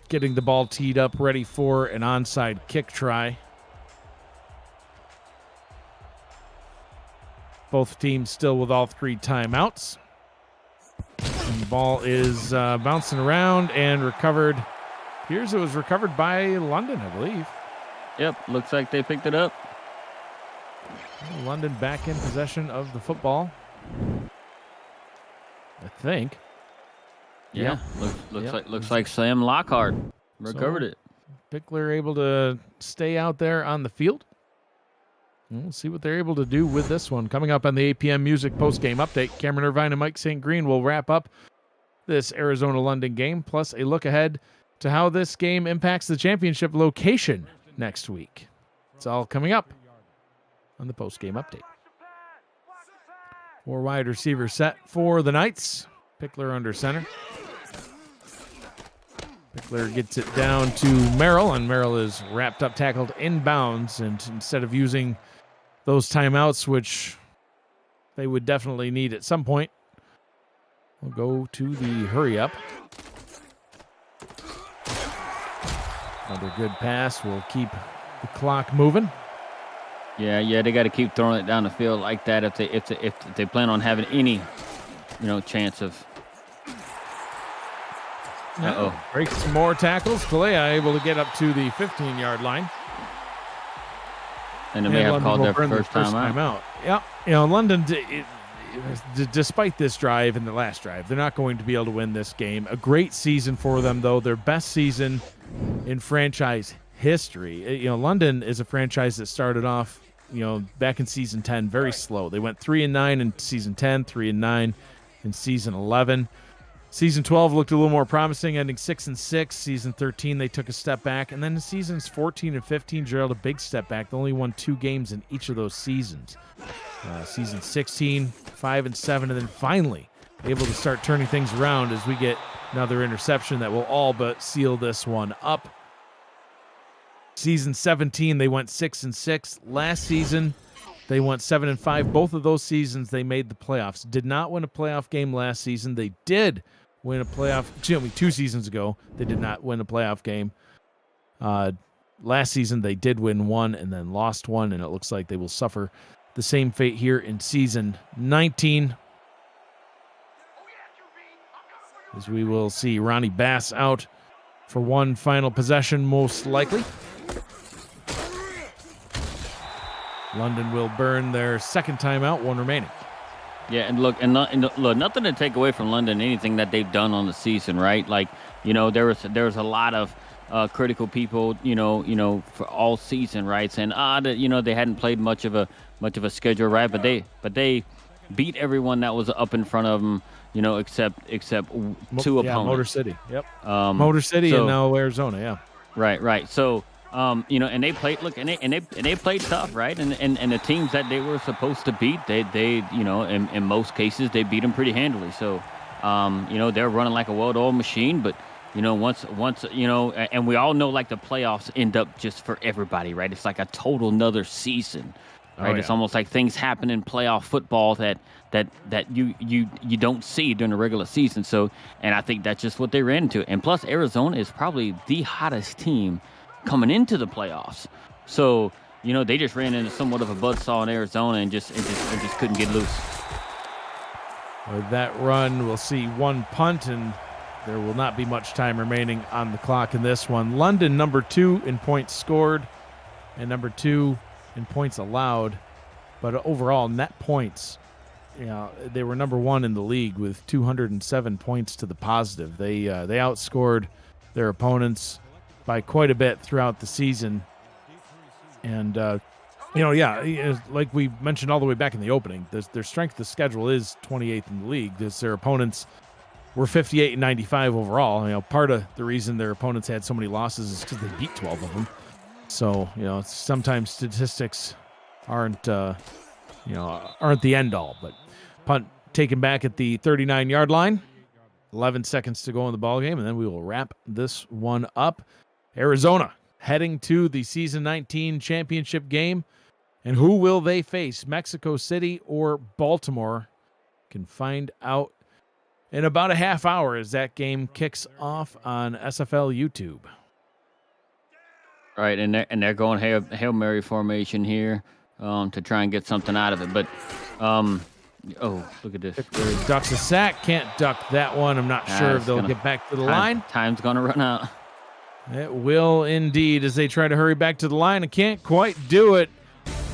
getting the ball teed up, ready for an onside kick try. Both teams still with all 3 timeouts. And the ball is bouncing around and recovered. Appears it was recovered by London, I believe. Yep, looks like they picked it up. London back in possession of the football, I think. Yeah, Yep. looks like Sam Lockhart recovered it. Pickler able to stay out there on the field. We'll see what they're able to do with this one. Coming up on the 8 p.m. Music Post-Game Update, Cameron Irvine and Mike St. Green will wrap up this Arizona-London game, plus a look ahead to how this game impacts the championship location next week. It's all coming up on the Post-Game Update. 4 wide receivers set for the Knights. Pickler under center. Pickler gets it down to Merrill, and Merrill is wrapped up, tackled inbounds, and instead of using those timeouts, which they would definitely need at some point, we'll go to the hurry up. Another good pass will keep the clock moving. Yeah, they got to keep throwing it down the field like that if they plan on having any, chance of. Breaks some more tackles. Kalea able to get up to the 15-yard line. And they may have called their first time out. Yeah, London, despite this drive and the last drive, they're not going to be able to win this game. A great season for them, though. Their best season in franchise history. London is a franchise that started off, back in season 10, very slow. They went 3-9 in season 10, 3-9 in season 11. Season 12 looked a little more promising, ending 6-6. Season 13, they took a step back. And then in seasons 14 and 15, Gerald, a big step back. They only won 2 games in each of those seasons. Season 16, 5-7, and then finally able to start turning things around as we get another interception that will all but seal this one up. Season 17, they went 6-6. Last season, they went 7-5. Both of those seasons, they made the playoffs. Did not win a playoff game last season. They did win a playoff. 2 seasons ago, they did not win a playoff game. Last season, they did win 1 and then lost 1, and it looks like they will suffer the same fate here in season 19. As we will see Ronnie Bass out for one final possession, most likely. London will burn their second timeout, 1 remaining. Yeah, and look, nothing to take away from London, anything that they've done on the season, right? Like, there was a lot of critical people, for all season, right? Saying, that, they hadn't played much of a schedule, right? But they beat everyone that was up in front of them, except 2 opponents. Motor City. Yep. Motor City and now Arizona. Yeah. Right. So. And they played. Look, and they played tough, right? And the teams that they were supposed to beat, they in most cases they beat them pretty handily. So, they're running like a well-oiled machine. But once and we all know like the playoffs end up just for everybody, right? It's like a total another season, right? It's almost like things happen in playoff football that you don't see during the regular season. So, and I think that's just what they ran into. And plus, Arizona is probably the hottest team coming into the playoffs. So, they just ran into somewhat of a buzzsaw in Arizona and just couldn't get loose. With that run, we'll see 1 punt, and there will not be much time remaining on the clock in this one. London, number 2 in points scored and number 2 in points allowed. But overall, net points, they were number 1 in the league with 207 points to the positive. They outscored their opponents by quite a bit throughout the season. And like we mentioned all the way back in the opening, their strength of schedule is 28th in the league. Their opponents were 58 and 95 overall. Part of the reason their opponents had so many losses is because they beat 12 of them. So, sometimes statistics aren't the end all. But punt taken back at the 39-yard line. 11 seconds to go in the ballgame, and then we will wrap this one up. Arizona heading to the Season 19 championship game. And who will they face, Mexico City or Baltimore? Can find out in about a half hour as that game kicks off on SFL YouTube. All right, and they're going Hail Mary formation here to try and get something out of it. But, look at this. Ducks a sack. Can't duck that one. I'm not sure if they'll get back to the line. Time's going to run out. It will indeed as they try to hurry back to the line and can't quite do it.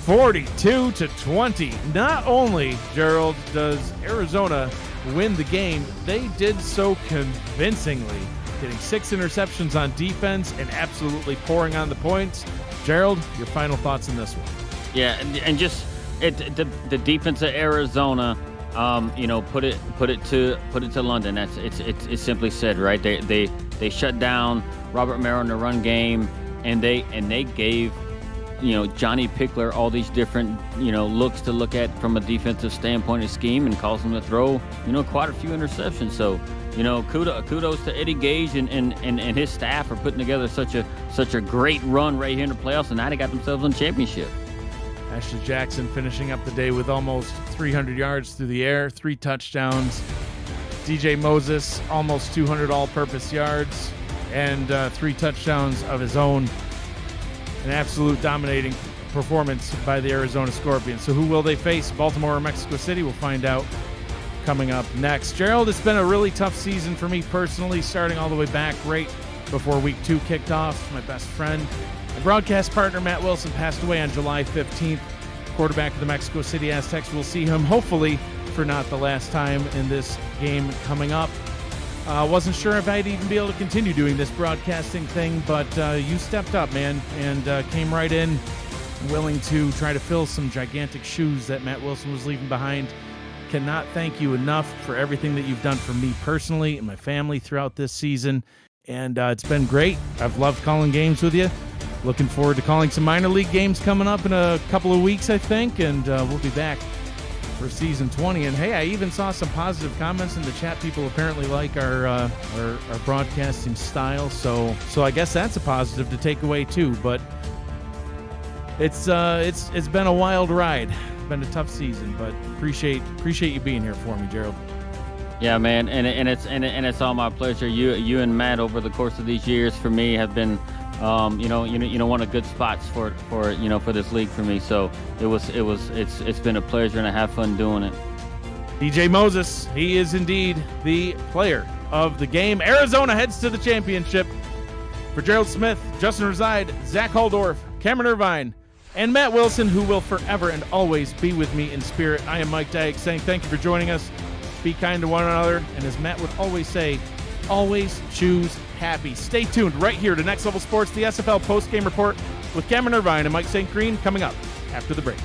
42-20. Not only, Gerald, does Arizona win the game, they did so convincingly, getting 6 interceptions on defense and absolutely pouring on the points. Gerald, your final thoughts on this one? Yeah, and just the defense of Arizona, put it to London. That's it's simply said, right? They shut down Robert Merrill in the run game, and they gave Johnny Pickler all these different looks to look at from a defensive standpoint of scheme, and caused him to throw quite a few interceptions. So kudos to Eddie Gage and his staff for putting together such a great run right here in the playoffs, and now they got themselves in the championship. Ashley Jackson finishing up the day with almost 300 yards through the air, 3 touchdowns. DJ Moses almost 200 all-purpose yards and 3 touchdowns of his own. An absolute dominating performance by the Arizona Scorpions. So who will they face, Baltimore or Mexico City? We'll find out coming up next. Gerald, it's been a really tough season for me personally, starting all the way back right before week 2 kicked off. My best friend, my broadcast partner, Matt Wilson, passed away on July 15th. Quarterback of the Mexico City Aztecs. We'll see him hopefully for not the last time in this game coming up. Wasn't sure if I'd even be able to continue doing this broadcasting thing, but you stepped up, man, and came right in, willing to try to fill some gigantic shoes that Matt Wilson was leaving behind. Cannot thank you enough for everything that you've done for me personally and my family throughout this season, and it's been great. I've loved calling games with you. Looking forward to calling some minor league games coming up in a couple of weeks, I think, and we'll be back for season 20. And hey, I even saw some positive comments in the chat. People apparently like our broadcasting style, so I guess that's a positive to take away too. But it's been a wild ride. It's been a tough season, but appreciate you being here for me, Gerald. Yeah, man, and it's all my pleasure. You and Matt over the course of these years for me have been one of good spots for this league for me. So it's been a pleasure, and I have fun doing it. DJ Moses, he is indeed the player of the game. Arizona heads to the championship. For Gerald Smith, Justin Reside, Zach Holdorf, Cameron Irvine, and Matt Wilson, who will forever and always be with me in spirit, I am Mike Dyke saying thank you for joining us. Be kind to one another, and as Matt would always say, always choose happy. Stay tuned right here to Next Level Sports, the SFL post-game report with Cameron Irvine and Mike St. Green coming up after the break.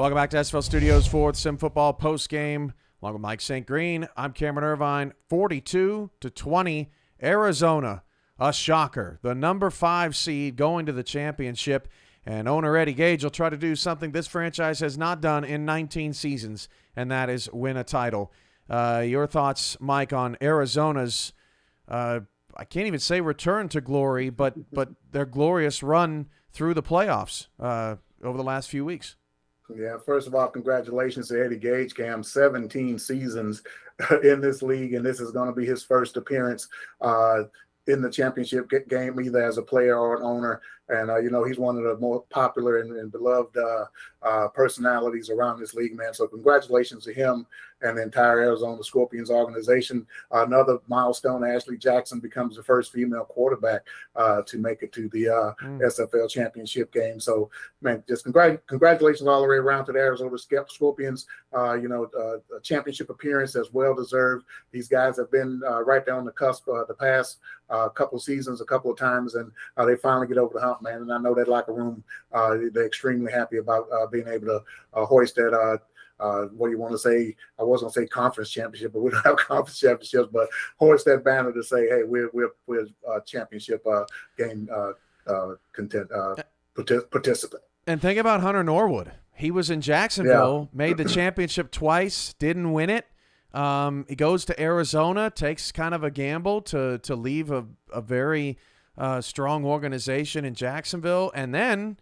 Welcome back to SFL Studios for the Sim Football postgame. Along with Mike St. Green, I'm Cameron Irvine. 42-20, Arizona, a shocker. The number 5 seed going to the championship, and owner Eddie Gage will try to do something this franchise has not done in 19 seasons, and that is win a title. Your thoughts, Mike, on Arizona's, I can't even say return to glory, but their glorious run through the playoffs over the last few weeks? Yeah, first of all, congratulations to Eddie Gage, Cam. 17 seasons in this league, and this is going to be his first appearance in the championship game, either as a player or an owner. And, he's one of the more popular and beloved personalities around this league, man. So congratulations to him and the entire Arizona Scorpions organization. Another milestone, Ashley Jackson becomes the first female quarterback to make it to the SFL championship game. So, man, just congratulations all the way around to the Arizona Scorpions. A championship appearance as well-deserved. These guys have been right there on the cusp the past couple of seasons, a couple of times, and they finally get over the hump, man. And I know that locker room, they're extremely happy about being able to hoist that what do you want to say? I was going to say conference championship, but we don't have conference championships, but hoist that banner to say, hey, we're championship game participant. And think about Hunter Norwood. He was in Jacksonville, made the championship twice, didn't win it. He goes to Arizona, takes kind of a gamble to leave a very strong organization in Jacksonville, and then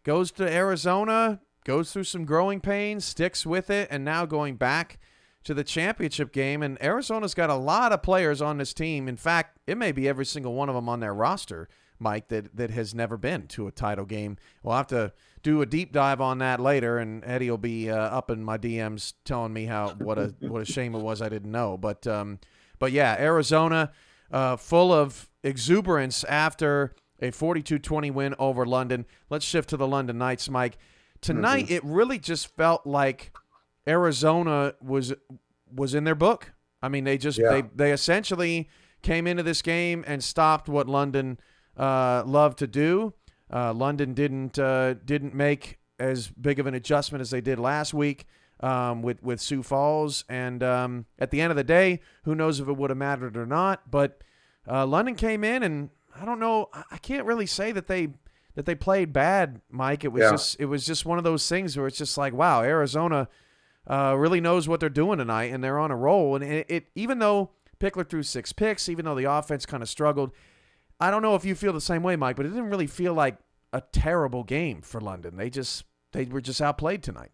goes to Arizona, goes through some growing pains, sticks with it, and now going back to the championship game. And Arizona's got a lot of players on this team. In fact, it may be every single one of them on their roster, Mike, that has never been to a title game. We'll have to do a deep dive on that later, and Eddie will be up in my DMs telling me what a shame it was I didn't know. But yeah, Arizona full of exuberance after a 42-20 win over London. Let's shift to the London Knights, Mike. Tonight, it really just felt like Arizona was in their book. I mean, they essentially came into this game and stopped what London loved to do. London didn't make as big of an adjustment as they did last week with Sioux Falls. And at the end of the day, who knows if it would have mattered or not. But London came in, and I don't know. I can't really say that they played bad, Mike. It was just one of those things where it's just like, wow, Arizona really knows what they're doing tonight, and they're on a roll. And it even though Pickler threw 6 picks, even though the offense kind of struggled, I don't know if you feel the same way, Mike, but it didn't really feel like a terrible game for London. They were just outplayed tonight.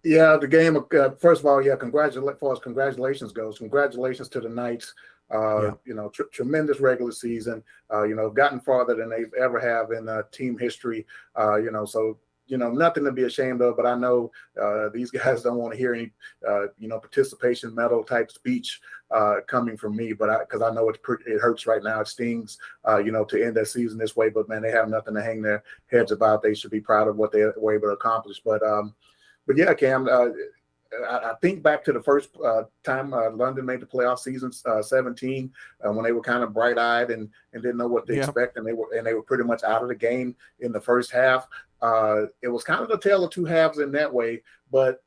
Yeah, the game. First of all, congratulations goes. Congratulations to the Knights. Tremendous regular season. Gotten farther than they've ever have in team history. So nothing to be ashamed of. But I know these guys don't want to hear any participation medal type speech coming from me. But because I know it hurts right now. It stings. To end that season this way. But man, they have nothing to hang their heads about. They should be proud of what they were able to accomplish. But yeah, Cam. I think back to the first time London made the playoff season, 17, when they were kind of bright-eyed and didn't know what to expect, and they were pretty much out of the game in the first half. It was kind of the tale of two halves in that way, but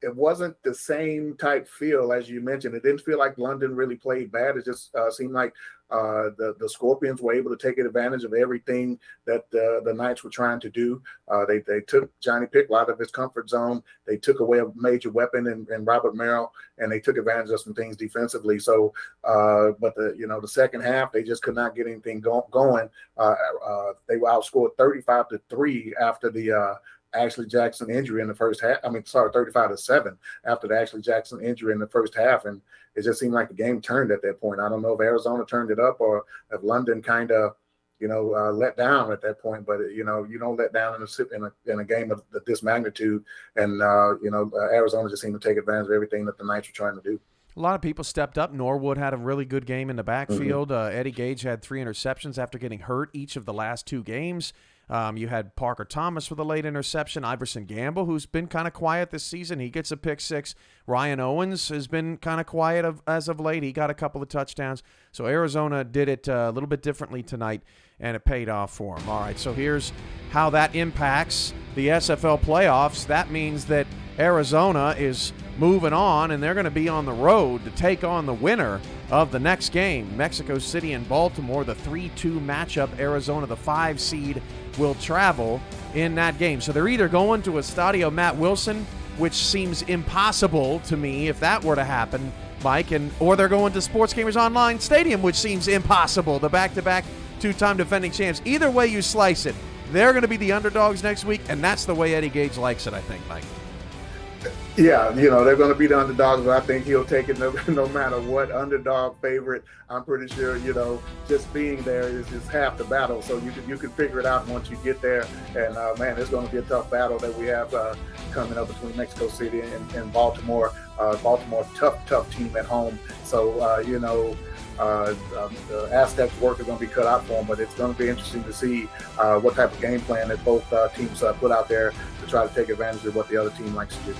it wasn't the same type feel as you mentioned. It didn't feel like London really played bad. It just seemed like the Scorpions were able to take advantage of everything that the Knights were trying to do. They took Johnny Pickle out of his comfort zone. They took away a major weapon in Robert Merrill, and they took advantage of some things defensively. So, but the second half, they just could not get anything going. They were outscored 35-3 after the Ashley Jackson injury in the first half. 35-7 after the Ashley Jackson injury in the first half. And it just seemed like the game turned at that point. I don't know if Arizona turned it up or if London kind of, let down at that point. But, you don't let down in a game of this magnitude. And, Arizona just seemed to take advantage of everything that the Knights were trying to do. A lot of people stepped up. Norwood had a really good game in the backfield. Eddie Gage had 3 interceptions after getting hurt each of the last 2 games. You had Parker Thomas with a late interception. Iverson Gamble, who's been kind of quiet this season, he gets a pick six. Ryan Owens has been kind of quiet as of late. He got a couple of touchdowns. So Arizona did it a little bit differently tonight, and it paid off for them. All right, so here's how that impacts the SFL playoffs. That means that Arizona is moving on, and they're going to be on the road to take on the winner of the next game, Mexico City and Baltimore, the 3-2 matchup. Arizona, the 5 seed, will travel in that game. So they're either going to Estadio Matt Wilson, which seems impossible to me if that were to happen, Mike, or they're going to Sports Gamers Online Stadium, which seems impossible, the back-to-back two-time defending champs. Either way you slice it, they're going to be the underdogs next week, and that's the way Eddie Gage likes it, I think, Mike. Yeah, they're going to be the underdogs, but I think he'll take it no matter what. Underdog favorite, I'm pretty sure, just being there is half the battle. So you can figure it out once you get there. And, man, it's going to be a tough battle that we have coming up between Mexico City and Baltimore. Baltimore, tough team at home. So, the Aztecs' work is going to be cut out for them, but it's going to be interesting to see what type of game plan that both teams put out there to try to take advantage of what the other team likes to do.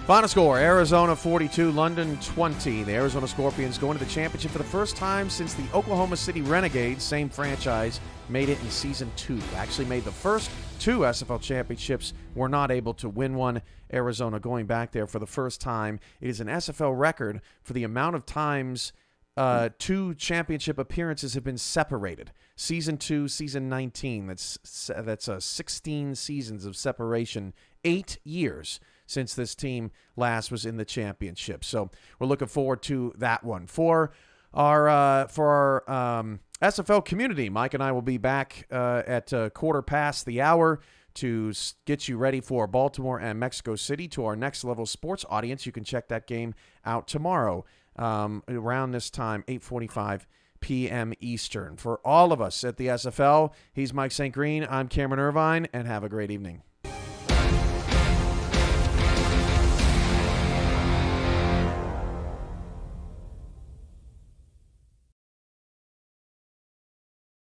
Final score, Arizona 42, London 20. The Arizona Scorpions going to the championship for the first time since the Oklahoma City Renegades, same franchise, made it in Season 2. Actually made the first 2 SFL championships, were not able to win one. Arizona going back there for the first time. It is an SFL record for the amount of times 2 championship appearances have been separated. Season 2, Season 19. That's 16 seasons of separation, 8 years since this team last was in the championship. So we're looking forward to that one. For our SFL community, Mike and I will be back at 1:15 to get you ready for Baltimore and Mexico City. To our Next Level Sports audience, you can check that game out tomorrow around this time, 8:45 p.m. Eastern. For all of us at the SFL, he's Mike St. Green. I'm Cameron Irvine, and have a great evening.